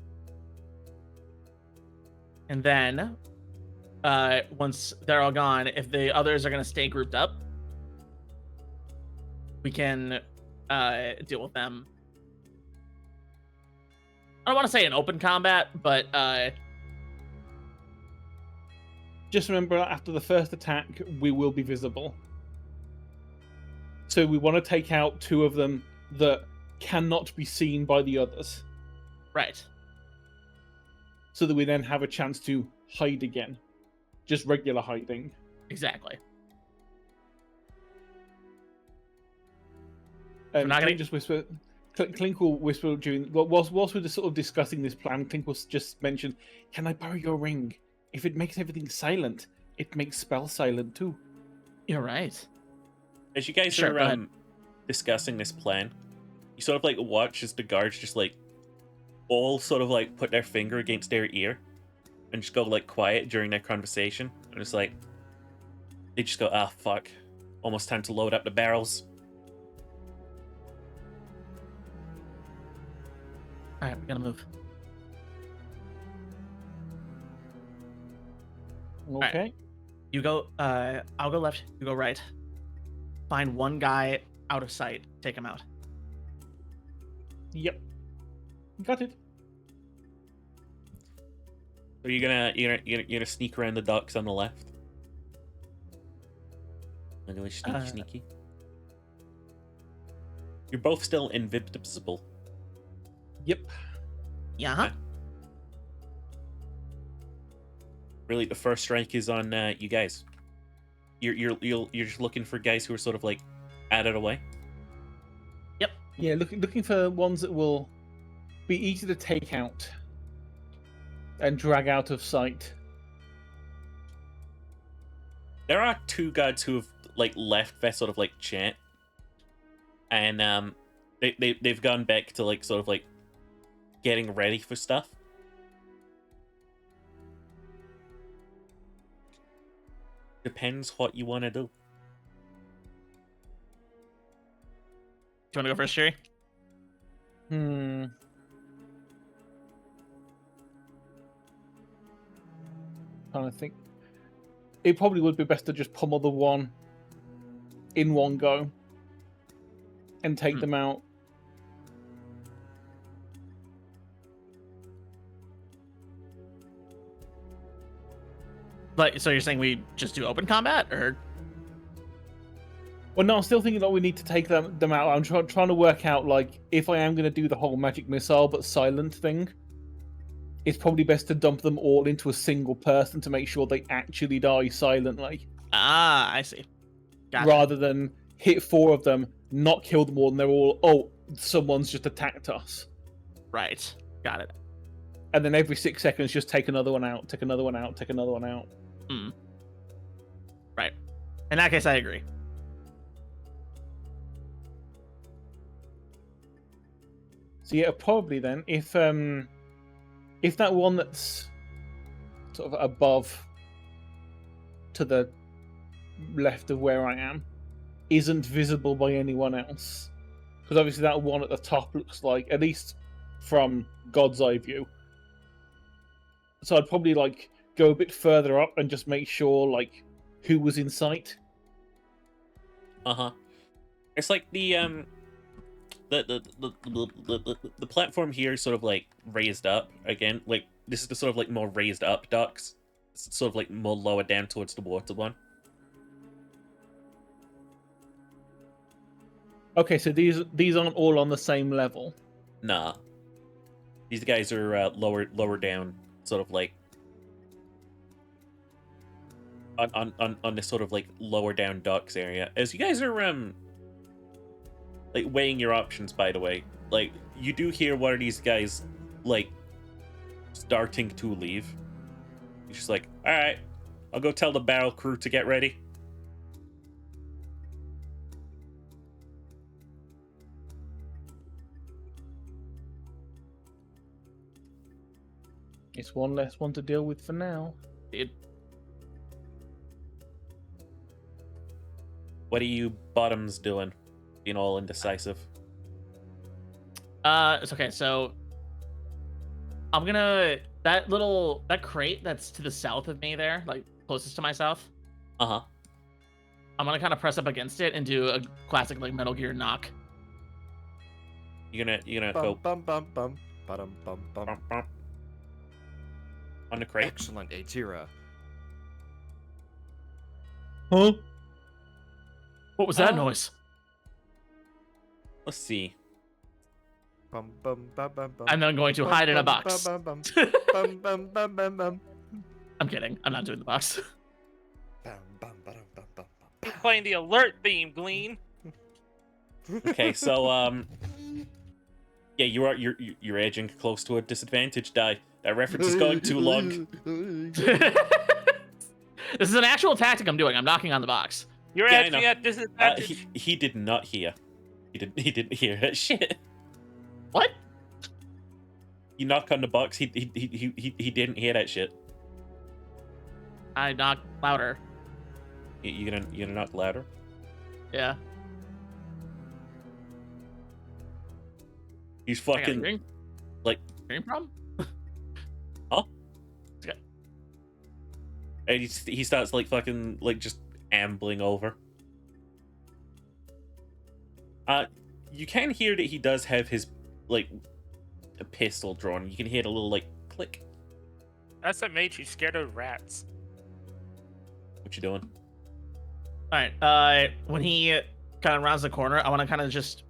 And then once they're all gone, if the others are going to stay grouped up, we can deal with them. I don't want to say in open combat, but Just remember, after the first attack, we will be visible. So we want to take out two of them that cannot be seen by the others, right. so that we then have a chance to hide again. Just regular hiding. Exactly. Clink not gonna- just whisper. Clink will whisper during whilst we're just sort of discussing this plan. Clink will just mention, "Can I borrow your ring? If it makes everything silent, it makes spell silent too." You're right. As you guys Sure, go are ahead. discussing this plan, you sort of like watch as the guards just like all sort of like put their finger against their ear and just go like quiet during their conversation. And it's like they just go, "Ah, fuck. Almost time to load up the barrels." All right, we gotta move. Okay. You go. I'll go left. You go right. Find one guy out of sight. Take him out. Yep. Got it. So you're gonna sneak around the docks on the left. Really sneaky. You're both still invisible. Yep. Yeah. Huh? Really, the first strike is on you guys. You're just looking for guys who are sort of like out of the way. Yeah, looking for ones that will be easy to take out and drag out of sight. There are two guards who have like left their sort of like chat, and they've gone back to like sort of like getting ready for stuff. Depends what you want to do. Do you want to go first, Sherry? Trying to think. It probably would be best to just pummel the one in one go and take them out. Like, so you're saying we just do open combat, or? Well, no, I'm still thinking that we need to take them out. I'm trying to work out, like, if I am going to do the whole magic missile but silent thing, it's probably best to dump them all into a single person to make sure they actually die silently, Ah, I see. Gotcha. rather than hit 4 of them, not kill them all, and they're all, oh, someone's just attacked us. Right. Got it. And then every 6 seconds, just take another one out, take another one out, take another one out. Right. In that case, I agree. So yeah, probably then, if that one that's sort of above to the left of where I am isn't visible by anyone else, because obviously that one at the top looks like, at least from God's eye view. So I'd probably like go a bit further up and just make sure like who was in sight. It's like the platform here is sort of like raised up again. Like this is the sort of like more raised up docks. It's sort of like more lower down towards the water one. Okay, so these aren't all on the same level. Nah, these guys are lower down, sort of like on this sort of like lower down docks area. As you guys are like weighing your options, by the way, like you do hear one of these guys like starting to leave. He's just like, all right, I'll go tell the barrel crew to get ready. It's one less one to deal with for now. What are you bottoms doing? Being all indecisive. It's okay. So I'm gonna that crate that's to the south of me there, like closest to myself. Uh-huh. I'm gonna kind of press up against it and do a classic like Metal Gear knock. You're gonna Bum go bum bum bum bum bum bum. bump, bump, on the crate. Excellent, Atira. Huh? What was that noise? Let's see. Bum bum bum bum bum. I'm then going to hide in a box. Bum bum bum bum bum bum bum. I'm kidding. I'm not doing the box. Bum bum bum bum bum bum. Playing the alert theme, Glean. Okay, so yeah, you're edging close to a disadvantage die. That reference is going too long. This is an actual tactic I'm doing. I'm knocking on the box. You're Yeah, I actually know. at disadvantage. He did not hear. He didn't hear that shit. What? You knock on the box. He didn't hear that shit. I knock louder. You gonna knock louder? Yeah. He's I got a fucking hearing- like hearing problem? huh? Okay. And he starts like fucking like just ambling over. You can hear that he does have his like a pistol drawn. You can hear a little like click. That's what made you scared of rats. What you doing? All right. When he kind of rounds the corner, I want to kind of just.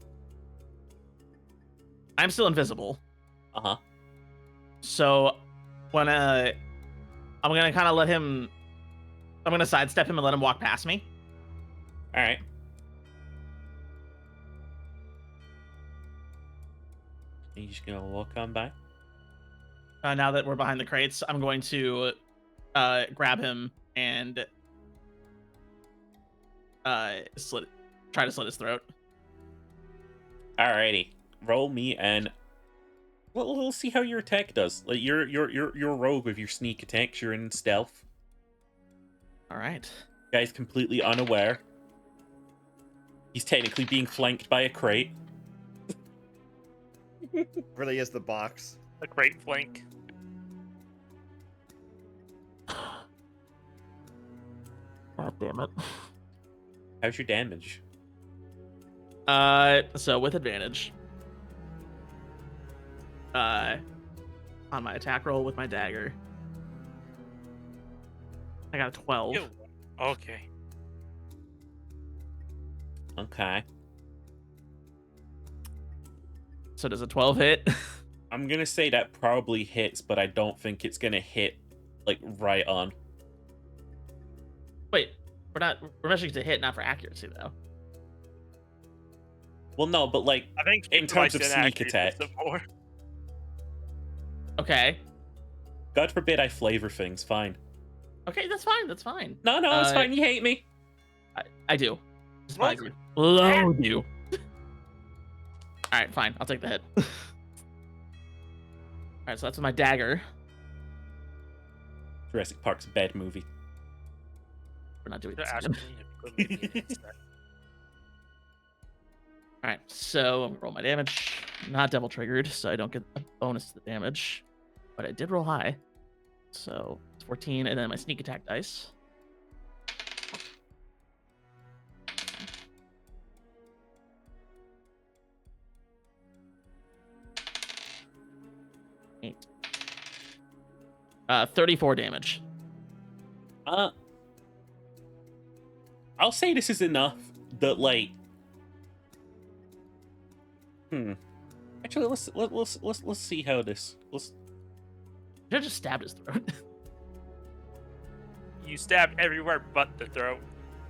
I'm still invisible, Uh-huh. so when I'm gonna kind of let him. I'm gonna sidestep him and let him walk past me. All right. You just gonna walk on by? Now that we're behind the crates, I'm going to grab him and try to slit his throat. Alrighty. Roll me and we'll see how your attack does. Like you're rogue with your sneak attacks. You're in stealth. All right. Guy's completely unaware. He's technically being flanked by a crate. Really is the box. A great flank. God damn it. How's your damage? So with advantage. On my attack roll with my dagger. I got a 12. Ew. Okay. Okay. So does a 12 hit? I'm gonna say that probably hits, but I don't think it's gonna hit like right on. Wait, we're measuring to hit, not for accuracy though. Well, no, but like I think in terms of Bryson sneak actually attack. does it more. Okay. God forbid I flavor things. Fine. Okay, that's fine. That's fine. No, it's fine. You hate me. I do. Despise Look. you. Loathe you. All right, fine. I'll take the hit. right, so that's my dagger. Jurassic Park's bed movie. We're not doing They're this asking again. me if you put me in the instead. All right, so I'm gonna roll my damage. Not double triggered, so I don't get a bonus to the damage, but I did roll high, so it's 14, and then my sneak attack dice. Eight. 34 damage. I'll say this is enough that like. Actually, let's see how this. I just stabbed his throat. You stab everywhere but the throat.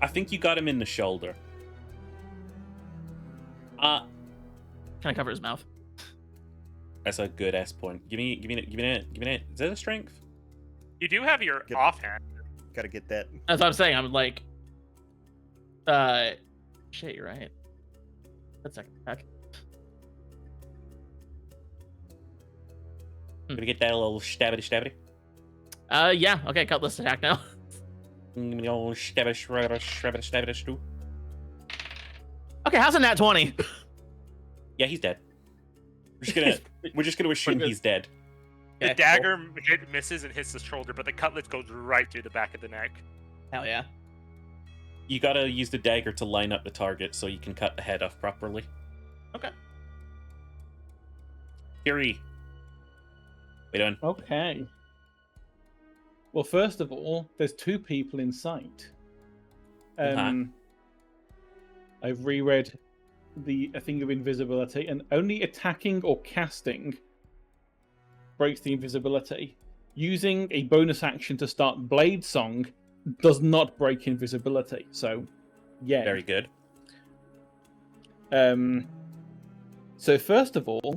I think you got him in the shoulder. Can I cover his mouth? That's a good S point. Give me it. Is that a strength? You do have your Get- offhand. Gotta get that. That's what I'm saying. I'm like, shit, you're right. That's second attack. Gonna get that little stabby. Yeah. Okay, cutlass attack now. Give me the old stabby. Okay, how's a nat 20? Yeah, he's dead. We're just gonna assume he's dead. The Okay, dagger misses and hits the shoulder, but the cutlass goes right through the back of the neck. Hell yeah. You gotta use the dagger to line up the target so you can cut the head off properly. Okay. Fury. Wait on. Okay. Well, first of all, there's 2 people in sight. I've reread a thing of invisibility, and only attacking or casting breaks the invisibility. Using a bonus action to start Blade Song does not break invisibility. So, yeah. Very good. So first of all,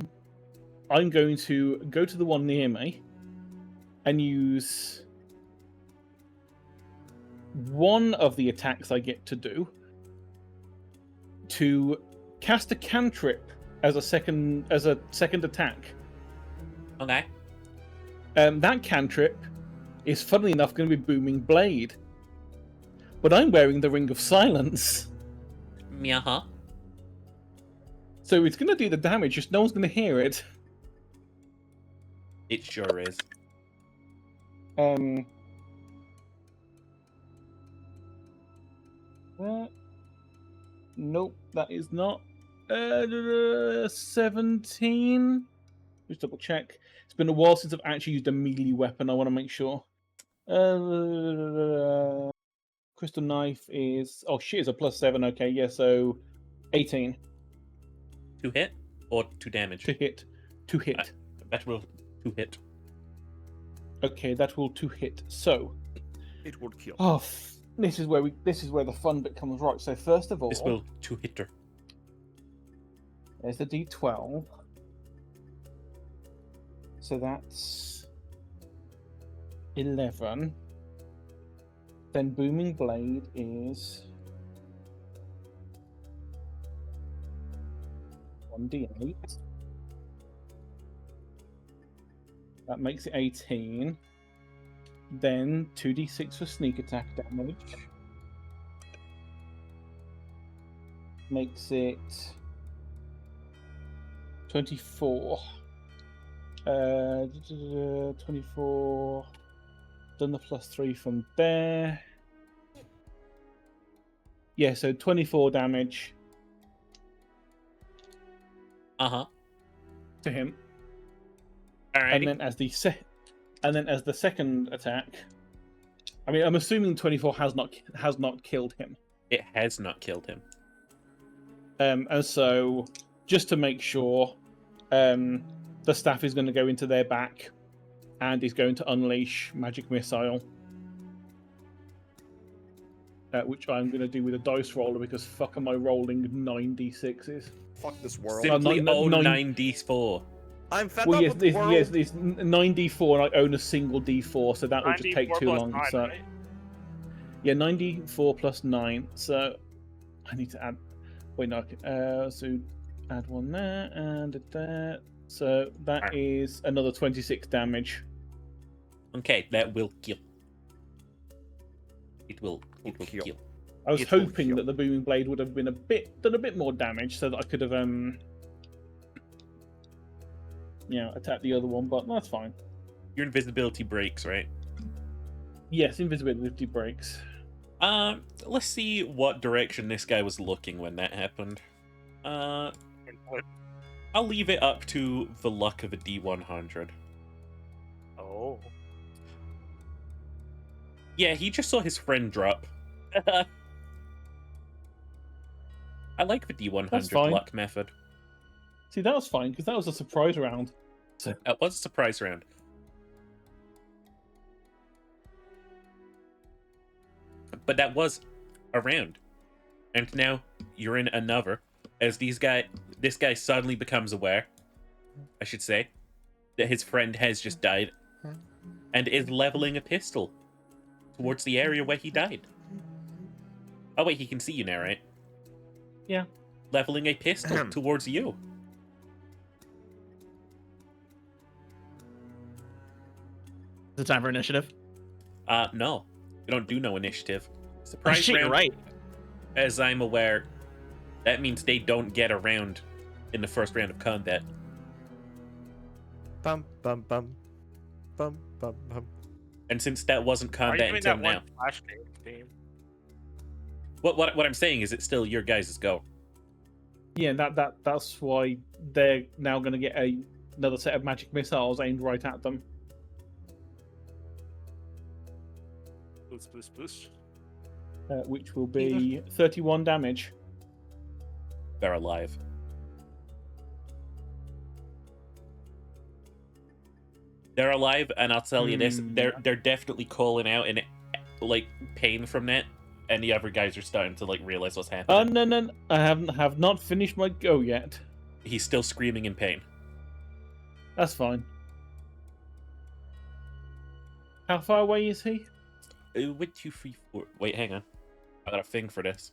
I'm going to go to the one near me and use one of the attacks I get to do to cast a cantrip as a second attack. Okay. That cantrip is, funnily enough, going to be Booming Blade. But I'm wearing the Ring of Silence. Uh-huh. So it's going to do the damage, just no one's going to hear it. It sure is. Nope, that is not. 17? Just double check. It's been a while since I've actually used a melee weapon. I want to make sure. Crystal Knife is... Oh, shit, it's a +7. Okay, yeah, so 18 To hit or to damage? to hit. To hit. That will to hit. Okay, that will to hit. So, It would kill. oh, this is where the fun bit comes. Right. So first of all, This will to hit her. there's the D12. So that's 11. Then Booming Blade is 1d8. That makes it 18. Then 2d6 for sneak attack damage. Makes it 24. 24. Done the +3 from there. Yeah, so 24 damage Uh-huh. to him. Alrighty. And then as the second attack, I mean, I'm assuming 24 has not killed him. It has not killed him. And so, just to make sure, the staff is going to go into their back, and is going to unleash Magic Missile, which I'm going to do with a dice roller because fuck am I rolling 9d6s? Fuck this world. Simply no, own 9 9d4. I'm fed Well, up yes, with the world. it's 9d4, and I own a single d4, so that will just take 94 too plus long. 9, So, right? yeah, 9d4 plus 9. So, I need to add. Wait, no. So, add one there and there. So that Alright. is another 26 damage. Okay, that will kill. It will kill. kill. I was It will hoping kill. that the booming blade would have been done a bit more damage, so that I could have attacked the other one. But that's fine. Your invisibility breaks, right? Yes, invisibility breaks. Let's see what direction this guy was looking when that happened. I'll leave it up to the luck of a D100. Oh. Yeah, he just saw his friend drop. I like the That's D100 fine. luck method. See, that was fine because that was a surprise round. That was a surprise round. But that was a round. And now you're in another. As this guy suddenly becomes aware, I should say, that his friend has just died. And is leveling a pistol towards the area where he died. Oh wait, he can see you now, right? Yeah. Leveling a pistol towards you. Is it time for initiative? No. We don't do no initiative. Oh, Surprise shit, round, you're right. as I'm aware, that means they don't get a round in the first round of combat. Bum bum bum. Bum bum bum. And since that wasn't Are you combat doing until that now, one flash game? what I'm saying is it's still your guys' go. Yeah, that's why they're now going to get another set of magic missiles aimed right at them. Boost, boost, boost. Which will be 31 damage. They're alive. They're alive, and I'll tell you this: they're definitely calling out in like pain from that, and the other guys are starting to like realize what's happening. No, I have not finished my go yet. He's still screaming in pain. That's fine. How far away is he? 1, 2, 3, 4. Wait, hang on. I got a thing for this.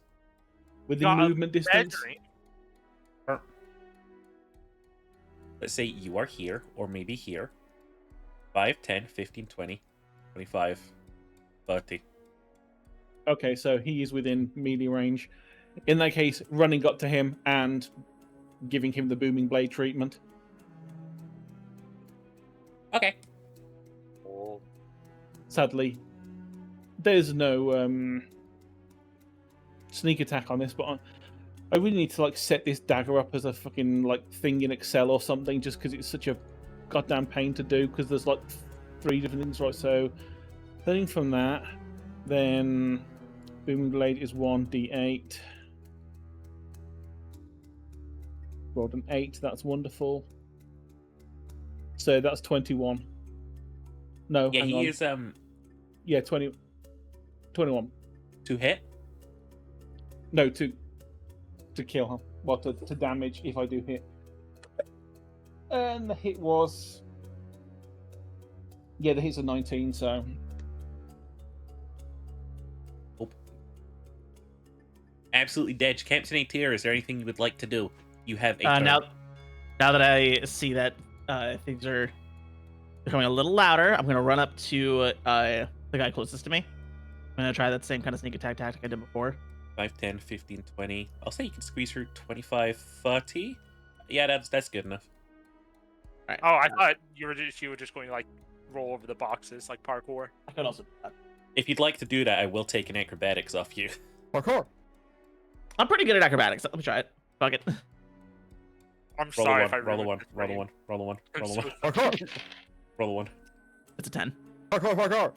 Within Got a movement distance? Measuring. Let's say you are here, or maybe here. 5, 10, 15, 20, 25, 30. Okay, so he is within melee range. In that case, running up to him and giving him the booming blade treatment. Okay. Oh. Sadly, there's no sneak attack on this, but I really need to like set this dagger up as a fucking like thing in Excel or something, just because it's such a goddamn pain to do. Because there's like 3 different things, right? So, starting from that, then booming blade is 1d8. Rolled an 8. That's wonderful. So that's 21. No, Yeah, hang he on. is 21. to hit. No, to kill him. Well, to damage if I do hit. And the hit was... Yeah, the hit's a 19, so... Absolutely dead. Captain Atir, is there anything you would like to do? You have a turn. Now that I see that things are becoming a little louder, I'm gonna run up to the guy closest to me. I'm gonna try that same kind of sneak attack tactic I did before. 5, 10, 15, 20. I'll say you can squeeze through 25, 30. Yeah, that's good enough. All right. Oh, I thought you were just going to like roll over the boxes like parkour. I could also do that. If you'd like to do that, I will take an acrobatics off you. Parkour. I'm pretty good at acrobatics. Let me try it. Fuck it. I'm Roll sorry a if I 1, roll a ruined 1, this roll a game. 1, roll a 1, I'm roll a 1, so Parkour. roll a 1. It's a 10. Parkour. Parkour.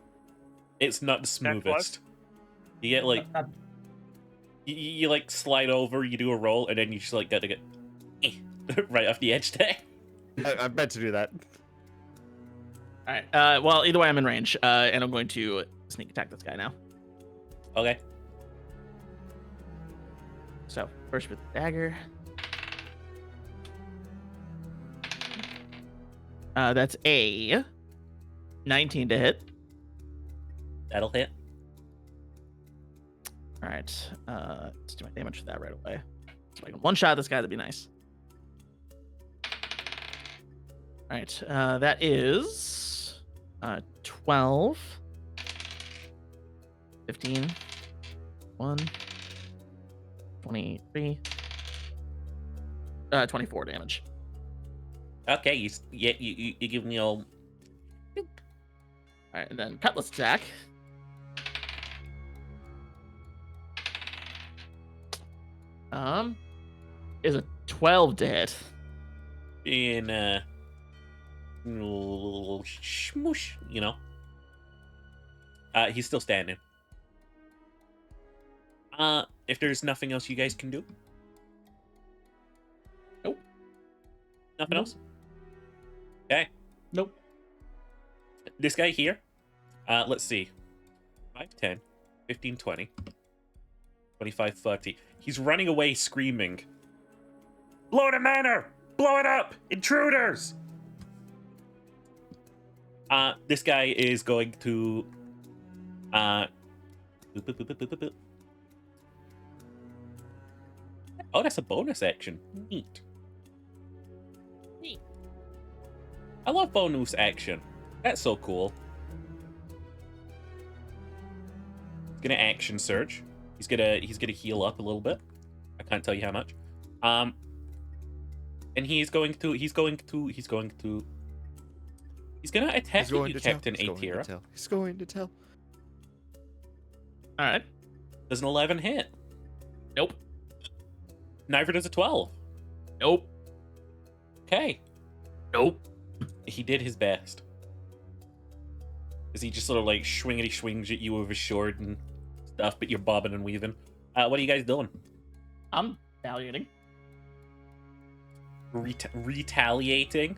It's not the 10 plus? smoothest. You get like you like slide over, you do a roll, and then you just like gotta get right off the edge there. I meant to do that. All right. Well, either way, I'm in range, and I'm going to sneak attack this guy now. Okay. So first with the dagger. That's a 19 to hit. That'll hit. All right. Let's do my damage for that right away. So I can one shot this guy. That'd be nice. right. That is 12, 15, 1, 23, 24 damage. Okay, you give me all. All right, and then cutlass attack. Is a 12 to hit. In shmoosh, you know. He's still standing. If there's nothing else you guys can do. Nope. Nothing Nope. else? Okay. Nope. This guy here. Let's see. 5, 10, 15, 20, 25, 30. He's running away screaming. Blow the manor! Blow it up! Intruders! This guy is going to oh, that's a bonus action. Neat. I love bonus action. That's so cool. He's gonna action surge. He's gonna heal up a little bit. I can't tell you how much. And he's gonna attack you, Captain Atira. He's going to tell. All right. Does an 11 hit? Nope. Neither does a 12. Nope. Okay. Nope. He did his best. As he just sort of like swings at you with his sword and stuff, but you're bobbing and weaving. What are you guys doing? I'm retaliating. Retaliating?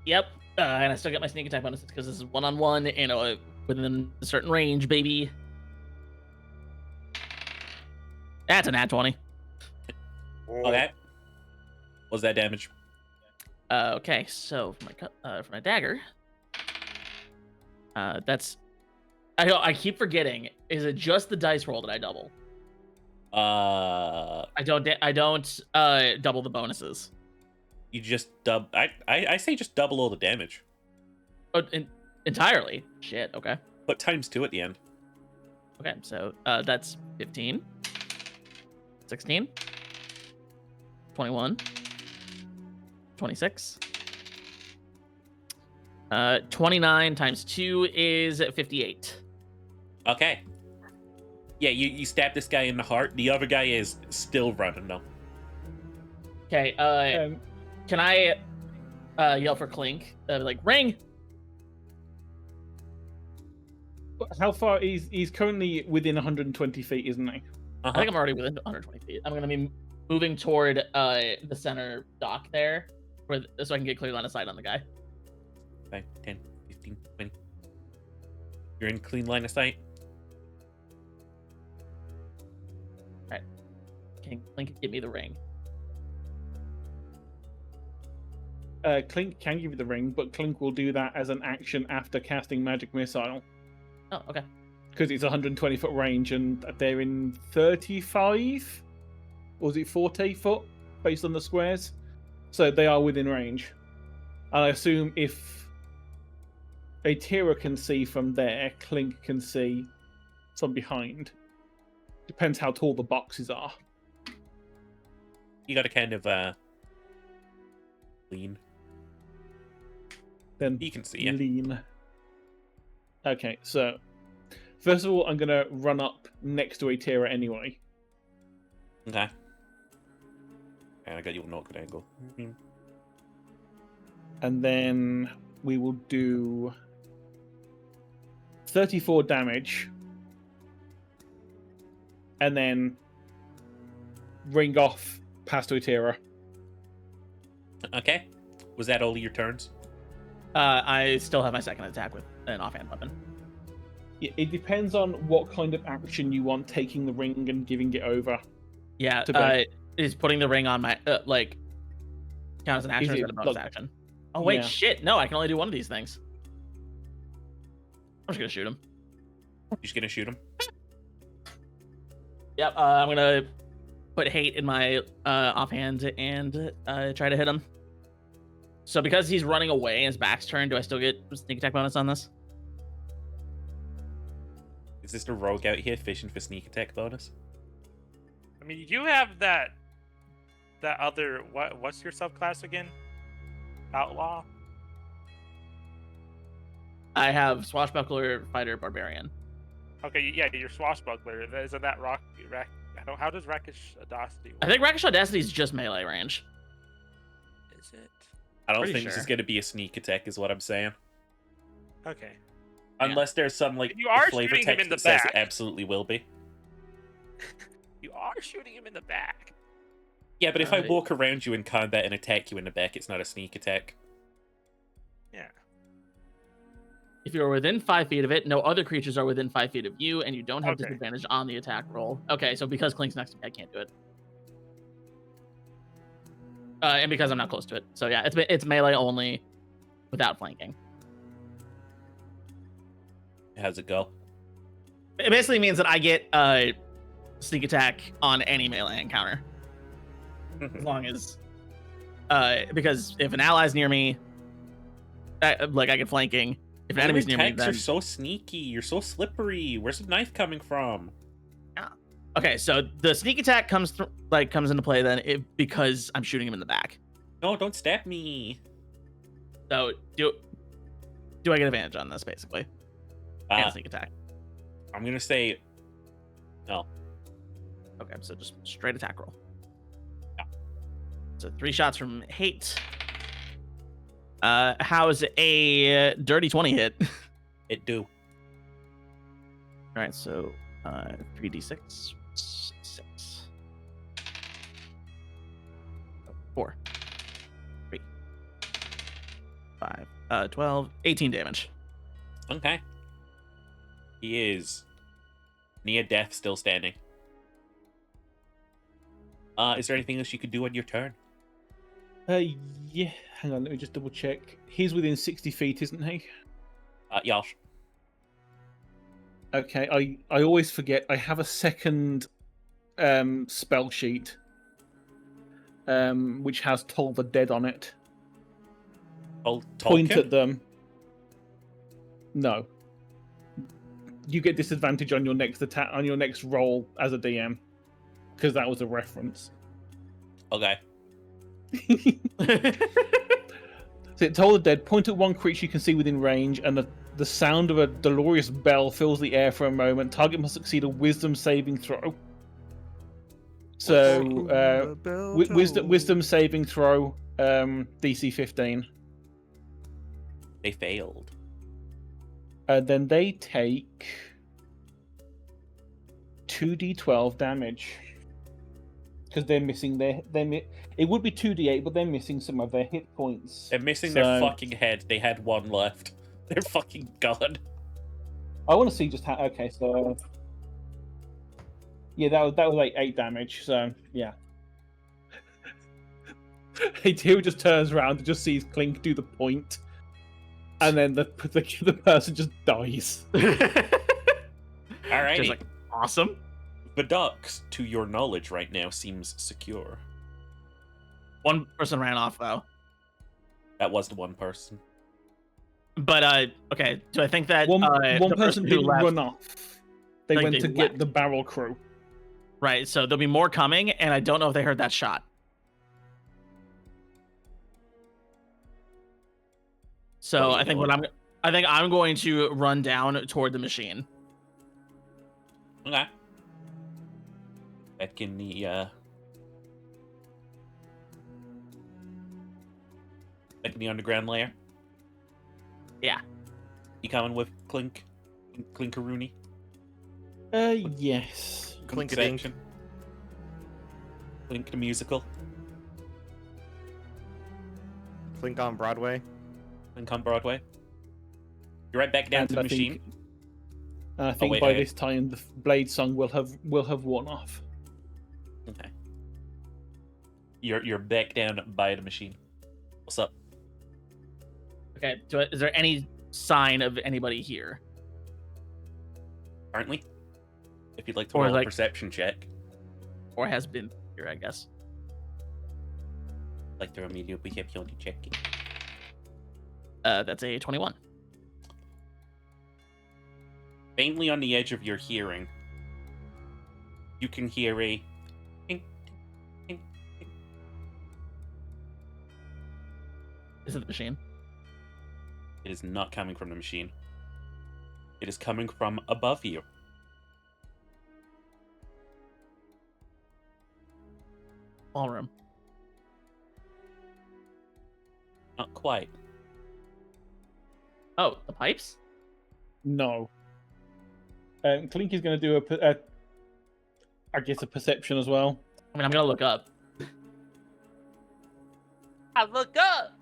Yep. And I still get my sneak attack bonuses because this is 1-on-1 and within a certain range, baby. That's an nat 20. Okay. What's that damage? Okay, so for my dagger, that's I keep forgetting. Is it just the dice roll that I double? I don't double the bonuses. You just I say just double all the damage. Oh, entirely. Shit. Okay. Put ×2 at the end. Okay, so that's 15, 16, 21, 26. 29 times 2 is 58. Okay. Yeah, you stab this guy in the heart. The other guy is still running though. Okay, can I yell for Clink? Like, ring! How far he's currently within 120 feet, isn't he? I think I'm already within 120 feet. I'm gonna be moving toward the center dock there, so I can get clear line of sight on the guy. 5, 10, 15, 20. You're in clean line of sight. Alright. Can Clink give me the ring? Clink can give you the ring, but Clink will do that as an action after casting Magic Missile. Oh, okay. Because it's 120 foot range and they're in 35? Or is it 40 foot based on the squares? So they are within range. I assume if Atira can see from there, Clink can see from behind. Depends how tall the boxes are. You got to kind of lean. Then He can see you. lean. Okay, so first of all, I'm gonna run up next to Atira anyway. Okay. And I got you a not good angle. And then we will do 34 damage. And then ring off past Atira. Okay. Was that all of your turns? I still have my second attack with an offhand weapon. It depends on what kind of action you want, taking the ring and giving it over. Yeah, To is putting the ring on my count as an action or is it- it a bonus look, action? Oh wait, yeah. shit! No, I can only do one of these things. I'm just gonna shoot him. You're just gonna shoot him? Yep, I'm gonna put hate in my offhand and try to hit him. So because he's running away and his back's turned, do I still get sneak attack bonus on this? Is this the rogue out here fishing for sneak attack bonus? I mean, you have that other what's your subclass again? Outlaw. I have swashbuckler, fighter, barbarian. Okay, yeah, your swashbuckler. Isn't that how does Rakish Audacity work? I think Rakish Audacity is just melee range. Is it? I don't Pretty think this is sure. going to be a sneak attack, is what I'm saying. Okay. Unless there's some like You are flavor shooting him text in the that says back. it absolutely will be. You are shooting him in the back. Yeah, but if I Uh, walk around you in combat and attack you in the back, it's not a sneak attack. Yeah. If you're within 5 feet of it, no other creatures are within 5 feet of you, and you don't have Okay. disadvantage on the attack roll. Okay, so because Clink's next to me, I can't do it. And because I'm not close to it. So yeah, it's melee only without flanking. How's it go? It basically means that I get sneak attack on any melee encounter. As long as because if an ally's near me, like I get flanking. If an Your enemy's near me, attacks then are so sneaky. You're so slippery. Where's the knife coming from? okay. So the sneak attack comes into play then because I'm shooting him in the back. No, don't stab me. So do I get advantage on this basically? And sneak attack. I'm gonna say no. Okay, so just straight attack roll. Yeah. So 3 shots from Hate. How's a dirty 20 hit? It do. All right, so 3d6, 6, 4, 3, 5, 12, 18 damage. Okay. He is near death, still standing. Is there anything else you could do on your turn? Yeah. Hang on, let me just double check. He's within 60 feet, isn't he? Yosh. Okay, I always forget. I have a second spell sheet, which has Toll the Dead on it. Point at them. No. You get disadvantage on your next attack, on your next roll as a DM, because that was a reference. Okay. So Toll the Dead, point at one creature you can see within range, and the sound of a dolorous bell fills the air for a moment. Target must succeed a wisdom saving throw. So, wisdom saving throw, DC 15. They failed. Then they take 2d12 damage. Because they're missing it would be 2d8, but they're missing some of their hit points. They're missing their fucking head. They had one left. They're fucking gone. I want to see just how. Okay, so yeah, that was like 8 damage. So yeah, Hero just turns around and just sees Clink do the point, and then the person just dies. Alrighty. Just like awesome. The docks, to your knowledge right now, seems secure. One person ran off though. That was the one person. But okay, so I think that one the person who didn't left, run off. They like, went they to get left. the barrel crew. Right, so there'll be more coming, and I don't know if they heard that shot. So Well, you I think know I think I'm going to run down toward the machine. Okay. Back in the underground layer. Yeah. You coming with Clinkaroonie? Yes. Clink-a-dink. Section? Clink the musical. Clink on Broadway. Clink on Broadway. You're right back down And to the I machine. think wait, by hey. this time the Blade song will have worn off. Okay. You're back down by the machine. What's up? Okay, is there any sign of anybody here? Currently? If you'd like to Or roll a like- perception check. Or has been here, I guess. Like to immediately have you on checking. That's a 21. Faintly on the edge of your hearing, you can hear a tink, tink, tink. Is it the machine? It is not coming from the machine. It is coming from above you. Ballroom. Not quite. Oh, the pipes? No. Clink is going to do I guess a perception as well. I mean, I'm gonna look up. I look up.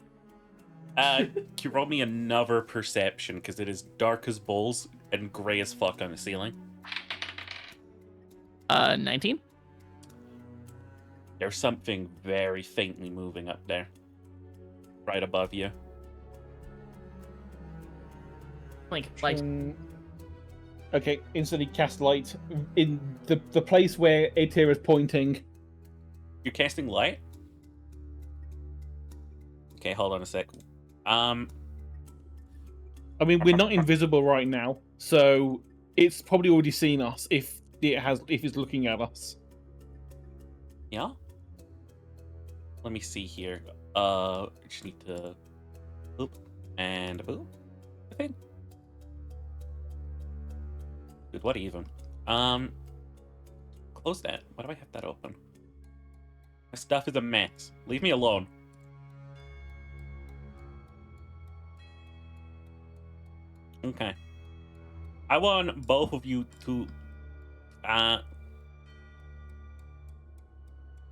Can you roll me another perception, because it is dark as balls and gray as fuck on the ceiling. 19. There's something very faintly moving up there. Right above you. Like, Okay, instantly cast light in the place where Aether is pointing. You're casting light? Okay, hold on a sec. I mean, we're not invisible right now, so it's probably already seen us if it's looking at us. Yeah? Let me see here. Just need to boop and boop. I think. Dude, what even? Close that. Why do I have that open? My stuff is a mess. Leave me alone. Okay. I want both of you to I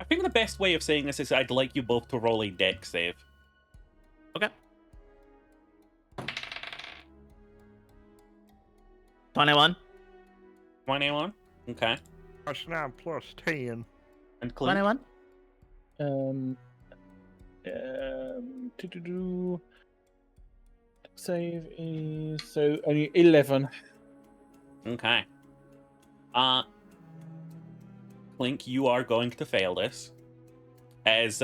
think the best way of saying this is I'd like you both to roll a dex save. Okay. 21. 21? Okay. That's 9 plus 10. And Clint? 21. Save is so only 11. Okay. Clink, you are going to fail this. As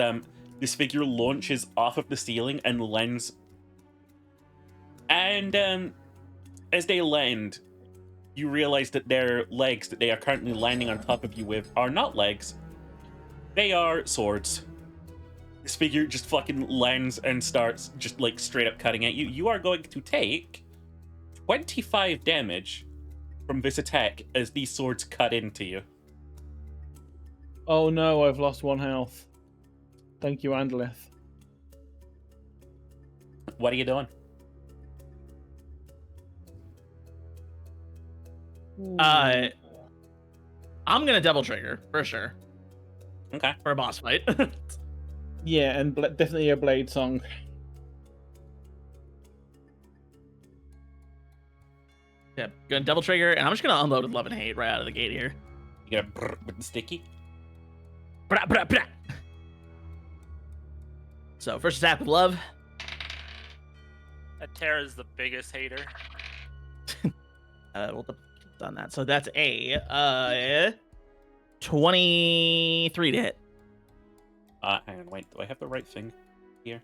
this figure launches off of the ceiling and lands. And as they land, you realize that their legs that they are currently landing on top of you with are not legs. They are swords. This figure just fucking lands and starts just like straight up cutting at you. You are going to take 25 damage from this attack as these swords cut into you. Oh no, I've lost 1 health. Thank you, Andaleth. What are you doing? I'm gonna double trigger for sure Okay. for a boss fight. Yeah, and definitely a blade song. Yeah, gonna double trigger, and I'm just gonna unload with love and hate right out of the gate here. You got a brr with the sticky? Bra, bra, bra. So first attack with love. That Tara's the biggest hater. We'll done that. So that's a 23 to hit. Hang on, wait. Do I have the right thing here?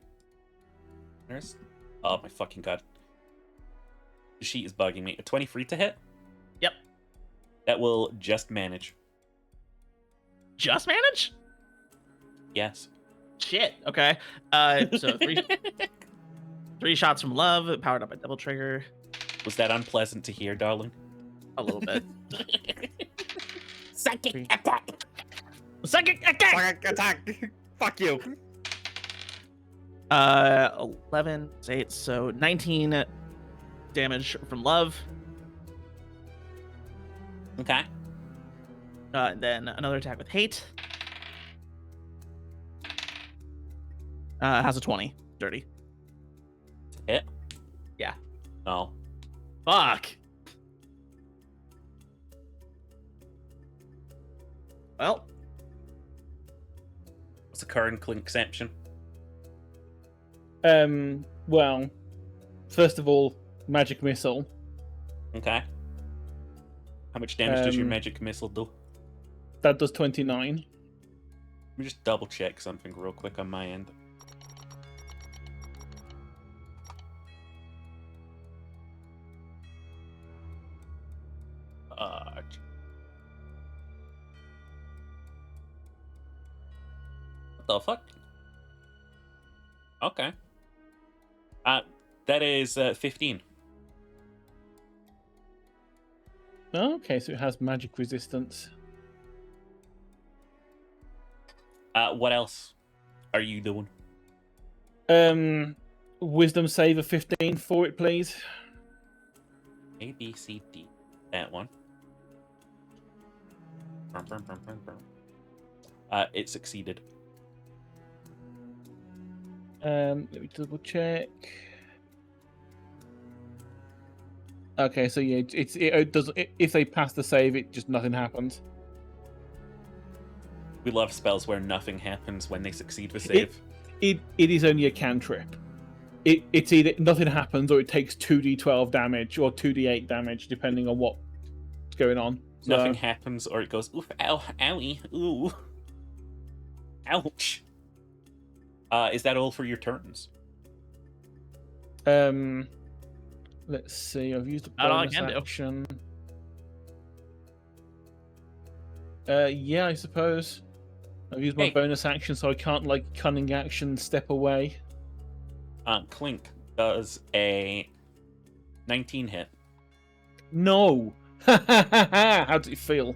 There's. Oh my fucking god. The sheet is bugging me. A 23 to hit? Yep. That will just manage. Just manage? Yes. Shit. Okay. So three shots from love, powered up by double trigger. Was that unpleasant to hear, darling? A little bit. Psychic attack! Psychic attack! Fucking attack! Fuck you! 11, 8, so 19 damage from love. Okay. And then another attack with hate. Has a 20. Dirty. Hit? Yeah. No. Fuck. Well. What's the current Clinkception? Well, first of all, magic missile. Okay. How much damage does your magic missile do? That does 29. Let me just double check something real quick on my end. What the fuck? Okay. That is 15. Okay, so it has magic resistance. What else are you doing? Wisdom save of 15 for it, please. A, B, C, D. That one. It succeeded. Let me double check. Okay, so yeah, it does. If they pass the save, it just nothing happens. We love spells where nothing happens when they succeed the save. It is only a cantrip. It's either nothing happens or it takes 2d12 damage or 2d8 damage depending on what's going on. So, Nothing happens or it goes, oof, ow, owie, ooh. Ouch. Is that all for your turns? Let's see. I've used a Not all I bonus can do. action. Yeah, I suppose. I've used my Hey. bonus action, so I can't like cunning action step away. Clink does a 19 hit. No. How does it feel?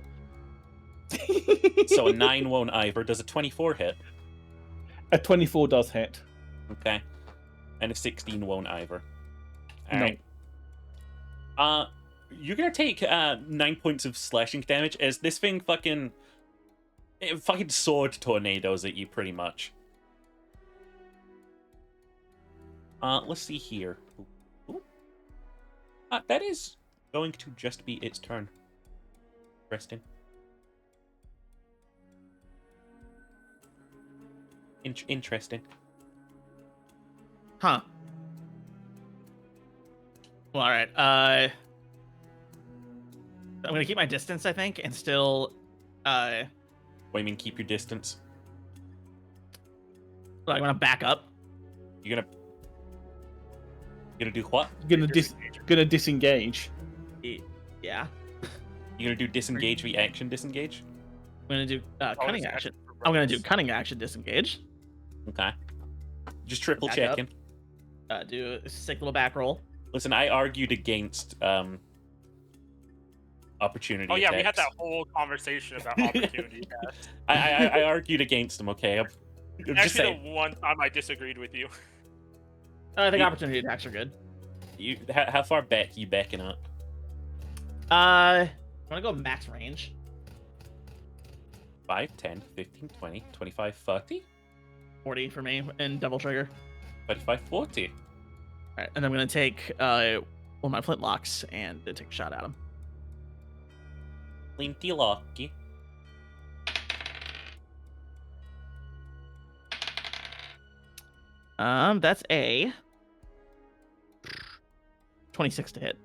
So a 9 won't either. Does a 24 hit? A 24 does hit. Okay. And a 16 won't either. No. Alright. You're gonna take 9 points of slashing damage as this thing fucking sword tornadoes at you pretty much. Let's see here. Ooh. That is going to just be its turn. Interesting. Interesting. Huh. Well, all right. I'm gonna keep my distance, I think, and still. What do you mean, keep your distance? I'm gonna back up. You're gonna do what? Gonna disengage. Yeah. You're gonna do disengage reaction disengage? I'm gonna do cunning Bonus action. for I'm gonna do bonus. cunning action disengage. Okay. Just triple Back up. checking. Do a sick little back roll. Listen, I argued against opportunity Oh yeah, we had attacks. that whole conversation about opportunity attacks. I argued against them, okay? I'm just Actually, saying. the one time I disagreed with you. I think You- opportunity attacks are good. How far back you backing up? I'm gonna go max range. 5, 10, 15, 20, 25, 30, 40 for me and double trigger. 35, 40. All right, and I'm gonna take one of my flintlocks and take a shot at him. Flinty Locky. That's a 26 to hit.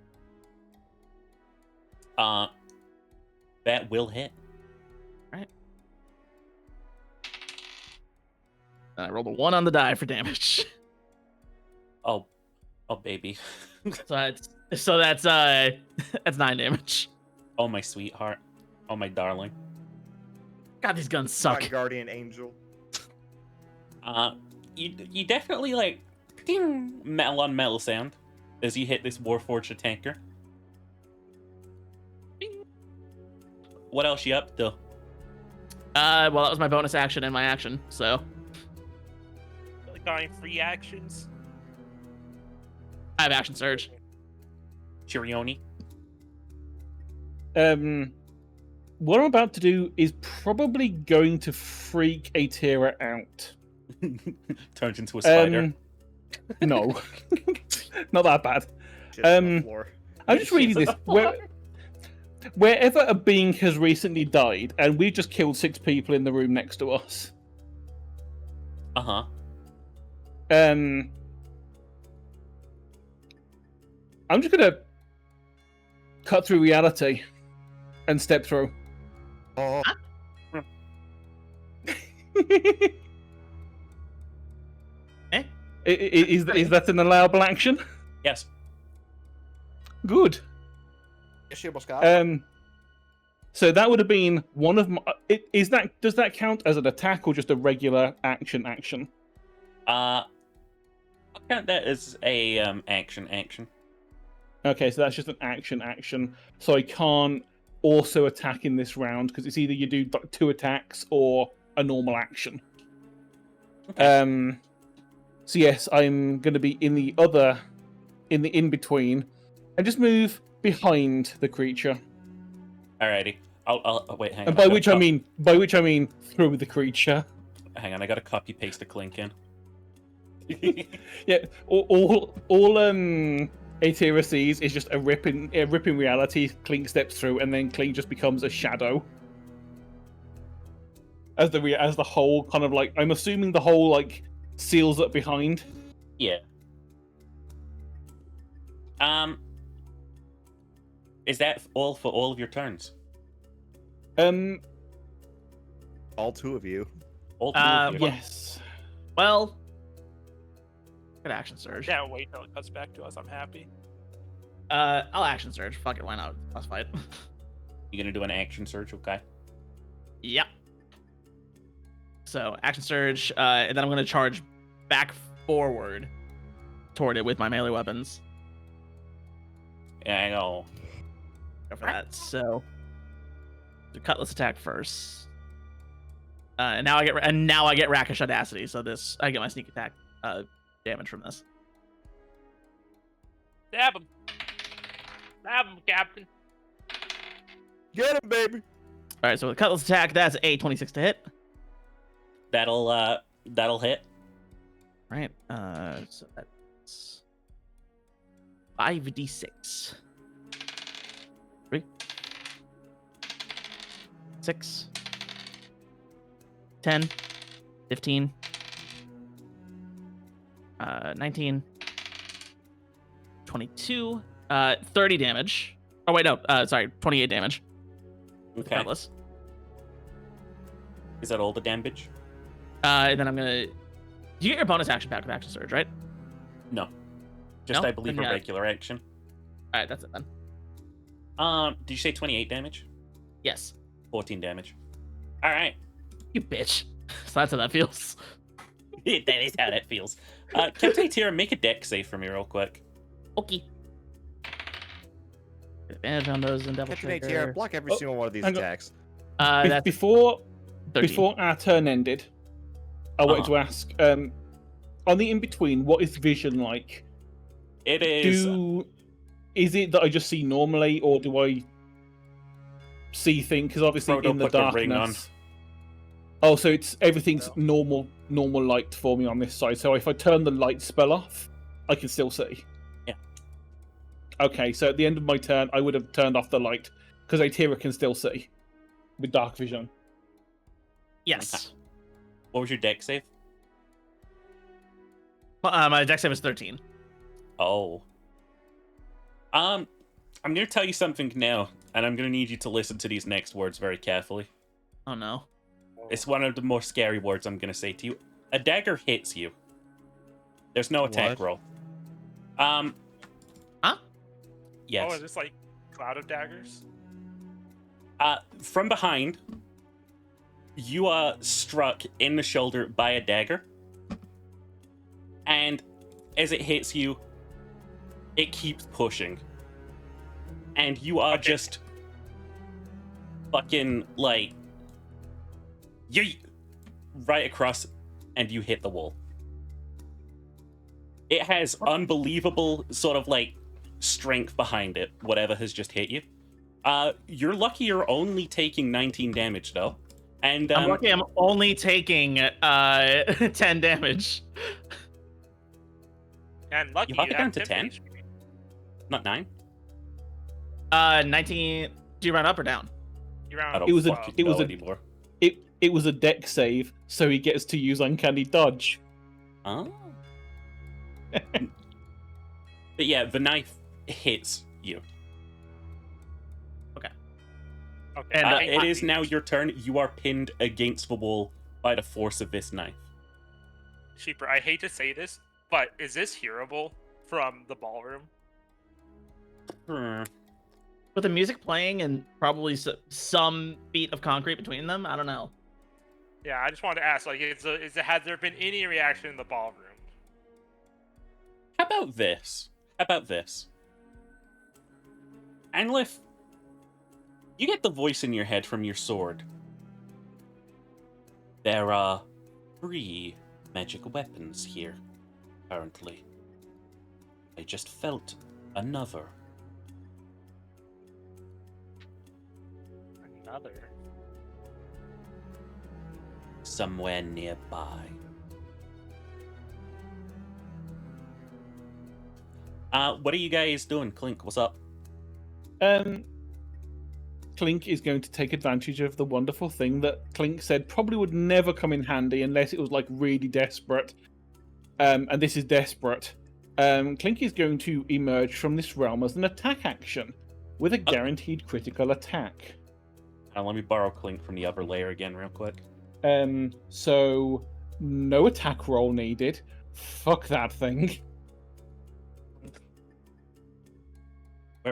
That will hit. I rolled a 1 on the die for damage. Oh baby. So that's 9 damage. Oh my sweetheart. Oh my darling. God, these guns My suck. guardian angel. You definitely like ding, metal on metal sound as you hit this Warforged attacker. What else you up to? Well, that was my bonus action and my action, so Going free actions. I have action surge. Chirioni. What I'm about to do is probably going to freak Atira out. Turns into a spider. No, not that bad. Shit on the floor. I'm just reading this. Wherever a being has recently died, and we've just killed 6 people in the room next to us. Uh-huh. I'm just gonna cut through reality and step through. Oh, Is that an allowable action? Yes. Good. Ishibosca. So that would have been one of my. Does that count as an attack or just a regular action? I'll count that as a action. Okay, so that's just an action. So I can't also attack in this round because it's either you do like 2 attacks or a normal action. Okay. So yes, I'm going to be in the in between, and just move behind the creature. Alrighty. I'll wait. Hang on. And by which I mean through the creature. Hang on. I gotta copy paste a clink in. Yeah, all Aetira sees is just a rip in reality. Clink steps through, and then Clink just becomes a shadow. As the whole kind of like, I'm assuming the whole like seals up behind. Yeah. Is that all for all of your turns? All 2 of you. All two of you? Yes. Well, good action surge. Can't wait till it cuts back to us. I'm happy. I'll action surge. Fuck it, why not? Let's fight. You gonna do an action surge? Okay. Yep. So action surge, and then I'm gonna charge back forward toward it with my melee weapons. Yeah, I know. Go for that. So, the cutlass attack first. And now I get rakish audacity. So I get my sneak attack damage from this. Stab him. Stab him, Captain. Get him, baby. All right. So with cutlass attack, that's a 26 to hit. That'll hit. Right. So that's 5d6. 3, 6, 10, 15, 19, 22, 30 damage. Oh wait, no, sorry, 28 damage. Okay. Cutlass. Is that all the damage? And then I'm gonna. You get your bonus action back with action surge, right? No. Just No? I believe Then a yeah. regular action. All right, that's it then. Did you say 28 damage? Yes. 14 damage. All right. You bitch. So that's how that feels. That is how that feels. Captain Tira, make a deck save for me real quick. Okay. Get advantage on those and double Captain Aetira, trigger. block every single one of these hang on. attacks. That's Before 13. our turn ended, I wanted to ask, on the in between, what is vision like? It is. Is it that I just see normally, or do I see things? Because obviously Frodo in the put the ring darkness. Oh, so everything's normal light for me on this side. So if I turn the light spell off, I can still see. Yeah. Okay, so at the end of my turn, I would have turned off the light because Aetira can still see with dark vision. Yes. What was your deck save? My dex save is 13. Oh. I'm gonna tell you something now, and I'm gonna need you to listen to these next words very carefully. Oh no. It's one of the more scary words I'm gonna say to you. A dagger hits you. There's no attack What? roll. Huh? Yes. Oh, is this like Cloud of Daggers? From behind, you are struck in the shoulder by a dagger. And as it hits you, it keeps pushing. And you are just fucking like yeet right across, and you hit the wall. It has unbelievable sort of like strength behind it, whatever has just hit you. You're lucky you're only taking 19 damage though. And I'm lucky I'm only taking 10 damage. And lucky You hop it down have to 10? HP. not 9. 19. Do you run up or down? You're I around don't It was a- fucking it was know a- anymore. It was a deck save, so he gets to use uncanny dodge. Oh. But yeah, the knife hits you. Okay. And, I It hate is these. now your turn. You are pinned against the wall by the force of this knife. Sheeper, I hate to say this, but is this hearable from the ballroom? With the music playing and probably some feet of concrete between them, I don't know. Yeah, I just wanted to ask, like, has there been any reaction in the ballroom? How about this? How about this? Anlith, you get the voice in your head from your sword. There are 3 magic weapons here, currently. I just felt another. Another. Somewhere nearby. What are you guys doing? Clink, what's up? Clink is going to take advantage of the wonderful thing that Clink said probably would never come in handy unless it was like really desperate. And this is desperate. Clink is going to emerge from this realm as an attack action with a guaranteed critical attack. Let me borrow Clink from the other layer again real quick. So no attack roll needed. Fuck that thing.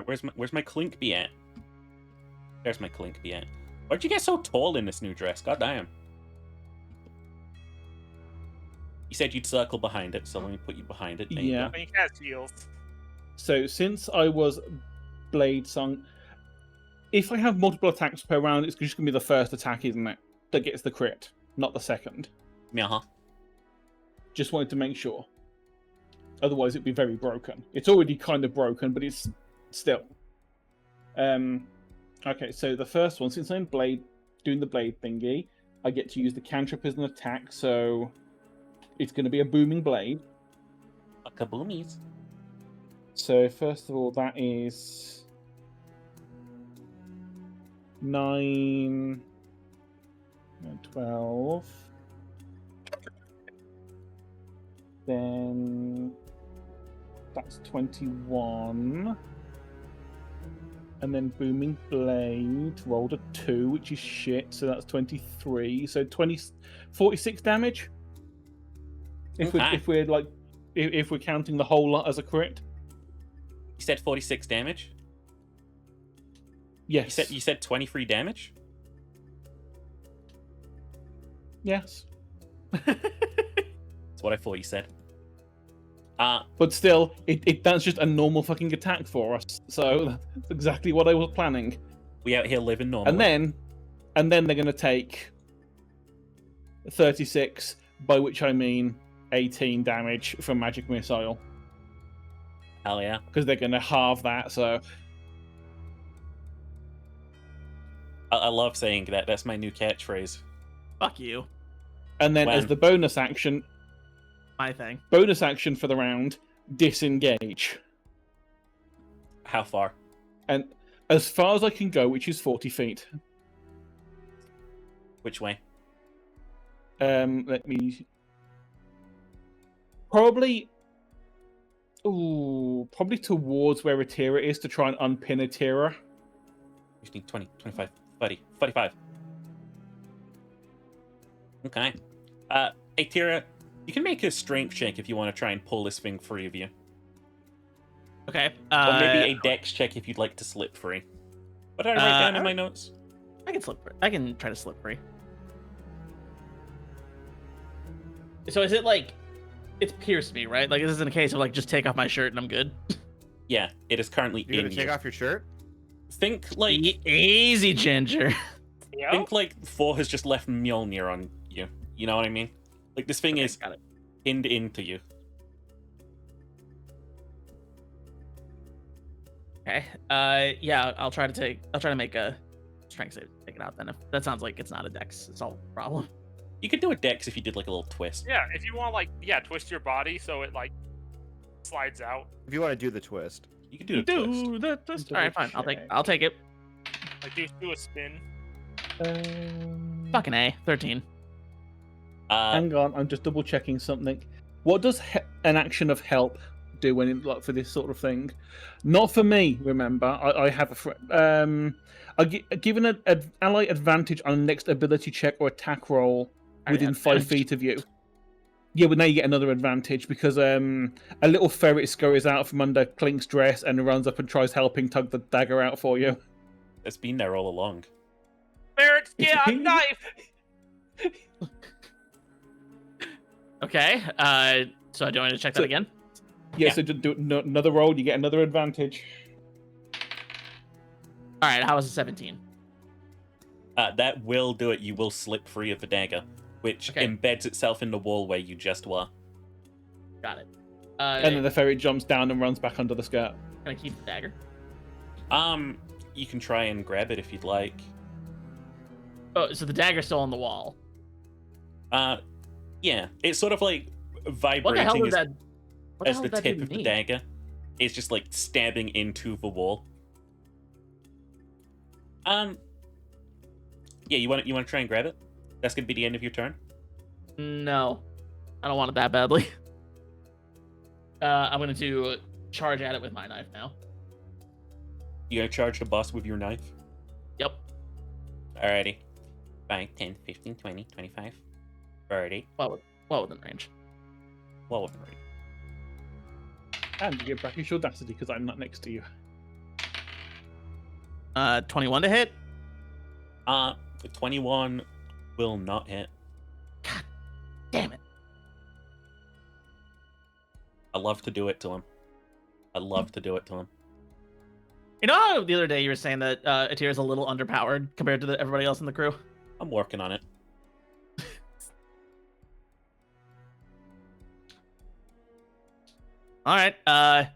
Where's my Clink be at? There's my Clink be at. Why'd you get so tall in this new dress? God damn. You said you'd circle behind it, so let me put you behind it. There you Yeah. go. He has heals. So since I was Blade Song, if I have multiple attacks per round, it's just going to be the first attack, isn't it? That gets the crit, not the second. Uh-huh. Just wanted to make sure. Otherwise, it'd be very broken. It's already kind of broken, but it's still. Okay, so the first one, since I'm doing the blade thingy, I get to use the cantrip as an attack, so it's going to be a booming blade. A kaboomies. So first of all, that is 9 and 12. Then that's 21. And then Booming Blade rolled a 2, which is shit, so that's 23. So 46 damage. If we're counting the whole lot as a crit. You said 46 damage? Yes. You said 23 damage? Yes. That's what I thought you said. But still, that's just a normal fucking attack for us. So that's exactly what I was planning. We out here living normally. And then they're going to take 36, by which I mean 18 damage from Magic Missile. Hell yeah. Because they're going to halve that, so... I love saying that. That's my new catchphrase. Fuck you. And then as the bonus action... My thing. Bonus action for the round, disengage. How far? And as far as I can go, which is 40 feet. Which way? Let me... Probably towards where Atira is to try and unpin Atira. 15, 20, 25, 30, 45. Okay. Hey, Tira, you can make a strength check if you want to try and pull this thing free of you. Okay. Or maybe a dex check if you'd like to slip free. What did I write down in my notes? I can slip free. I can try to slip free. So is it like... It's pierced me, right? Like, this isn't a case of, like, just take off my shirt and I'm good? Yeah, it is currently You're in gonna take you. off your shirt? Think like... Easy, Ginger. Yeah. Think like Thor has just left Mjolnir on you. You know what I mean? Like, this thing is Got it. pinned into you. Okay. Yeah, I'll try to make a strength save to take it out then. If that sounds like it's not a dex solve problem. You could do a dex if you did like a little twist. Yeah, if you want, like, twist your body so it, like, slides out. If you want to do the twist. You could do a twist. Do the twist. Double All right, fine. check. I'll take it. Like, do a spin. Fucking A. 13. Hang on, I'm just double checking something. What does an action of help do when it, like, for this sort of thing? Not for me. Remember, I have a friend. Given an ally advantage on next ability check or attack roll within 5 feet of you. Yeah, but now you get another advantage because a little ferret scurries out from under Clink's dress and runs up and tries helping tug the dagger out for you. It's been there all along. Ferrets, get a knife! Okay. So do you want me to check that So- again? Yeah, so just do another roll, you get another advantage. All right. How was a 17? That will do it. You will slip free of the dagger, which Okay. embeds itself in the wall where you just were. Got it. And then the ferret jumps down and runs back under the skirt. Can I keep the dagger? You can try and grab it if you'd like. Oh, so the dagger's still on the wall. Yeah, it's sort of like What the hell vibrating did that? What as hell the did that tip even of the mean? dagger is just like stabbing into the wall. Yeah, you want to try and grab it? That's gonna be the end of your turn. No, I don't want it that badly. I'm going to charge at it with my knife now. You gonna charge the boss with your knife? Yep. Alrighty. 5, 10, 15, 20, 25, 30. Well within range. Well, within range. And you get brackish audacity because I'm not next to you. 21 to hit. The 21 will not hit. Damn it. I love to do it to him. I love to do it to him. You know, the other day you were saying that Atir is a little underpowered compared to everybody else in the crew. I'm working on it. All right. There's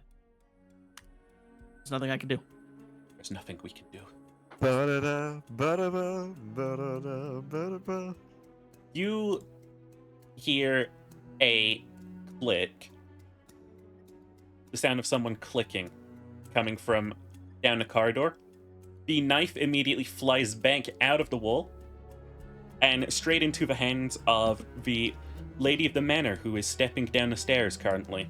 nothing I can do. There's nothing we can do. Ba-da-da, ba-da-ba, ba-da-da, ba-da-ba. You hear a click. The sound of someone clicking coming from down the corridor. The knife immediately flies back out of the wall and straight into the hands of the lady of the manor who is stepping down the stairs currently.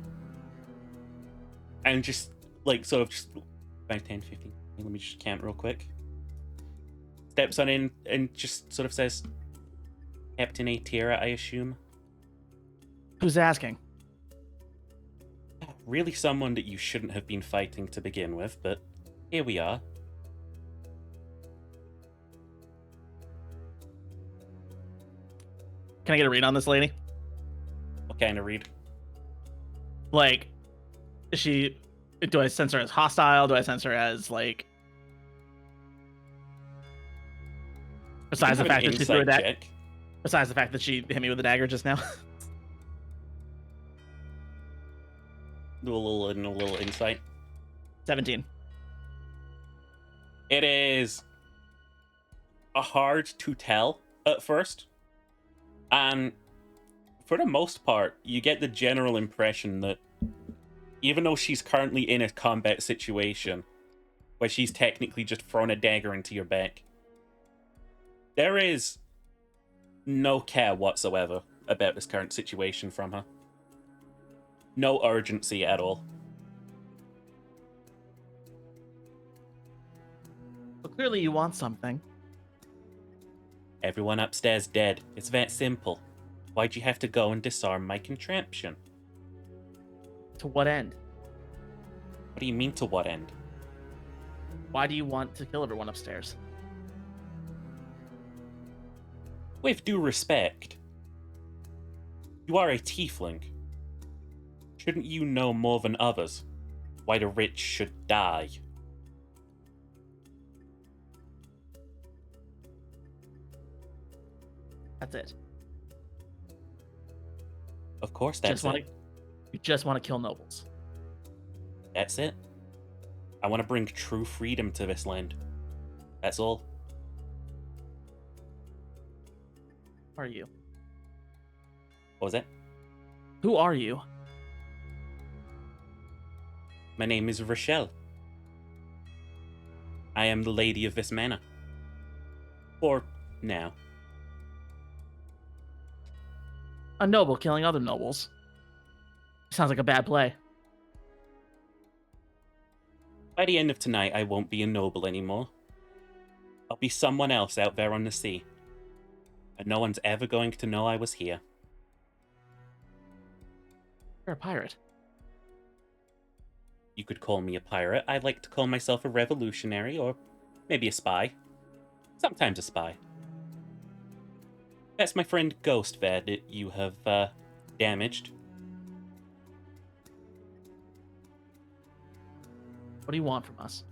And just, like, sort of just 5, 10, 15. Let me just count real quick. Steps on in and just sort of says, Captain Atira, I assume. Who's asking? Really someone that you shouldn't have been fighting to begin with, but here we are. Can I get a read on this lady? What kind of read? Like, is she? Do I sense her as hostile? Do I sense her as like? Besides the You can have fact an that she threw a insight dagger. check. Besides the fact that she hit me with a dagger just now. Do a little insight. 17. It is hard to tell at first. And for the most part, you get the general impression that even though she's currently in a combat situation where she's technically just thrown a dagger into your back, there is no care whatsoever about this current situation from her. No urgency at all. Well, clearly you want something. Everyone upstairs dead. It's that simple. Why'd you have to go and disarm my contraption? To what end? What do you mean to what end? Why do you want to kill everyone upstairs? With due respect, you are a tiefling. Shouldn't you know more than others why the rich should die? That's it. Of course, that's You just want to kill nobles. That's it. I want to bring true freedom to this land. That's all. Who are you? What was that? Who are you? My name is Rochelle. I am the lady of this manor. For now. A noble killing other nobles. Sounds like a bad play. By the end of tonight, I won't be a noble anymore. I'll be someone else out there on the sea. And no one's ever going to know I was here. You're a pirate. You could call me a pirate. I like to call myself a revolutionary, or maybe a spy. Sometimes a spy. That's my friend Ghost there that you have damaged. What do you want from us?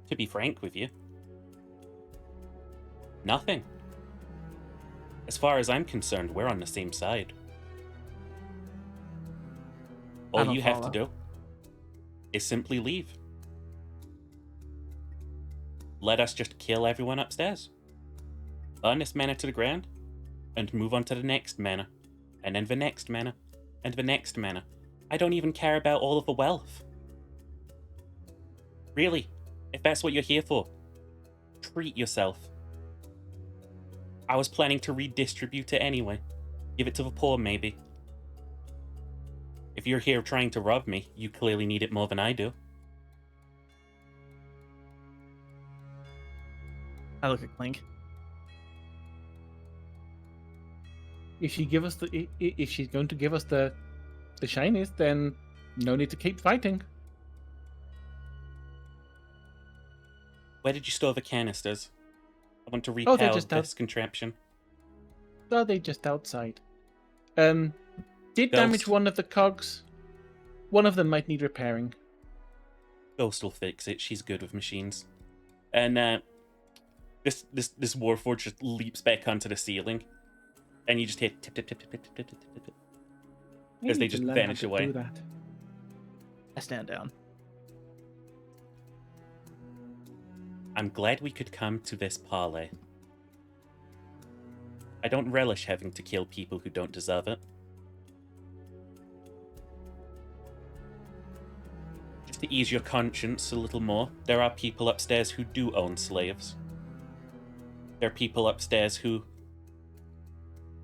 To be frank with you, nothing. As far as I'm concerned, we're on the same side. I All don't you have to follow. do is simply leave. Let us just kill everyone upstairs. Burn this manor to the ground, and move on to the next manor, and then the next manor, and the next manor. I don't even care about all of the wealth. Really, if that's what you're here for, treat yourself. I was planning to redistribute it anyway. Give it to the poor, maybe. If you're here trying to rob me, you clearly need it more than I do. I look at Clink. If she give us if she's going to give us the shinies, then no need to keep fighting. Where did you store the canisters? I want to Oh, they're repower just this contraption. Are they just outside? Did damage Ghost. one of the cogs. One of them might need repairing. Ghost will fix it. She's good with machines. And this Warforged just leaps back onto the ceiling, and you just hear tip tip tip tip tip tip tip tip tip I as they need to just learn how vanish to away. do that. I stand down. I'm glad we could come to this parley. I don't relish having to kill people who don't deserve it. Just to ease your conscience a little more, there are people upstairs who do own slaves. There are people upstairs who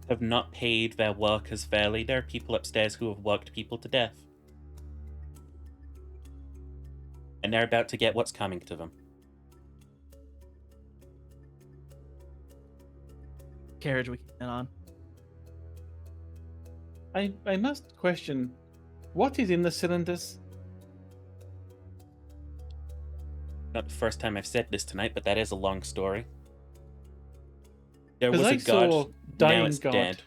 have not paid their workers fairly. There are people upstairs who have worked people to death. And they're about to get what's coming to them. Carriage we can get on. I must question, what is in the cylinders? Not the first time I've said this tonight, but that is a long story. There 'Cause was I a god, saw now dying it's god. dead.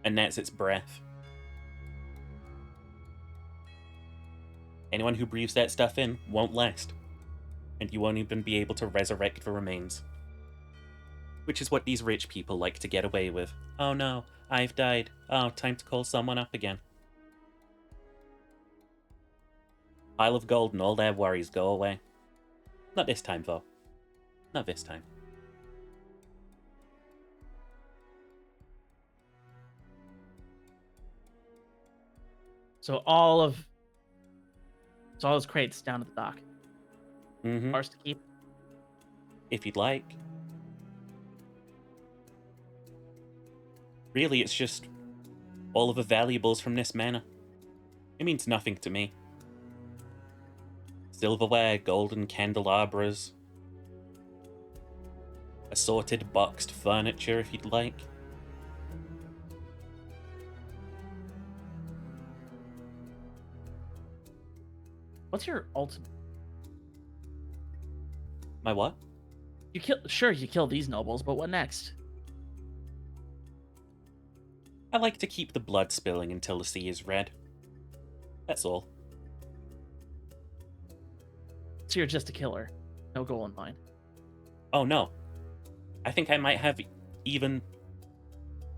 And that's its breath. Anyone who breathes that stuff in won't last. And you won't even be able to resurrect the remains. Which is what these rich people like to get away with. Oh no, I've died. Oh, time to call someone up again. Pile of gold and all their worries go away. Not this time, though. Not this time. So all those crates down at the dock. Mm-hmm. Ours to keep. If you'd like. Really, it's just all of the valuables from this manor. It means nothing to me. Silverware, golden candelabras, assorted boxed furniture if you'd like. What's your ultimate? My what? You kill these nobles, but what next? I like to keep the blood spilling until the sea is red. That's all. So you're just a killer. No goal in mind. Oh no. I think I might have even,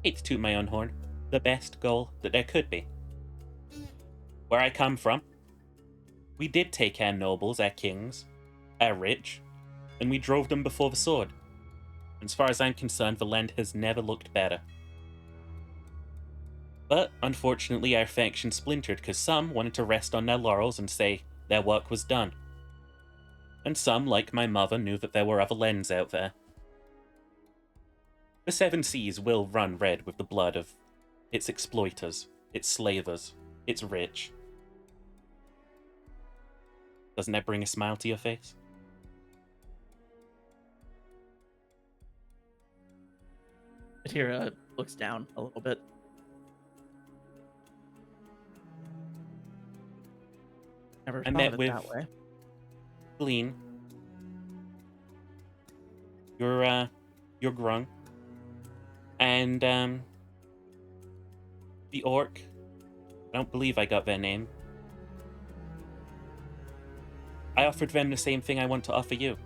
hate to toot my own horn, the best goal that there could be. Where I come from, we did take our nobles, our kings, our rich, and we drove them before the sword. As far as I'm concerned, the land has never looked better. But, unfortunately, our faction splintered because some wanted to rest on their laurels and say their work was done. And some, like my mother, knew that there were other lands out there. The Seven Seas will run red with the blood of its exploiters, its slavers, its rich. Doesn't that bring a smile to your face? Atira looks down a little bit. Never I thought met of it with that way. Glean. You're Grung. And the orc. I don't believe I got their name. I offered them the same thing I want to offer you.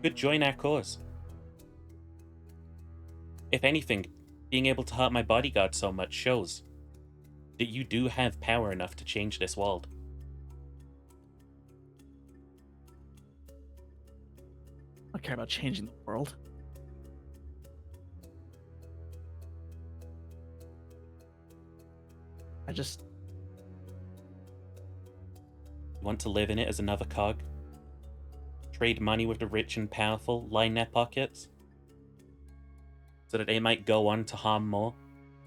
Could join our cause. If anything, being able to help my bodyguard so much shows that you do have power enough to change this world. I care about changing the world. I just You want to live in it as another cog? Trade money with the rich and powerful, line their pockets? So that they might go on to harm more,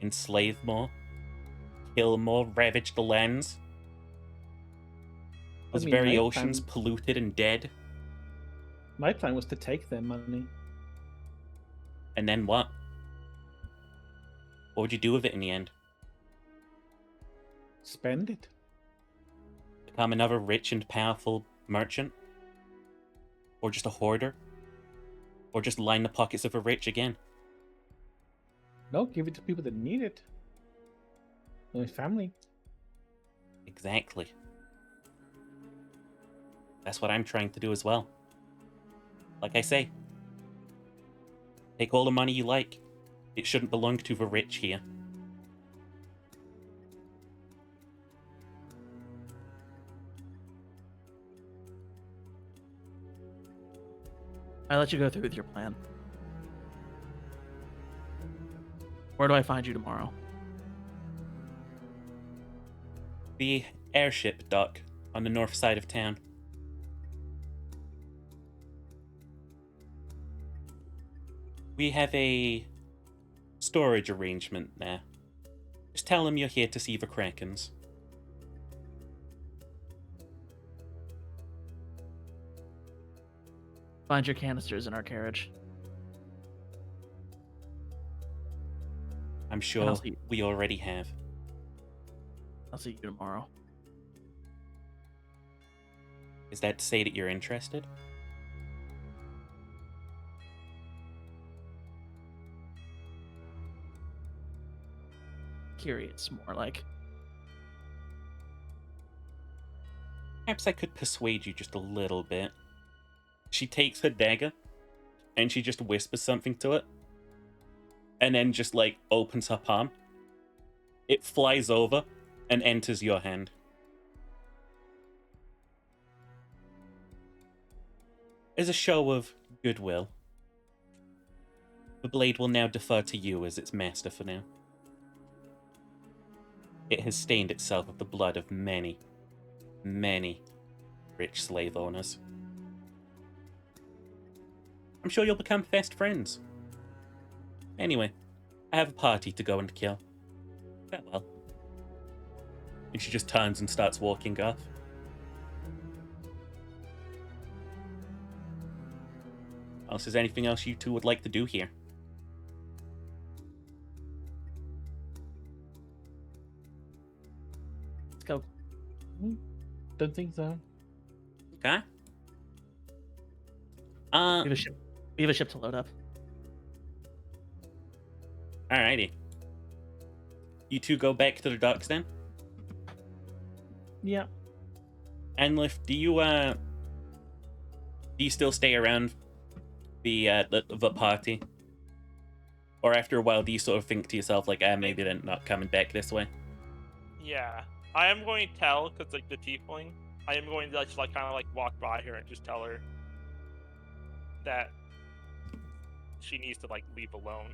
enslave more, kill more, ravage the lands? Those mean, very my oceans plan- polluted and dead? My plan was to take their money. And then what? What would you do with it in the end? Spend it. Become another rich and powerful merchant? Or just a hoarder? Or just line the pockets of the rich again? No, give it to people that need it. My family. Exactly. That's what I'm trying to do as well. Like I say, take all the money you like. It shouldn't belong to the rich here. I let you go through with your plan. Where do I find you tomorrow? The airship dock on the north side of town. We have a storage arrangement there. Just tell them you're here to see the Krakens. Find your canisters in our carriage. I'm sure see- we already have. I'll see you tomorrow. Is that to say that you're interested? Curious, more like. Perhaps I could persuade you just a little bit. She takes her dagger, and she just whispers something to it, and then just, like, opens her palm. It flies over and enters your hand. As a show of goodwill, the blade will now defer to you as its master for now. It has stained itself with the blood of many, many rich slave owners. I'm sure you'll become fast friends. Anyway, I have a party to go and kill. Farewell. And she just turns and starts walking off. Unless there's anything else you two would like to do here. Let's go. Don't think so. Okay. We have a ship. We have a ship to load up. Alrighty. You two go back to the docks then? Yeah. Anlif, do you still stay around the party? Or after a while do you sort of think to yourself like, maybe they're not coming back this way? Yeah, I am going to tell, because like the tiefling, I am going to just like kind of like walk by her and just tell her that she needs to like leave alone.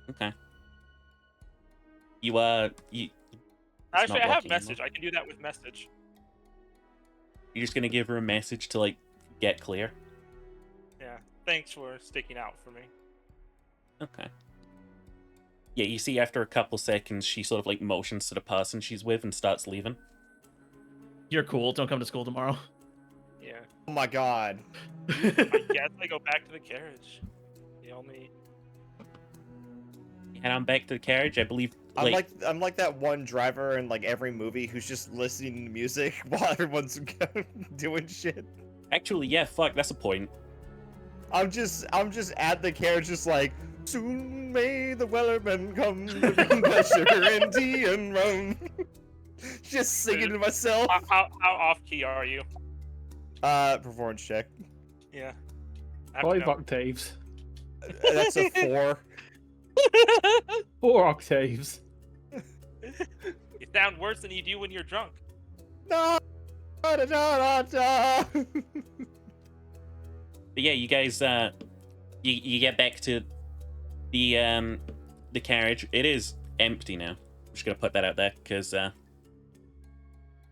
Okay. You Actually, not I have working message. I can do that with message. you're just gonna give her a message to like get clear? Yeah. Thanks for sticking out for me. Okay. Yeah, you see after a couple seconds she sort of like motions to the person she's with and starts leaving. You're cool. Don't come to school tomorrow. Yeah. Oh my god. I guess I go back to the carriage. The only. Head on back to the carriage. I believe I'm like that one driver in like every movie who's just listening to music while everyone's doing shit. Actually, yeah, fuck, that's a point. I'm just at the carriage, just like, soon may the Wellerman come to bring pleasure and tea and rum. Just singing to myself. How off key are you? Performance check. Yeah. 5 octaves. That's a 4. 4 octaves. You sound worse than you do when you're drunk. No. Da, da, da, da. But yeah, you guys, you get back to the carriage. It is empty now. I'm just gonna put that out there because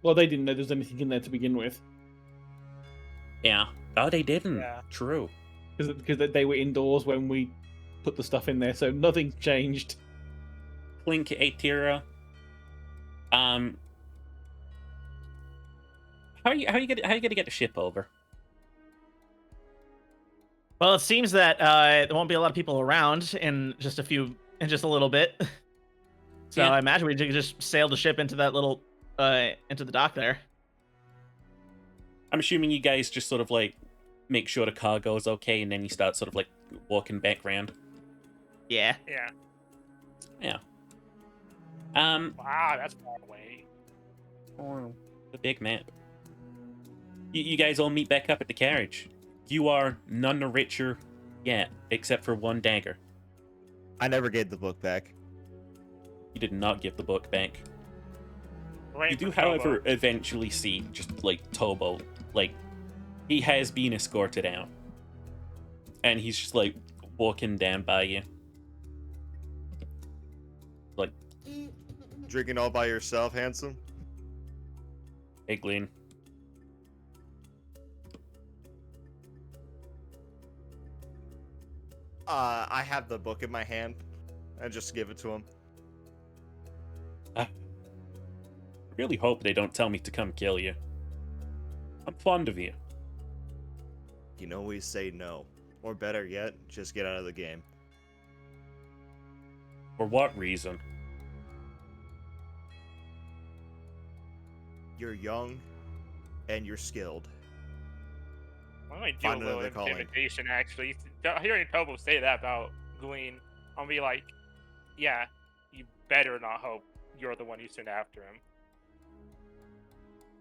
Well, they didn't know there was anything in there to begin with. yeah. Oh, they didn't. Yeah. True. Because they were indoors when we put the stuff in there, so nothing's changed. Clink, Atira. How are you gonna get the ship over? Well, it seems that there won't be a lot of people around in just a little bit. So Yeah. I imagine we could just sail the ship into that little into the dock there. I'm assuming you guys just sort of like make sure the cargo is okay, and then you start sort of like walking back around. Yeah. Yeah. Yeah. Wow, that's far away. The big map. You guys all meet back up at the carriage. You are none the richer yet, except for one dagger. I never gave the book back. You did not give the book back. Right You do, for Tobo. however, eventually see just like Tobo, like he has been escorted out, and he's just like walking down by you. Like, Drinking all by yourself, handsome? hey, Glenn. I have the book in my hand. I just give it to him. I really hope they don't tell me to come kill you. I'm fond of you. You can always say no. Or better yet, just get out of the game. For what reason? You're young, and you're skilled. I might do Find a little another calling. intimidation, actually. Hearing Tobo say that about Glean, I'll be like, yeah, you better not hope you're the one who sent after him.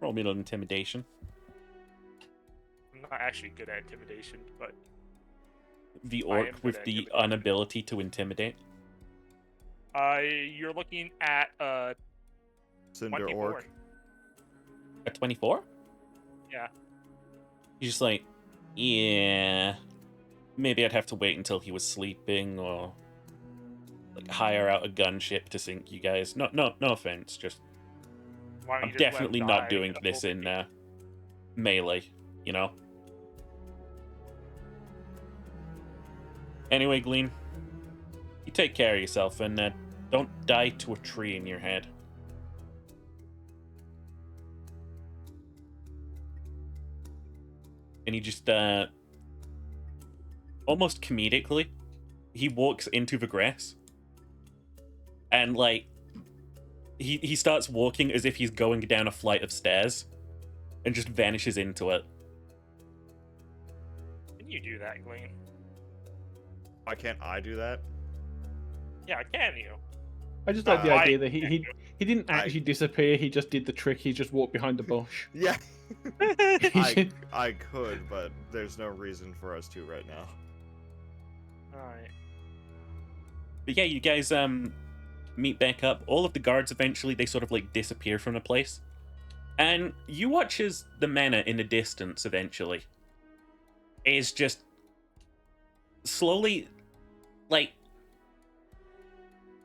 Roll me an intimidation. I'm not actually good at intimidation, but The I am orc good with at the intimidation. inability to intimidate. you're looking at Cinder 24. Orc. A 24? Yeah. He's just like, yeah, maybe I'd have to wait until he was sleeping, or like hire out a gunship to sink you guys. No offense. Just Why don't I'm you just let him definitely die not doing in the this open in melee. You know. Anyway, Glean, you take care of yourself and don't die to a tree in your head. And he just almost comedically, he walks into the grass, and like he starts walking as if he's going down a flight of stairs, and just vanishes into it. Can you do that, Glean? Why can't I do that? Yeah, can you? I just like the Why idea that can't he you? didn't actually disappear. He just did the trick. He just walked behind the bush. Yeah. He I could, but there's no reason for us to right now. Alright. But yeah, you guys meet back up. All of the guards eventually they sort of like disappear from the place, and you watch as the manor in the distance eventually is just slowly, like,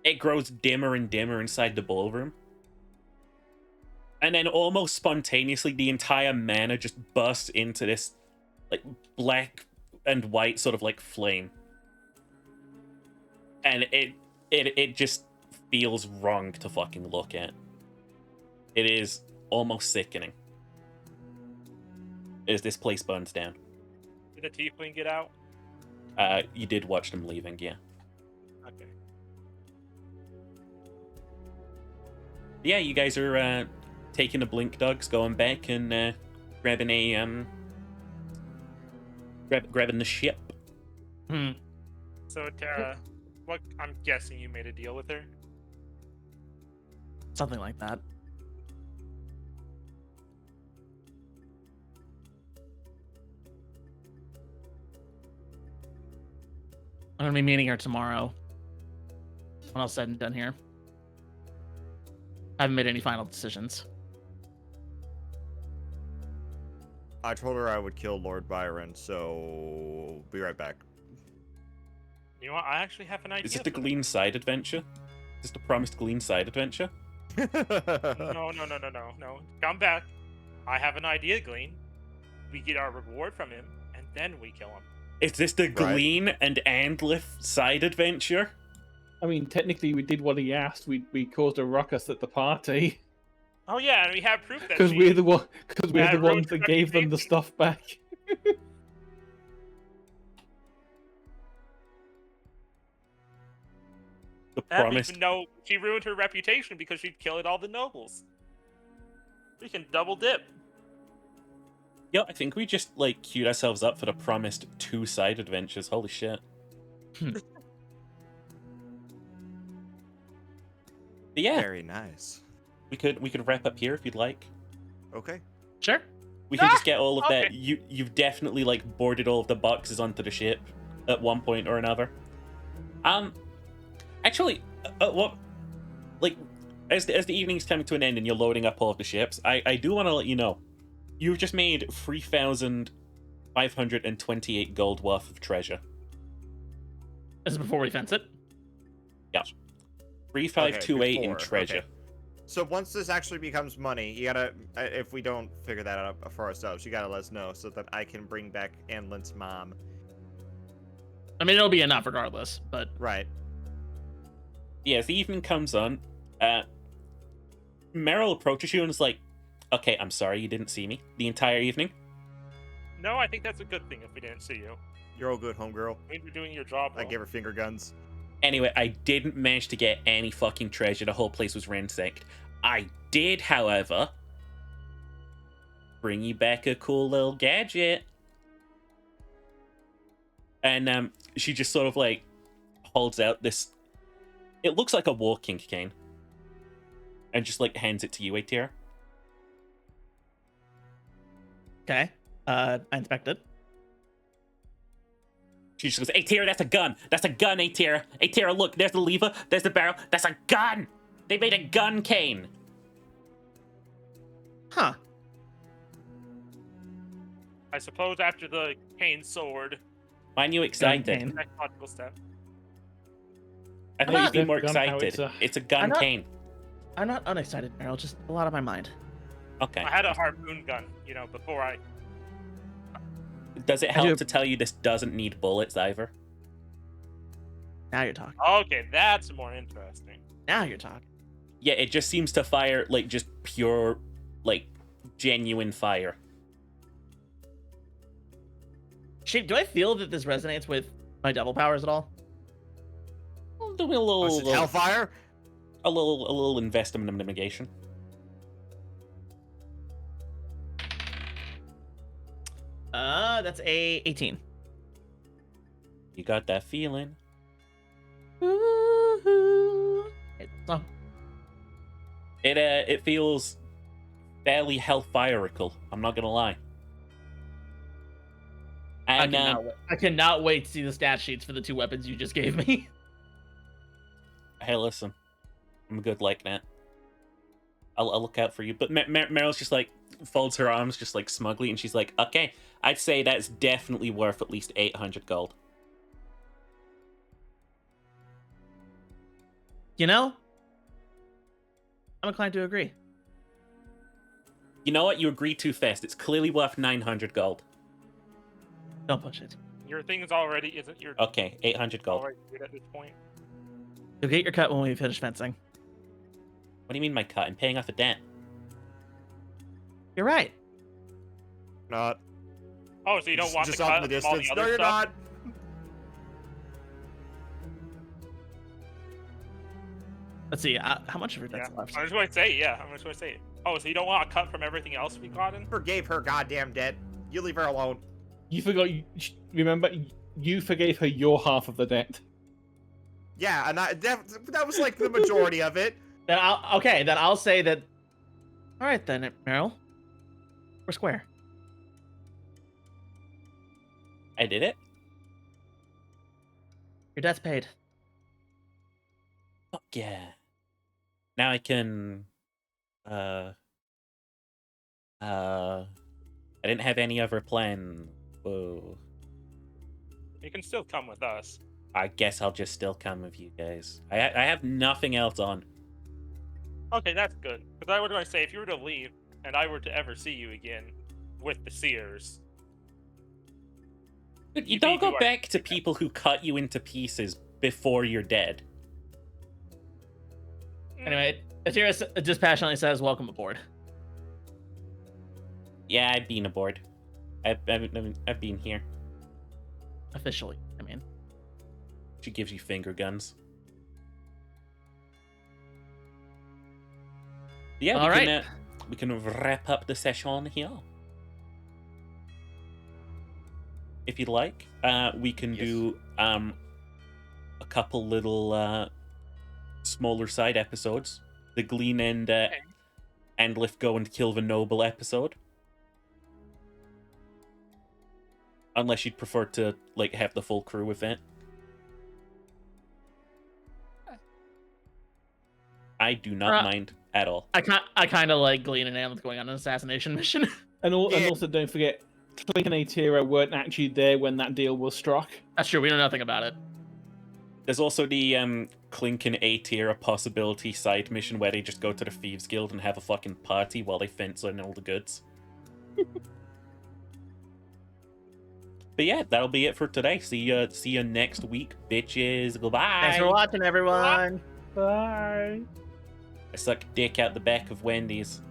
it grows dimmer and dimmer inside the ballroom. And then almost spontaneously, the entire manor just bursts into this, like, black and white sort of, like, flame. And it just feels wrong to fucking look at. It is almost sickening as this place burns down. Did the tiefling get out? You did watch them leaving, yeah. Okay. Yeah, you guys are taking the blink dogs, going back and grabbing a grabbing the ship. Hmm. So Tara, what? I'm guessing you made a deal with her. Something like that. I'm gonna be meeting her tomorrow. When all said and done here. I haven't made any final decisions. I told her I would kill Lord Byron, so be right back. You know what? I actually have an idea. Is this the Glean side adventure? Is this the promised Glean side adventure? No. Come back. I have an idea, Glean. We get our reward from him, and then we kill him. Is this the Right. Glean and Andlif side adventure? I mean, technically, we did what he asked. We caused a ruckus at the party Oh yeah, and we have proof that because she- we're the ones Yeah, that gave them the reputation. stuff back. The And promised. even though she ruined her reputation because she killed all the nobles. We can double dip. Yeah, I think we just like queued ourselves up for the promised 2 side adventures. Holy shit. But yeah, Very nice. we could wrap up here if you'd like. Okay. Sure. We can Ah, just get all of that. okay. You've definitely like boarded all of the boxes onto the ship at one point or another. Actually, what, like, as the evening's coming to an end and you're loading up all of the ships, I do want to let you know, you've just made 3,528 gold worth of treasure. This is before we fence it. Yeah, 3,528 in before, treasure. okay. So once this actually becomes money, you gotta, if we don't figure that out for ourselves, you gotta let us know so that I can bring back Anlin's mom. I mean, it'll be enough regardless, but Right. Yeah, as the evening comes on, Meryl approaches you and is like, "Okay, I'm sorry you didn't see me the entire evening." No, I think that's a good thing if we didn't see you. You're all good, homegirl. I mean, you're doing your job. I well. gave her finger guns. Anyway, I didn't manage to get any fucking treasure. The whole place was ransacked. I did, however, bring you back a cool little gadget. And she just sort of like holds out this. It looks like a walking cane. And just like hands it to you, Atira. okay. I inspect it. She just goes, "Atira, that's a gun. That's a gun, Atira. Atira, look, there's the lever, there's the barrel. That's a gun. They made a gun cane." Huh. I suppose after the cane sword, Find you excited. cane. next logical step. I thought not- you'd be more Gun, how excited. It's a I'm gun not- cane. I'm not unexcited, Meryl. Just a lot on my mind. Okay. I had a harpoon gun, you know, before I. Does it I help do- to tell you this doesn't need bullets either? Now you're talking. Okay, that's more interesting. Now you're talking. Yeah, it just seems to fire like just pure, like genuine fire. Shape, do I feel that this resonates with my devil powers at all? Well, do a little, Was it Hellfire? a little investment in mitigation. That's a 18. You got that feeling? Woo-hoo. So, It feels fairly hellfire-ical. I'm not gonna lie. And I cannot wait to see the stat sheets for the 2 weapons you just gave me. hey, listen, I'm good like that. I'll look out for you. But Meryl's just like folds her arms just like smugly, and she's like, "Okay, I'd say that's definitely worth at least 800 gold." You know? I'm inclined to agree. You know what? You agree too fast. It's clearly worth 900 gold. Don't push it. Your thing is already isn't your Okay, 800 gold. already good at this point. You'll get your cut when we finish fencing. What do you mean my cut? I'm paying off a debt. You're right. Not. Oh, so you don't want Just the off cut in the from all distance. the No, other you're stuff? not. Let's see. How much of her Yeah. debt's left? I'm just going to say, yeah. I'm just going to say. Oh, so you don't want to cut from everything else we got in? Forgave her goddamn debt. You leave her alone. You forgot. Remember, you forgave her your half of the debt. Yeah, and that was like the majority of it. Then I'll say that. All right then, Meryl. We're square. I did it. Your debt's paid. Fuck yeah. Now I can. I didn't have any other plan. Whoa. You can still come with us. I guess I'll just still come with you guys. I have nothing else on. Okay, that's good. Because I was going to say, if you were to leave, and I were to ever see you again with the Seers... Dude, you You don't think go you are- back to people who cut you into pieces before you're dead. Anyway, Atira dispassionately says, "Welcome aboard." Yeah, I've been aboard. I've been here. Officially, I mean. She gives you finger guns. Yeah, All right. We can wrap up the session here. If you'd like, we can do a couple little smaller side episodes. The Glean and Lift Go and Kill the Noble episode. Unless you'd prefer to like have the full crew with it. I do not mind at all. I kind of like Glean and Amleth going on an assassination mission. And also, don't forget, Clink and Atira weren't actually there when that deal was struck. That's true. We know nothing about it. There's also the Clink and A-tier possibility side mission where they just go to the Thieves Guild and have a fucking party while they fence on all the goods. But yeah, that'll be it for today. See you next week, bitches. Goodbye. Thanks for watching, everyone. Bye. I suck dick out the back of Wendy's.